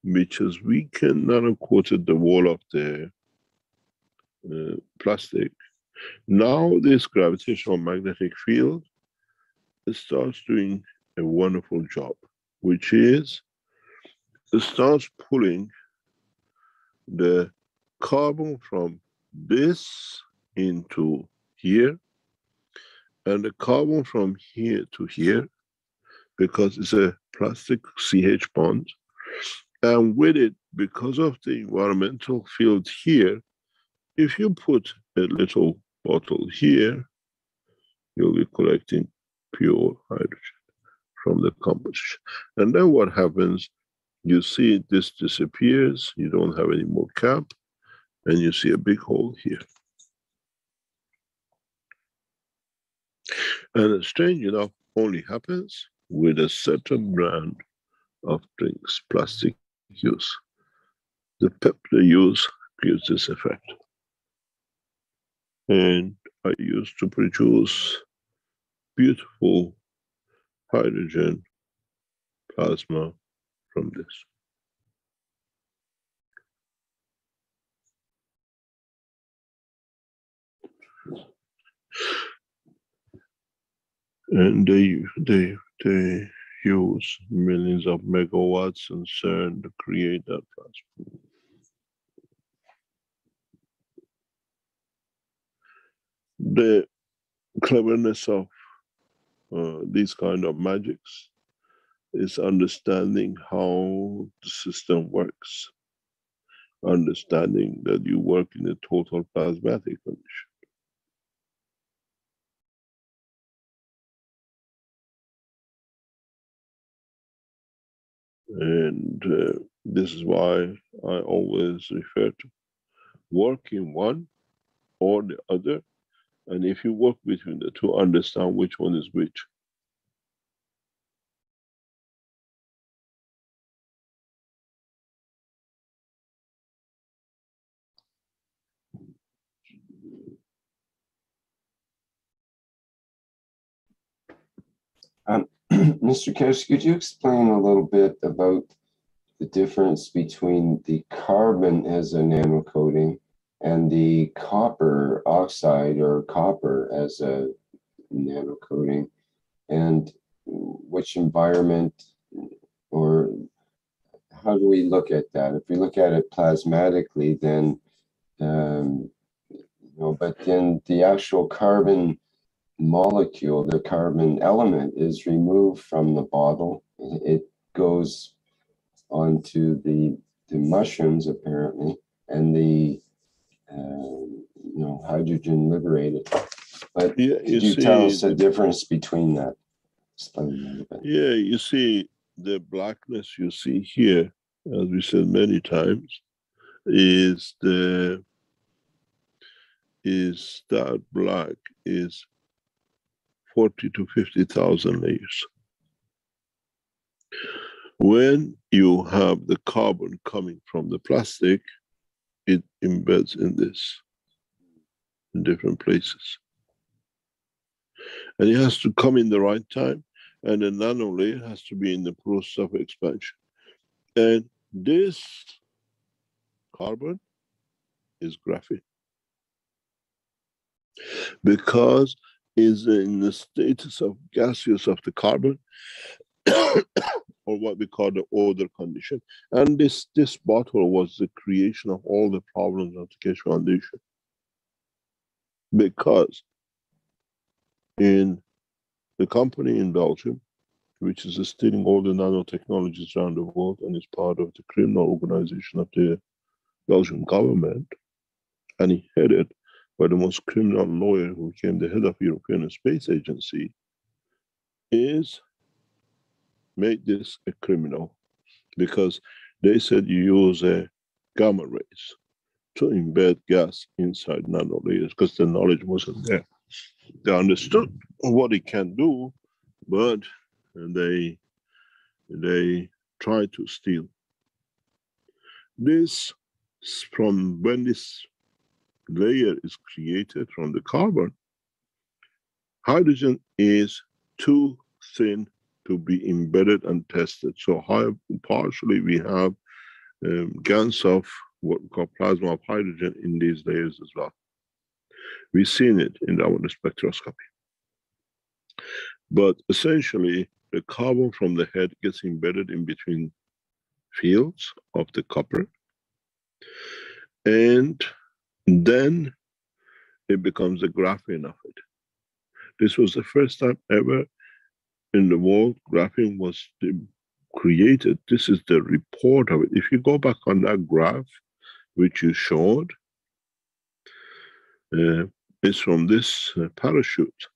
which has weakened nano-coated the wall of the plastic. Now this gravitational magnetic field starts doing a wonderful job, which is it starts pulling the carbon from this into here and the carbon from here to here, because it's a plastic CH bond. And with it, because of the environmental field here, if you put a little bottle here, you'll be collecting pure hydrogen from the composition. And then what happens, you see this disappears, you don't have any more cap, and you see a big hole here. And strange enough, only happens with a certain brand of drinks, plastic use. The pepper use gives this effect. And I used to produce beautiful hydrogen plasma from this. And they use millions of megawatts in CERN to create that plasma. The cleverness of these kind of magics is understanding how the system works, understanding that you work in a total plasmatic condition. And this is why I always refer to work in one or the other. And if you work between the two, understand which one is which. Mr. Keshe, could you explain a little bit about the difference between the carbon as a nanocoating and the copper oxide or copper as a nanocoating, and which environment, or how do we look at that? If we look at it plasmatically, then, but then the actual carbon molecule, the carbon element, is removed from the bottle. It goes onto the mushrooms apparently, and the hydrogen liberated. But yeah, could you tell us the difference between that? Explain that a bit. Yeah, you see the blackness you see here, as we said many times, is that black is 40 to 50,000 layers. When you have the carbon coming from the plastic, it embeds in this, in different places. And it has to come in the right time, and the nano layer has to be in the process of expansion. And this carbon is graphene, because is in the status of gaseous of the carbon, or what we call the odor condition. And this bottle was the creation of all the problems of the Keshe Foundation. Because in the company in Belgium, which is stealing all the nanotechnologies around the world and is part of the criminal organization of the Belgian government, and he headed by the most criminal lawyer who became the head of European Space Agency, is made this a criminal, because they said you use a gamma rays to embed gas inside nano layers, because the knowledge wasn't there. They understood what it can do, but they try to steal. This, from when this layer is created from the carbon, hydrogen is too thin to be embedded and tested. So partially we have GANs of what we call plasma of hydrogen in these layers as well. We've seen it in our spectroscopy. But essentially, the carbon from the head gets embedded in between fields of the copper, and then it becomes the graphene of it. This was the first time ever in the world graphene was created. This is the report of it. If you go back on that graph, which you showed, it's from this parachute.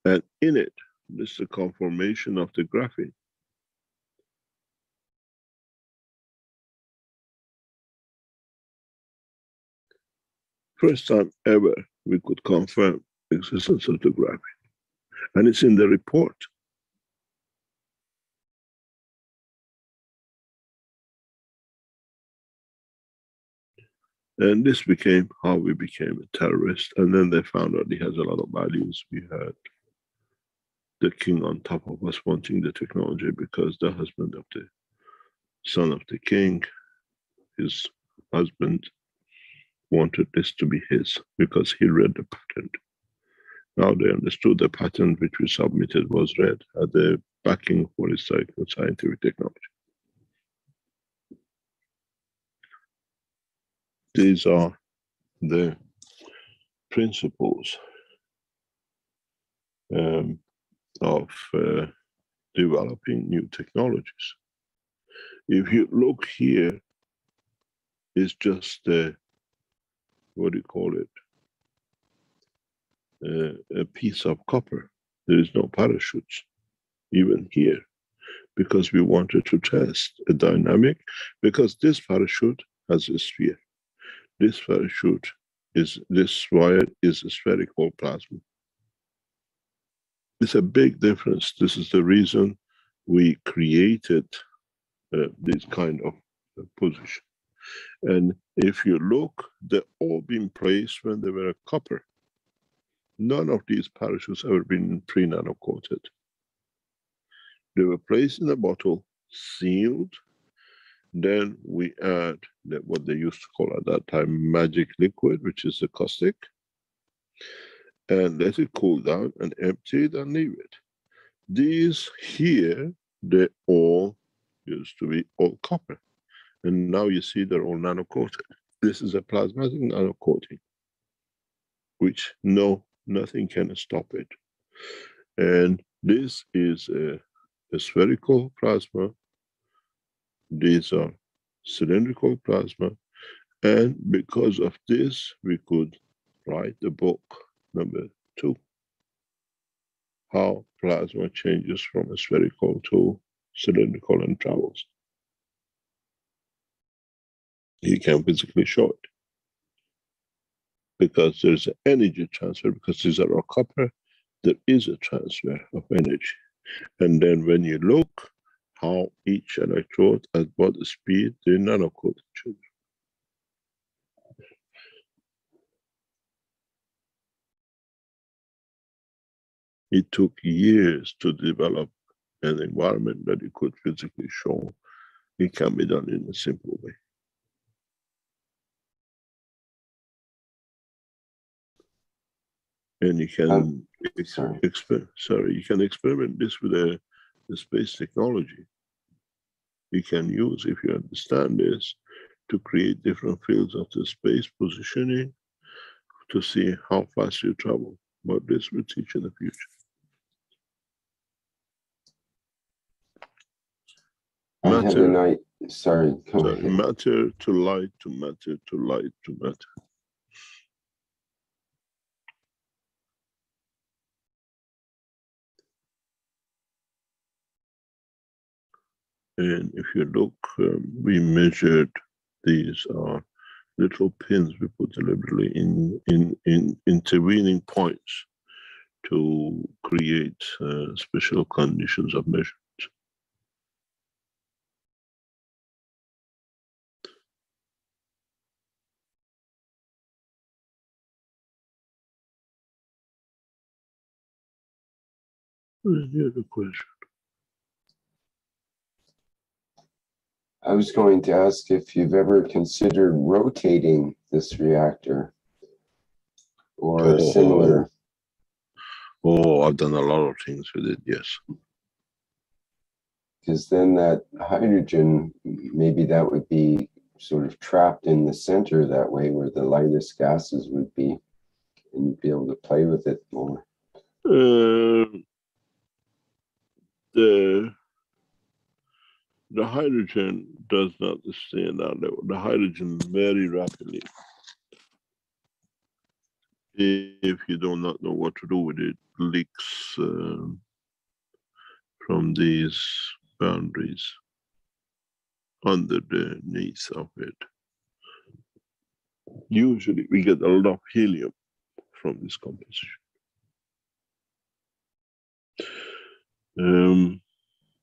And in it, this is the conformation of the graphene. First time ever we could confirm the existence of the graphene. And it's in the report. And this became how we became a terrorist. And then they found out he has a lot of values. We had the king on top of us wanting the technology because the husband of the son of the king, his husband, wanted this to be his because he read the patent. Now they understood the patent which we submitted was read, had the backing for its scientific technology. These are the principles of developing new technologies. If you look here, it's just what do you call it? A piece of copper. There is no parachutes, even here, because we wanted to test a dynamic, because this parachute has a sphere. This parachute is, this wire is a spherical plasma. It's a big difference. This is the reason we created this kind of position. And if you look, they've all been placed when they were copper. None of these parachutes ever been pre-nano coated. They were placed in a bottle, sealed. Then we add what they used to call at that time magic liquid, which is the caustic, and let it cool down and empty it and leave it. These here, they all used to be all copper. And now you see they're all nano coated. This is a plasmatic nano coating, which nothing can stop it. And this is a spherical plasma. These are cylindrical plasma. And because of this, we could write the book number 2. How plasma changes from a spherical to cylindrical and travels. You can physically show it. Because there's an energy transfer, because these are all copper, there is a transfer of energy. And then when you look how each electrode at what speed they nano-coat each other. It took years to develop an environment that you could physically show it can be done in a simple way. And you can you can experiment this with the space technology. You can use, if you understand this, to create different fields of the space positioning to see how fast you travel. But this will teach in the future. Matter, matter to light to matter to light to matter. And if you look, we measured these little pins we put deliberately in intervening points to create special conditions of measurement. What is the other question? I was going to ask if you've ever considered rotating this reactor or similar. Oh, I've done a lot of things with it, yes. Because then that hydrogen, maybe that would be sort of trapped in the center that way where the lightest gases would be, and you'd be able to play with it more. The hydrogen does not stay in that level. The hydrogen very rapidly, if you do not know what to do with it, leaks from these boundaries underneath of it. Usually we get a lot of helium from this composition.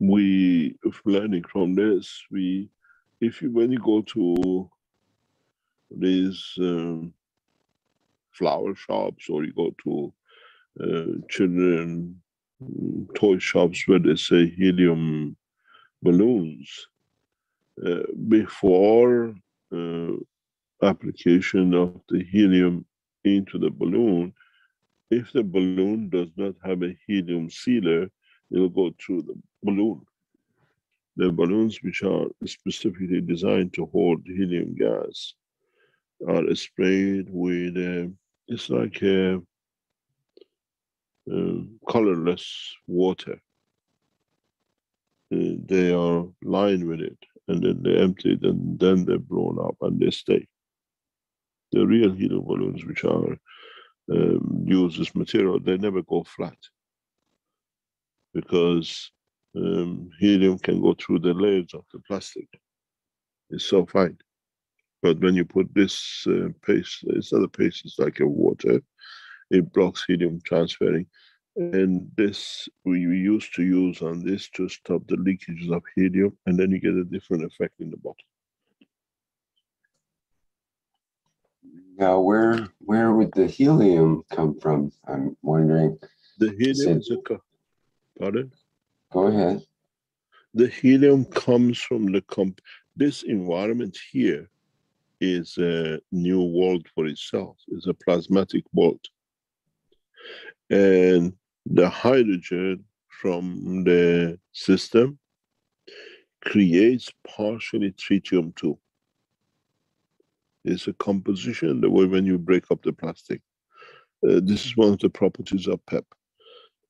We learning from this, when you go to these flower shops, or you go to children toy shops where they say helium balloons, before application of the helium into the balloon, if the balloon does not have a helium sealer, it will go through the balloon. The balloons which are specifically designed to hold helium gas are sprayed with, it's like a colorless water. They are lined with it, and then they empty it, and then they're blown up and they stay. The real helium balloons which are use this material, they never go flat, because helium can go through the layers of the plastic. It's so fine. But when you put this paste, it's not a paste, it's like a water, it blocks helium transferring. And this we used to use on this to stop the leakages of helium, and then you get a different effect in the bottle. Now, where would the helium come from? I'm wondering. The helium is pardon? Go ahead. The helium comes from this environment here is a new world for itself. It's a plasmatic world. And the hydrogen from the system creates partially tritium-2. It's a composition, the way when you break up the plastic. This is one of the properties of PEP.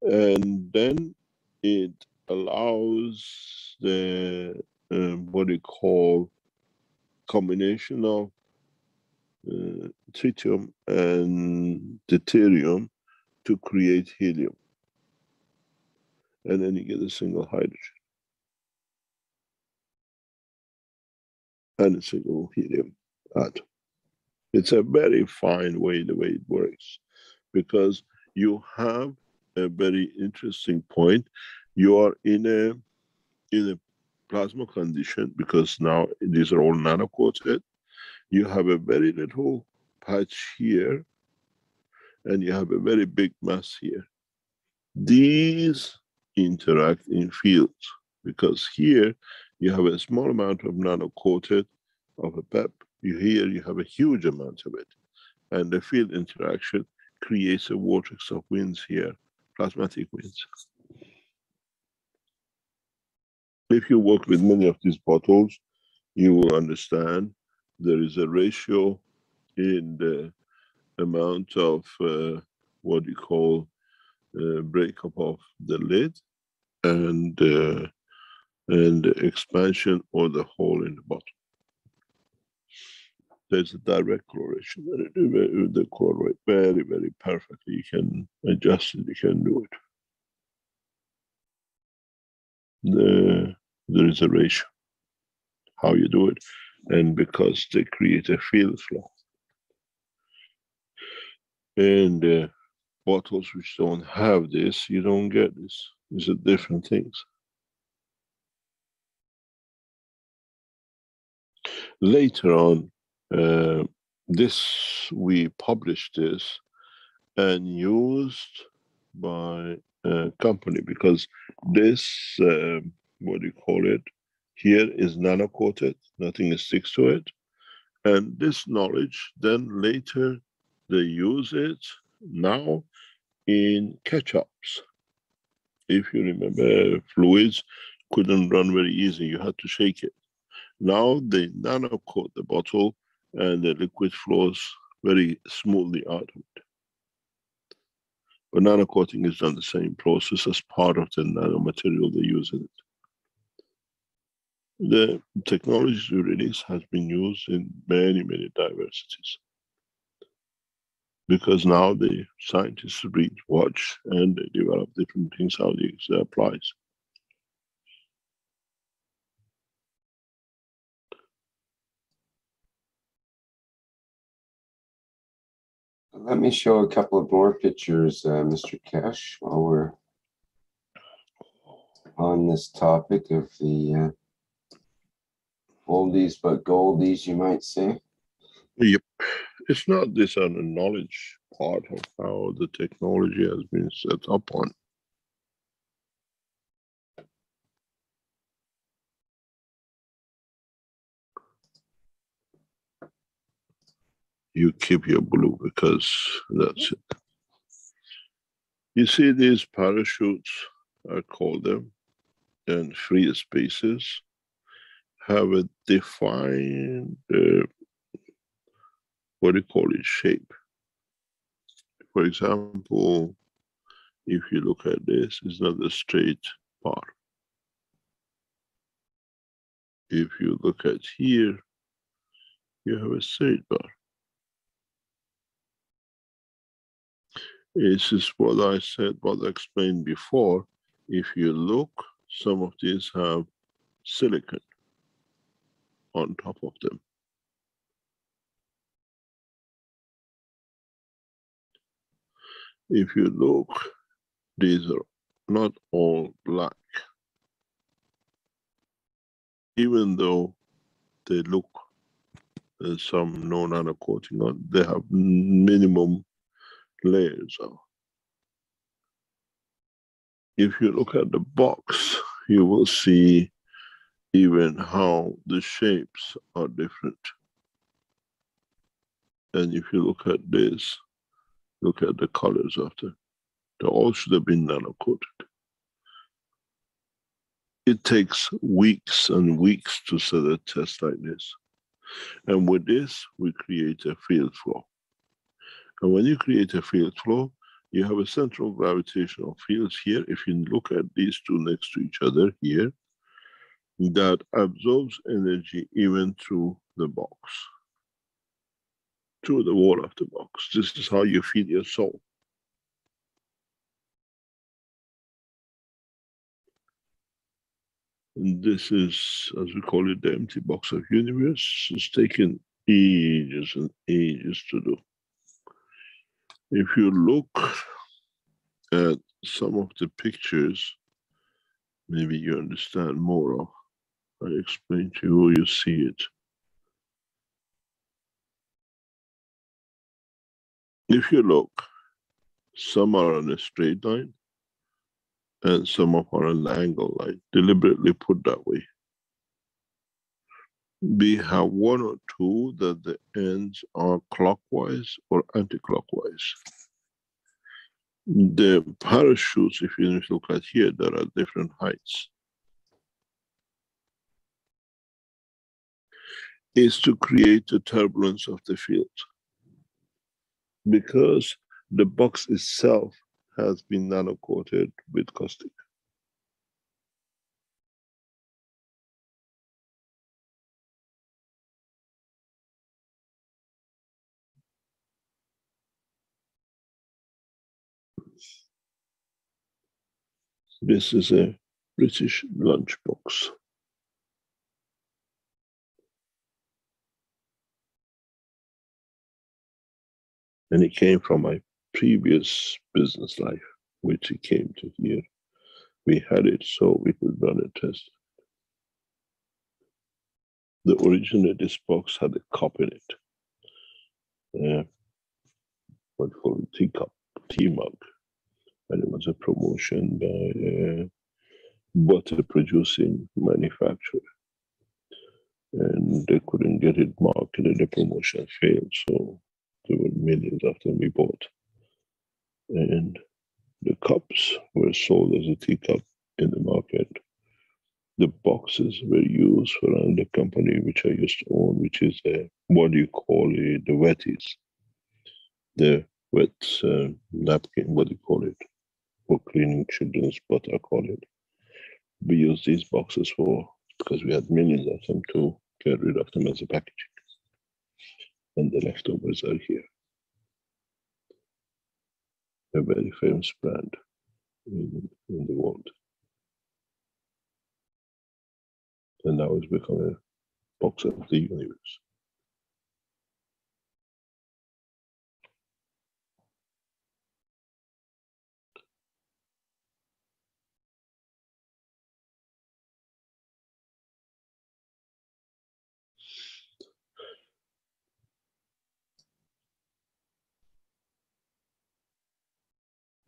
And then it allows the, what you call, combination of tritium and deuterium to create helium. And then you get a single hydrogen and a single helium atom. It's a very fine way, the way it works, because you have a very interesting point. You are in a plasma condition, because now these are all nano-coated. You have a very little patch here, and you have a very big mass here. These interact in fields, because here you have a small amount of nano-coated of a PEP. Here you have a huge amount of it. And the field interaction creates a vortex of winds here, plasmatic winds. If you work with many of these bottles, you will understand there is a ratio in the amount of what you call breakup of the lid and the expansion or the hole in the bottom. There's a direct correlation, and they correlate very, very perfectly. You can adjust it, you can do it. There is a ratio, how you do it, and because they create a field flow. And bottles which don't have this, you don't get this. These are different things. Later on, we published this and used by a company, because this, what do you call it, here is nano-coated, nothing sticks to it. And this knowledge, then later they use it now in ketchups. If you remember, fluids couldn't run very easy, you had to shake it. Now they nano-coat the bottle and the liquid flows very smoothly out of it. But nano-coating is done the same process as part of the nanomaterial they use in it. The technology we release has been used in many, many diversities. Because now the scientists read, watch, and they develop different things how this applies. Let me show a couple of more pictures, Mr. Keshe, while we're on this topic of the oldies but goldies, you might say. Yep. It's not this on the knowledge part of how the technology has been set up on. You keep your blue because that's it. You see these parachutes, I call them, and free spaces have a defined, what do you call it, shape. For example, if you look at this, it's not a straight bar. If you look at here, you have a straight bar. This is what I said, what I explained before. If you look, some of these have silicon on top of them. If you look, these are not all black. Even though they look some no nano coating on, they have minimum layers of. If you look at the box, you will see even how the shapes are different. And if you look at this, look at the colors of them. They all should have been nano coated. It takes weeks and weeks to set a test like this. And with this, we create a field flow. And when you create a field flow, you have a central gravitational field here. If you look at these two next to each other here, that absorbs energy even through the box, through the wall of the box. This is how you feed your soul. And this is, as we call it, the empty box of universe. It's taken ages and ages to do. If you look at some of the pictures, maybe you understand more of. I explain to you, you see it. If you look, some are on a straight line and some are on an angle line, deliberately put that way. We have one or two that the ends are clockwise or anti-clockwise. The parachutes, if you look at here, there are different heights. Is to create the turbulence of the field. Because the box itself has been nano-coated with caustic. This is a British lunchbox. And it came from my previous business life, which he came to here. We had it so we could run a test. The original, this box had a cup in it. What called a teacup, tea mug. And it was a promotion by a butter producing manufacturer. And they couldn't get it marketed, the promotion failed. So there were millions of them we bought. And the cups were sold as a teacup in the market. The boxes were used for another company which I used to own, which is what do you call it, the wetties. The wet napkin, what do you call it, for cleaning children's butt, I call it. We use these boxes for, because we had millions of them, to get rid of them as a packaging. And the leftovers are here. A very famous brand in the world. And now it's become a box of the universe.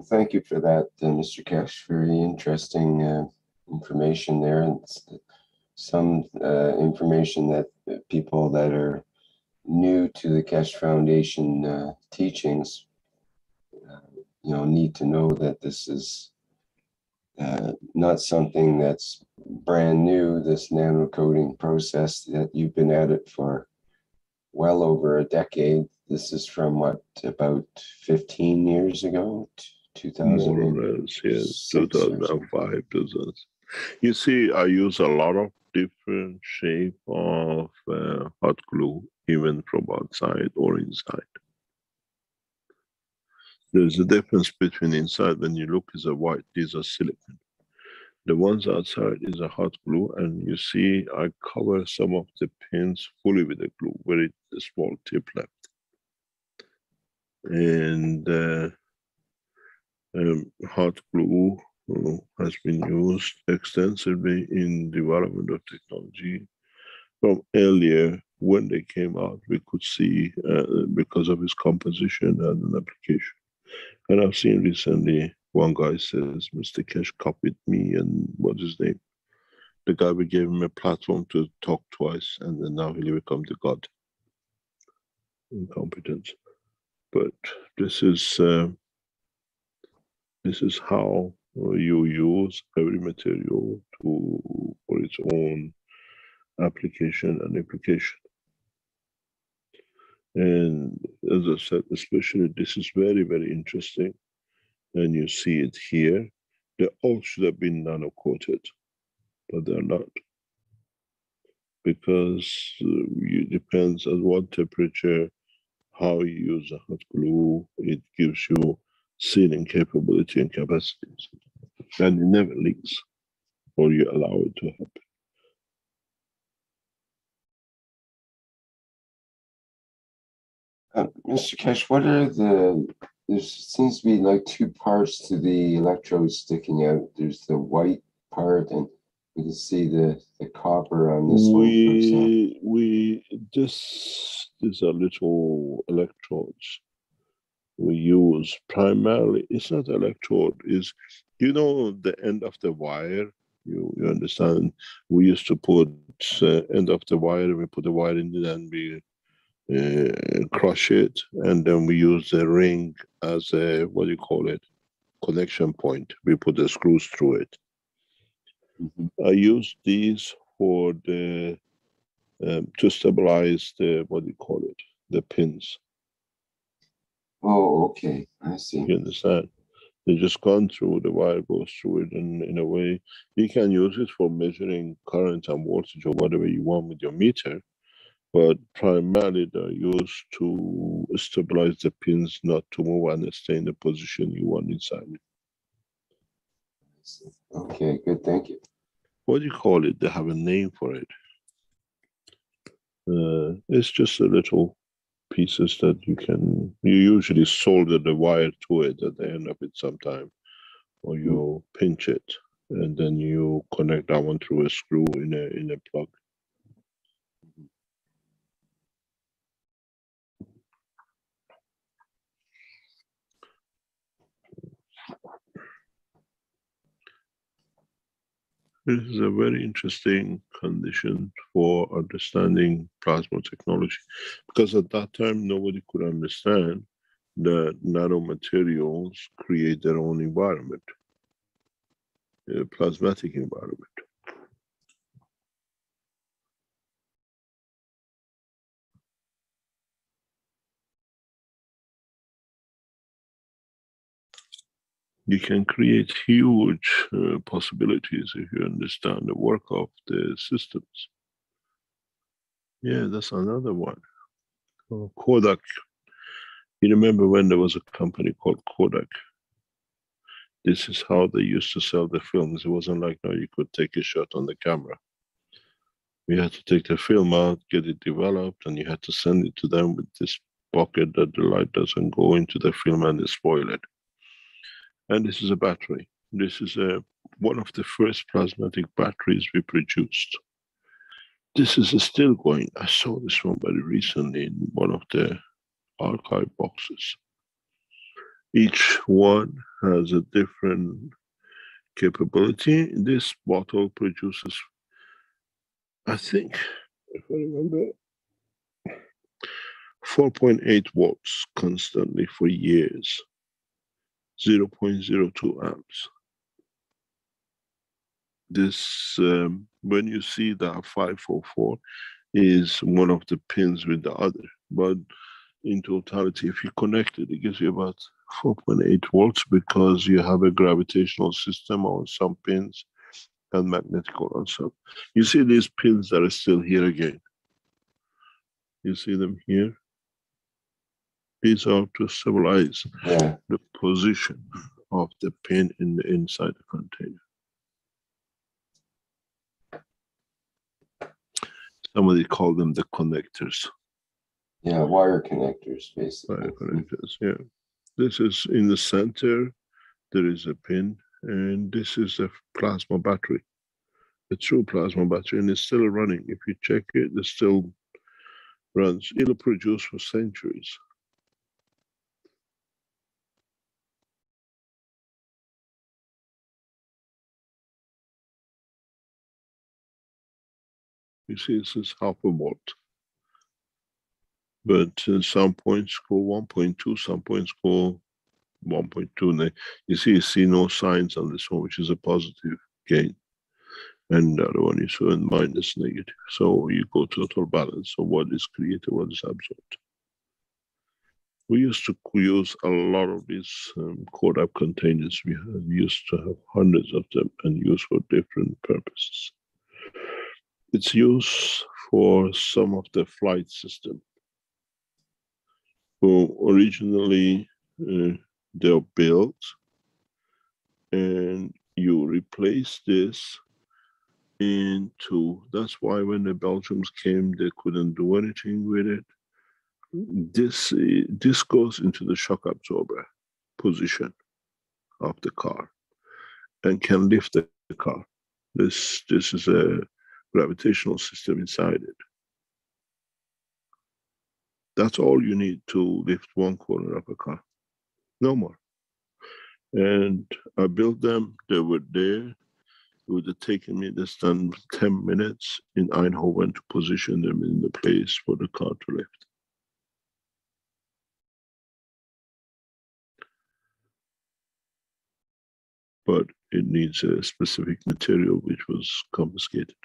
Thank you for that, Mr. Keshe. Very interesting information there, and some information that people that are new to the Keshe Foundation teachings, need to know that this is not something that's brand new. This nanocoding process, that you've been at it for well over a decade. This is from what, about 15 years ago? 2000, more or less, yes, 2005. You see, I use a lot of different shape of hot glue, even from outside or inside. There's a difference between inside, when you look, is a white, these are silicone. The ones outside is a hot glue, and you see I cover some of the pins fully with the glue, very small tip left. And hot glue has been used extensively in development of technology. From earlier, when they came out, we could see, because of its composition and an application. And I've seen recently, one guy says, Mr. Keshe copied me, and what's his name? The guy, we gave him a platform to talk twice, and then now he'll become the god in competence. But this is how you use every material for its own application and application. And as I said, especially this is very, very interesting. And you see it here. They all should have been nano-coated, but they're not. Because it depends on what temperature, how you use a hot glue, it gives you sealing capability and capacities. And it never leaks, or you allow it to happen. Mr. Keshe, what are there seems to be like two parts to the electrodes sticking out. There's the white part, and we can see the copper on this one, for example. These are little electrodes we use primarily. It's not electrode, is, the end of the wire, you understand, we used to put end of the wire, we put the wire in it, and we crush it, and then we use the ring as a, what do you call it, connection point. We put the screws through it. Mm-hmm. I use these for the to stabilize the, what do you call it, the pins. Oh, okay, I see. You understand? They just gone through, the wire goes through it, and in a way you can use it for measuring current and voltage or whatever you want with your meter. But primarily they're used to stabilize the pins not to move and stay in the position you want inside it. Okay, good, thank you. What do you call it? They have a name for it. It's just a little pieces that you usually solder the wire to it at the end of it sometime, or you pinch it and then you connect that one through a screw in a plug. This is a very interesting condition for understanding plasma technology, because at that time nobody could understand that nanomaterials create their own environment, a plasmatic environment. You can create huge possibilities if you understand the work of the systems. Yeah, that's another one. Kodak. You remember when there was a company called Kodak? This is how they used to sell the films. It wasn't like now you could take a shot on the camera. We had to take the film out, get it developed, and you had to send it to them with this bucket that the light doesn't go into the film and spoil it. And this is a battery. This is one of the first plasmatic batteries we produced. This is still going. I saw this one very recently in one of the archive boxes. Each one has a different capability. This bottle produces, I think, if I remember, 4.8 watts constantly for years, 0.02 amps. This, when you see that 544 is one of the pins with the other, but in totality, if you connect it, it gives you about 4.8 volts because you have a gravitational system on some pins and magnetical on some. You see these pins that are still here again. You see them here? These are to stabilize the position of the pin in the inside the container. Somebody called them the connectors. Yeah, wire connectors, basically. Wire connectors, yeah. This is in the center, there is a pin, and this is a plasma battery, a true plasma battery, and it's still running. If you check it, it still runs. It'll produce for centuries. You see, this is half a volt. But some points go 1.2, some points go 1.2. You see no signs on this one, which is a positive gain. And the other one is showing minus negative. So you go total balance. So what is created, what is absorbed. We used to use a lot of these Kodak containers. We used to have hundreds of them and used for different purposes. It's used for some of the flight system. So originally they are built and you replace this into, that's why when the Belgians came, they couldn't do anything with it. This goes into the shock absorber position of the car and can lift the car. This is a gravitational system inside it. That's all you need to lift one corner of a car, no more. And I built them, they were there. It would have taken me less than 10 minutes in Eindhoven to position them in the place for the car to lift. But it needs a specific material which was confiscated.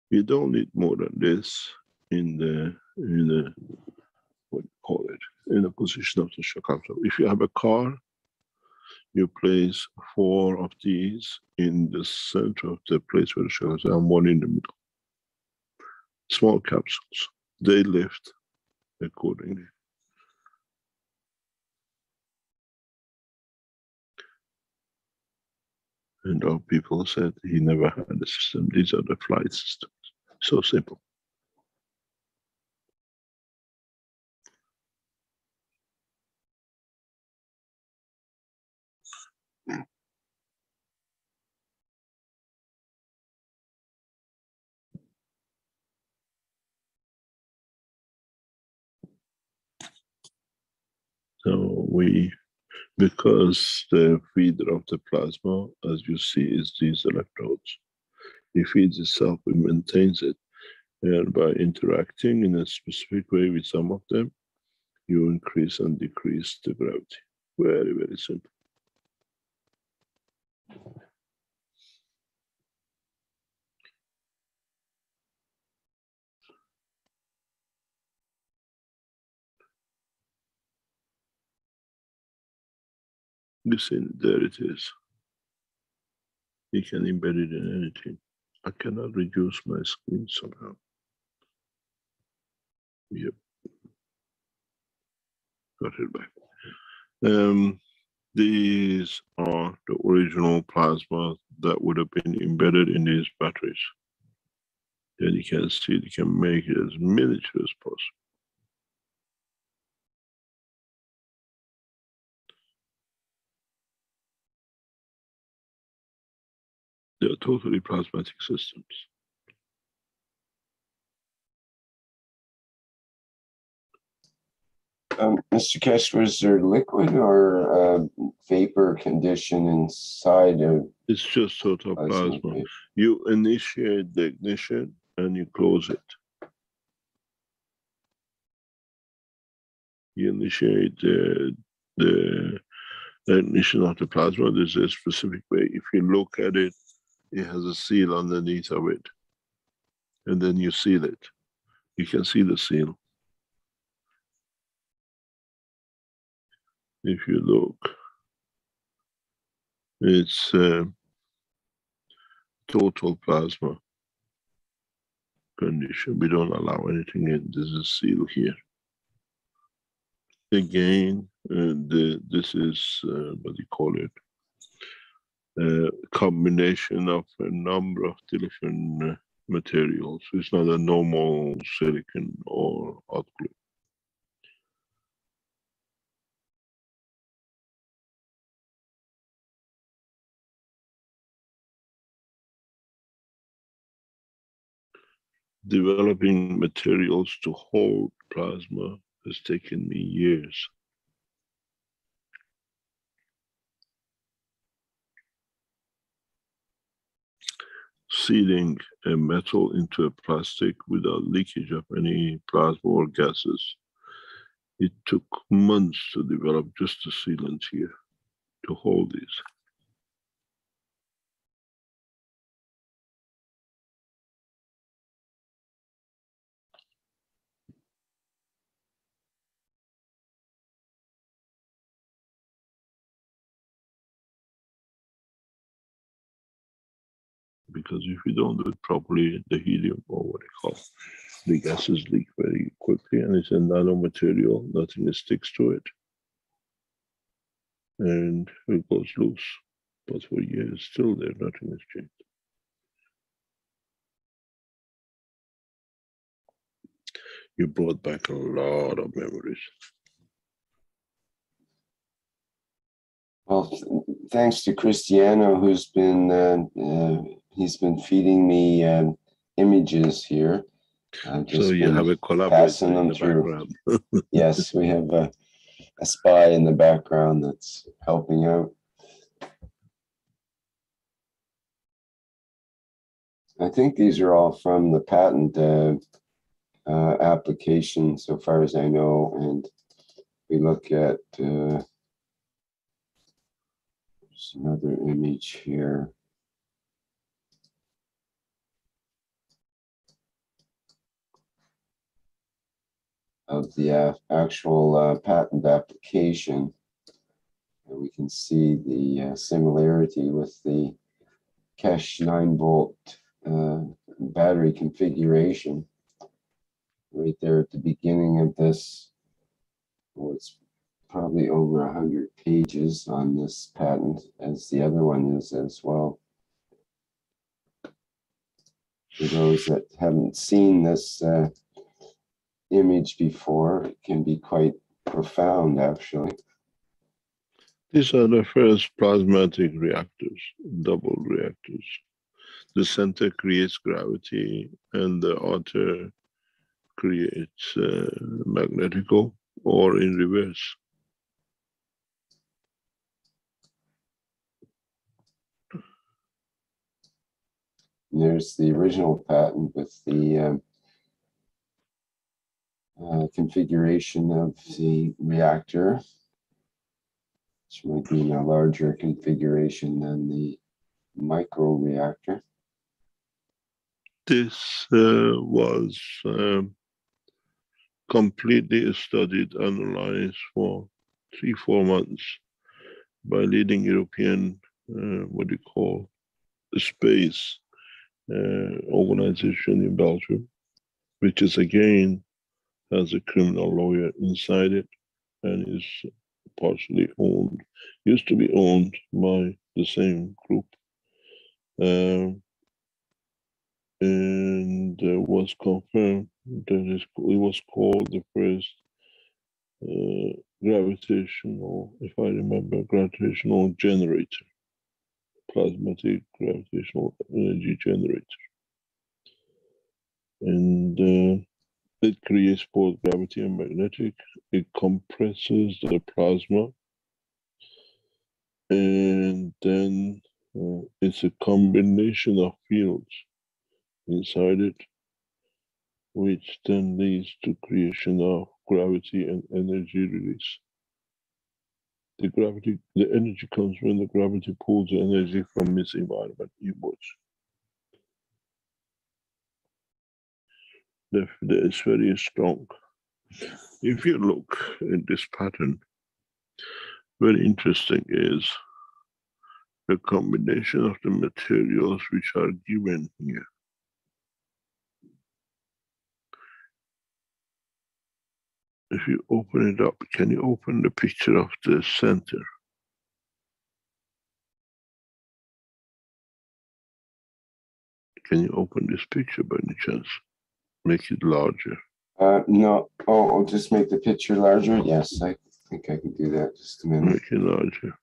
You don't need more than this in the what do you call it, in the position of the shock absorber. If you have a car, you place 4 of these in the center of the place where the shock absorber and 1 in the middle. Small capsules, they lift accordingly. And our people said he never had a system. These are the flight systems. So simple. So because the feeder of the plasma, as you see, is these electrodes. It feeds itself, it maintains it. And by interacting in a specific way with some of them, you increase and decrease the gravity. Very, very simple. You see, there it is. You can embed it in anything. I cannot reduce my screen somehow. Yep. Got it back. These are the original plasma that would have been embedded in these batteries. Then you can see you can make it as miniature as possible. They are totally plasmatic systems. Mr. Keshe, was there liquid or vapor condition inside of? It's just total plasma. You initiate the ignition and you close it. You initiate the ignition of the plasma. There's a specific way. If you look at it, it has a seal underneath of it. And then you seal it. You can see the seal. If you look, it's total plasma condition. We don't allow anything in. There's a seal here. Again, this is what do you call it? A combination of a number of different materials. It's not a normal silicon or hot glue. Developing materials to hold plasma has taken me years. Sealing a metal into a plastic without leakage of any plasma or gases. It took months to develop just the sealant here to hold these. Because if you don't do it properly, the helium, or what they call the gases, leak very quickly, and it's a nanomaterial, nothing sticks to it. And it goes loose. But for years, still there, nothing has changed. You brought back a lot of memories. Well, thanks to Cristiano, who's been he's been feeding me images here. So you have a collaborator in the background. Yes, we have a spy in the background that's helping out. I think these are all from the patent application, so far as I know. And we look at there's another image here. Of the actual patent application. And we can see the similarity with the Keshe 9-volt battery configuration right there at the beginning of this. Well, it's probably over 100 pages on this patent, as the other one is as well. For those that haven't seen this image before, it can be quite profound, actually. These are the first plasmatic reactors, double reactors. The center creates gravity and the outer creates magnetical, or in reverse. There's the original patent with the configuration of the reactor, which might be in a larger configuration than the microreactor. This was completely studied, analyzed for 3-4 months by leading European, what do you call, space organization in Belgium, which is again has a criminal lawyer inside it and is partially owned, used to be owned by the same group. And was confirmed that it was called the first gravitational, if I remember, gravitational generator, plasmatic gravitational energy generator. And it creates both gravity and magnetic. It compresses the plasma, and then it's a combination of fields inside it, which then leads to creation of gravity and energy release. The energy comes when the gravity pulls the energy from its environment inwards. It's very strong. If you look at this pattern, very interesting is the combination of the materials which are given here. If you open it up, can you open the picture of the center? Can you open this picture by any chance? Make it larger. No. Oh, I'll just make the picture larger. Yes, I think I can do that. Just a minute. Make it larger.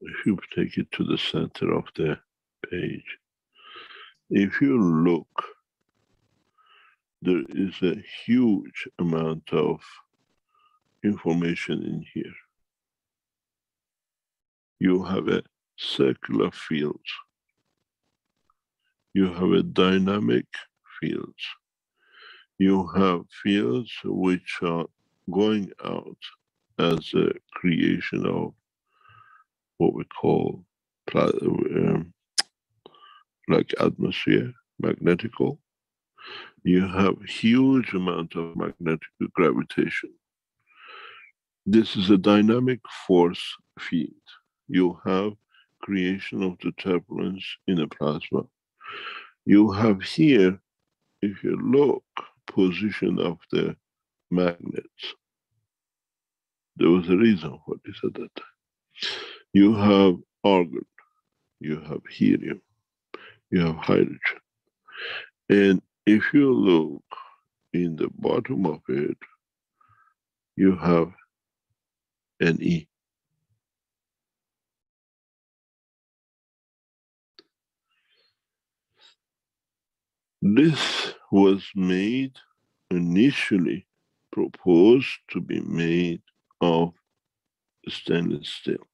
If you take it to the center of the page, if you look, there is a huge amount of information in here. You have a circular field. You have a dynamic field. You have fields which are going out as a creation of what we call like atmosphere, magnetical. You have huge amount of magnetic gravitation. This is a dynamic force field. You have creation of the turbulence in a plasma. You have here, if you look, position of the magnets. There was a reason for this at that time. You have argon, you have helium, you have hydrogen. And if you look in the bottom of it, you have Ne. This was made, initially proposed to be made of stainless steel.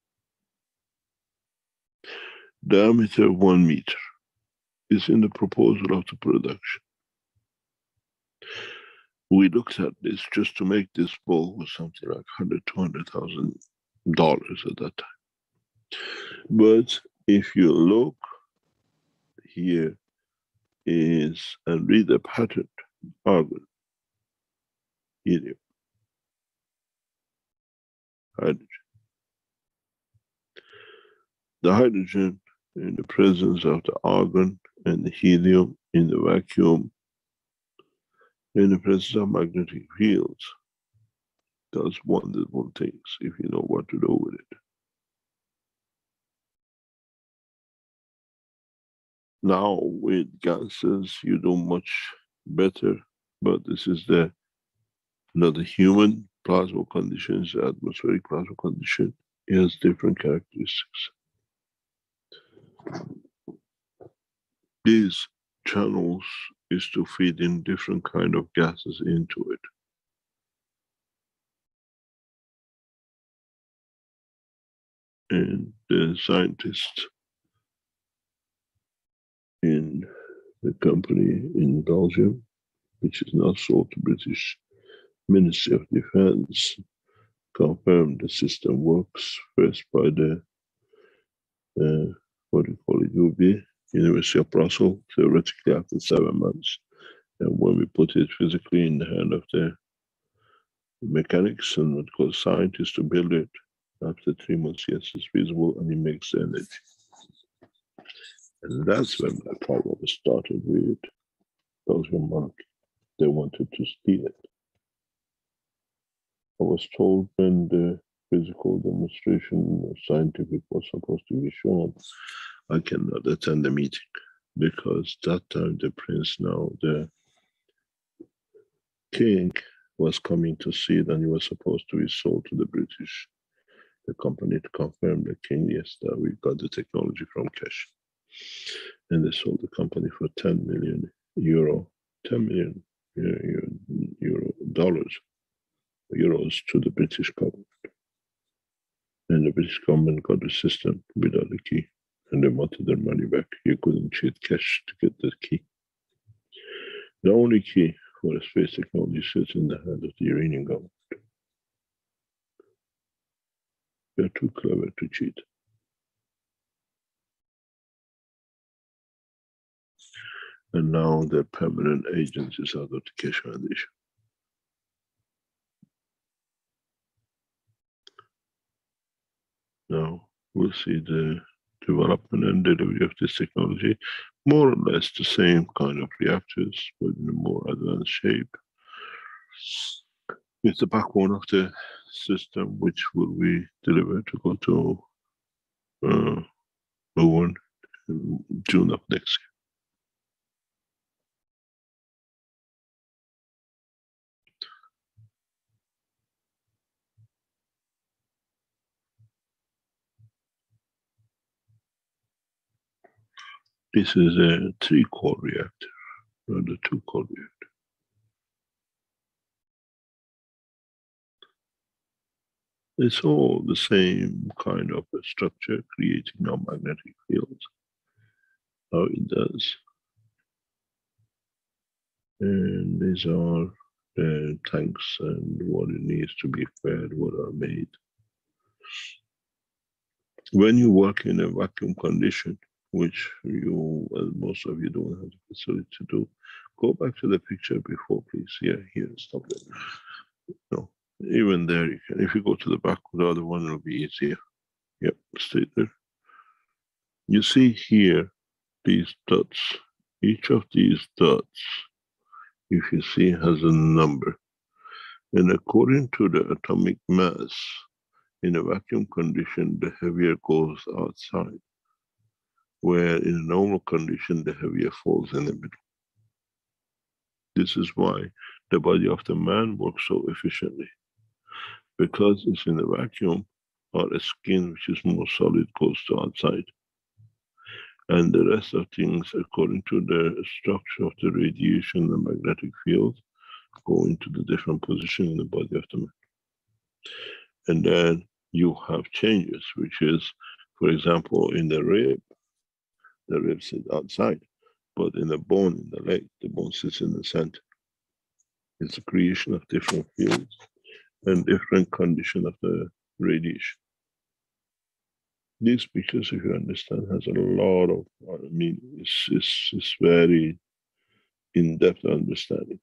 Diameter 1 meter is in the proposal of the production. We looked at this just to make this bowl was something like $100,000 to $200,000 at that time. But if you look here is, and read the pattern, argon, helium, hydrogen. The hydrogen in the presence of the argon and the helium in the vacuum, in the presence of magnetic fields, does wonderful things if you know what to do with it. Now with gases, you do much better, but this is not the human plasma conditions, the atmospheric plasma condition. It has different characteristics. These channels is to feed in different kind of gases into it. And the scientists in the company in Belgium, which is now sold to British Ministry of Defense, confirmed the system works first by the what do you call it, UB, University of Brussels, theoretically after 7 months. And when we put it physically in the hand of the mechanics and what called scientists to build it, after 3 months, yes, it's feasible and it makes the energy. And that's when the problem started with Belgian monarchy. They wanted to steal it. I was told when the physical demonstration scientific was supposed to be shown, I cannot attend the meeting because that time the prince, now the king, was coming to see it and it was supposed to be sold to the British, the company, to confirm the king, yes, that we got the technology from Keshe. And they sold the company for 10 million euro, 10 million euros to the British government. And the British government got the system without the key. And they wanted their money back. You couldn't cheat Keshe to get the key. The only key for the space technology sits in the hand of the Iranian government. They're too clever to cheat. And now they're permanent agencies out of the Keshe Foundation. Now we'll see the development and delivery of this technology, more or less the same kind of reactors, but in a more advanced shape, with the backbone of the system, which will be delivered to go to Moon in June of next year. This is a 3-core reactor, not a 2-core reactor. It's all the same kind of a structure, creating non-magnetic fields, how it does. And these are the tanks and what it needs to be fed, what are made. When you work in a vacuum condition, which you, most of you don't have the facility to do, go back to the picture before, please. Yeah, here, stop it. No, even there you can. If you go to the back, the other one will be easier. Yep, stay there. You see here, these dots. Each of these dots, if you see, has a number. And according to the atomic mass, in a vacuum condition, the heavier goes outside, where in a normal condition, the heavier falls in the middle. This is why the body of the man works so efficiently. Because it's in a vacuum, our skin, which is more solid, goes to outside. And the rest of things, according to the structure of the radiation and magnetic field, go into the different position in the body of the man. And then you have changes, which is, for example, in the rib sits outside, but in the bone, in the leg, the bone sits in the center. It's a creation of different fields and different condition of the radiation. These pictures, if you understand, has a lot of meaning. It's very in-depth understanding.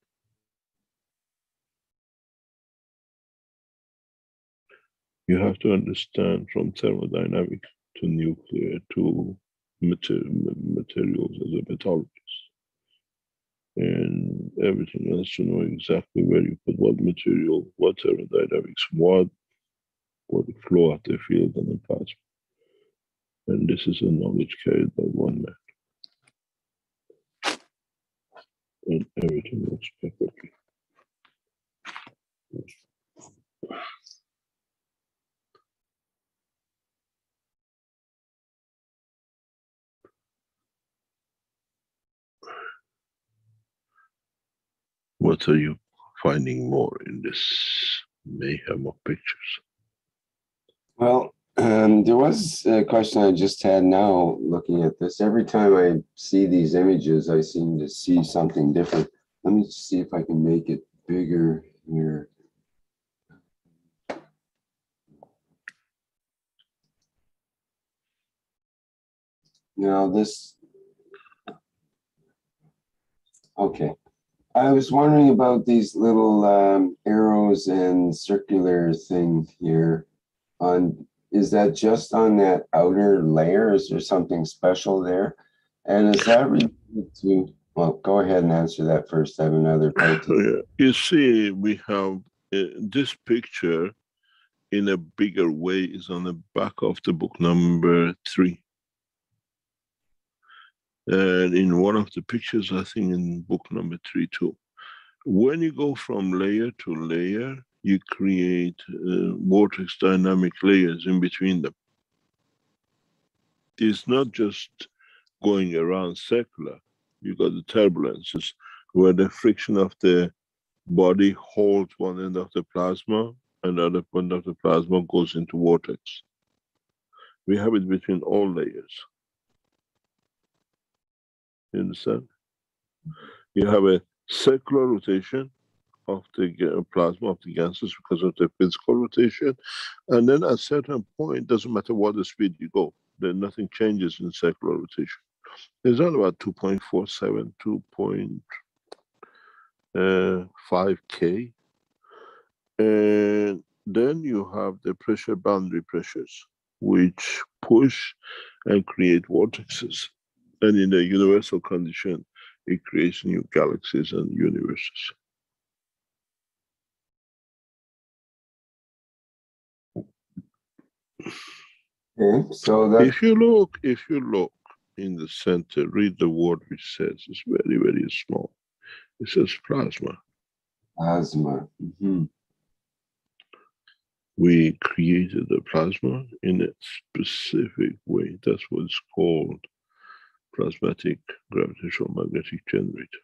You have to understand from thermodynamics to nuclear to materials as a metallurgist, and everything else to know exactly where you put what material, what thermodynamics, what the flow of the field and the plasma. And this is a knowledge carried by one man. everything works perfectly. What are you finding more in this mayhem of pictures? Well, there was a question I just had now looking at this. Every time I see these images, I seem to see something different. Let me see if I can make it bigger here. Now this, okay. I was wondering about these little arrows and circular thing here. Is that just on that outer layer? Is there something special there? And is that related to, well, go ahead and answer that first. I have another part. You see, we have this picture in a bigger way is on the back of the book number 3. And in one of the pictures, I think in book number 3 too. When you go from layer to layer, you create vortex dynamic layers in between them. It's not just going around circular. You got the turbulences where the friction of the body holds one end of the plasma and the other end of the plasma goes into vortex. We have it between all layers. You understand? You have a circular rotation of the plasma of the gases because of the physical rotation, and then at a certain point, doesn't matter what the speed you go, then nothing changes in circular rotation. It's not about 2.47, 2.5 K, and then you have the pressure boundary pressures, which push and create vortexes, and in the universal condition, it creates new galaxies and universes. Okay, so that if you look in the center, read the word which says, it's very, very small. It says plasma. Plasma. Mm-hmm. We created the plasma in a specific way. That's what it's called, plasmatic gravitational magnetic generator.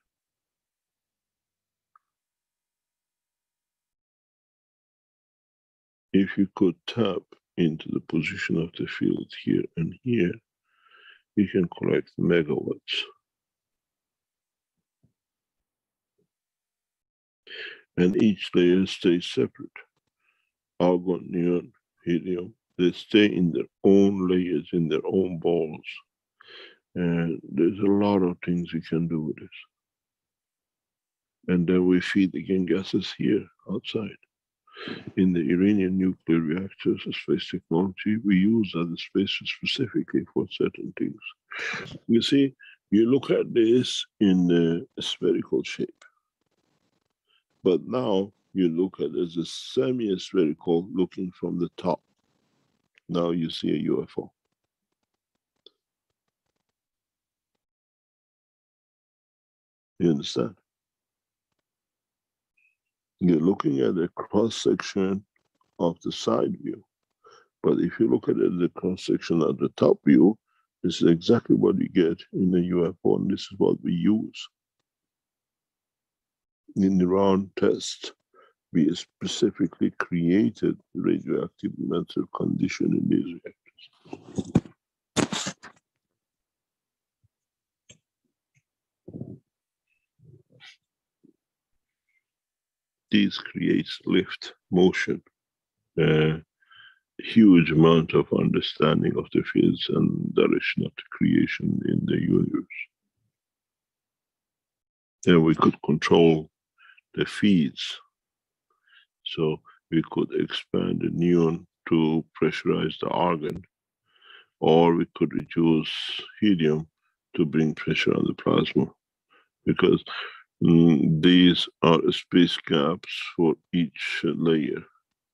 If you could tap into the position of the field here and here, you can collect megawatts. And each layer stays separate. Argon, neon, helium, they stay in their own layers, in their own balls. And there's a lot of things you can do with this. And then we feed again gases here outside. In the Iranian nuclear reactors, space technology, we use other spaces specifically for certain things. You see, you look at this in a spherical shape. But now you look at it as a semi-spherical looking from the top. Now you see a UFO. You understand? You're looking at a cross-section of the side view. But if you look at it, the cross-section of the top view, this is exactly what you get in a UFO, and this is what we use. In the round test, we specifically created radioactive metal condition in these reactors. These creates lift, motion, huge amount of understanding of the fields and direction of the creation in the universe. And we could control the feeds. So we could expand the neon to pressurize the argon, or we could reduce helium to bring pressure on the plasma, because these are space gaps for each layer.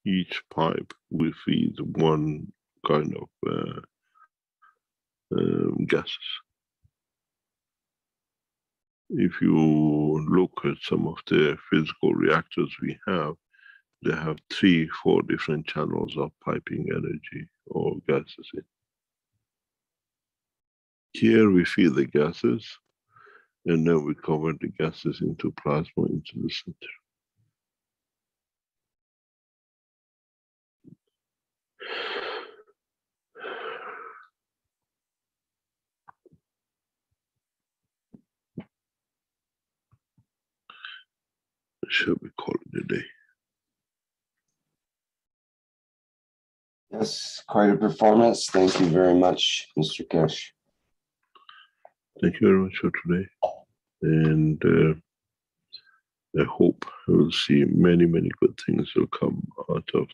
Each pipe will feed one kind of gases. if you look at some of the physical reactors we have, they have 3-4 different channels of piping energy or gases in. Here we feed the gases, and then we convert the gases into plasma into the center. Shall we call it a day? Yes, quite a performance. Thank you very much, Mr. Keshe. Thank you very much for today. And I hope we'll see many, many good things will come out of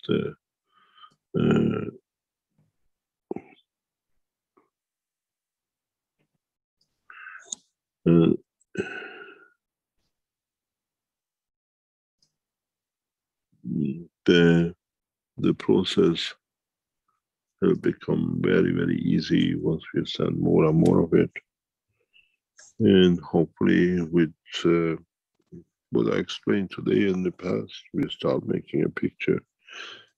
the process will become very, very easy once we understand more and more of it. And hopefully with what I explained today and the past, we start making a picture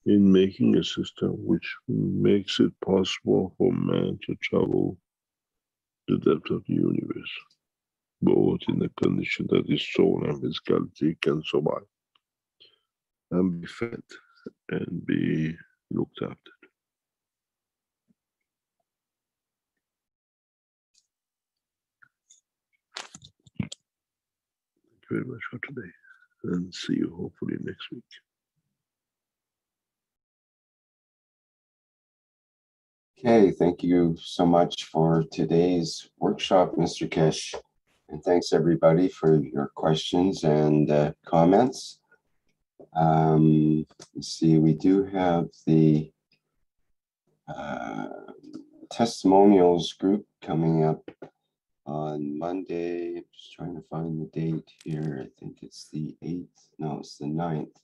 in making a system which makes it possible for man to travel the depth of the universe, both in the condition that his soul and physicality can survive and be fed and be looked after. Thank you very much for today, and see you hopefully next week. Okay, thank you so much for today's workshop, Mr. Keshe. And thanks everybody for your questions and comments. Let's see, we do have the testimonials group coming up on Monday. I'm just trying to find the date here. I think it's the 8th. No, it's the 9th.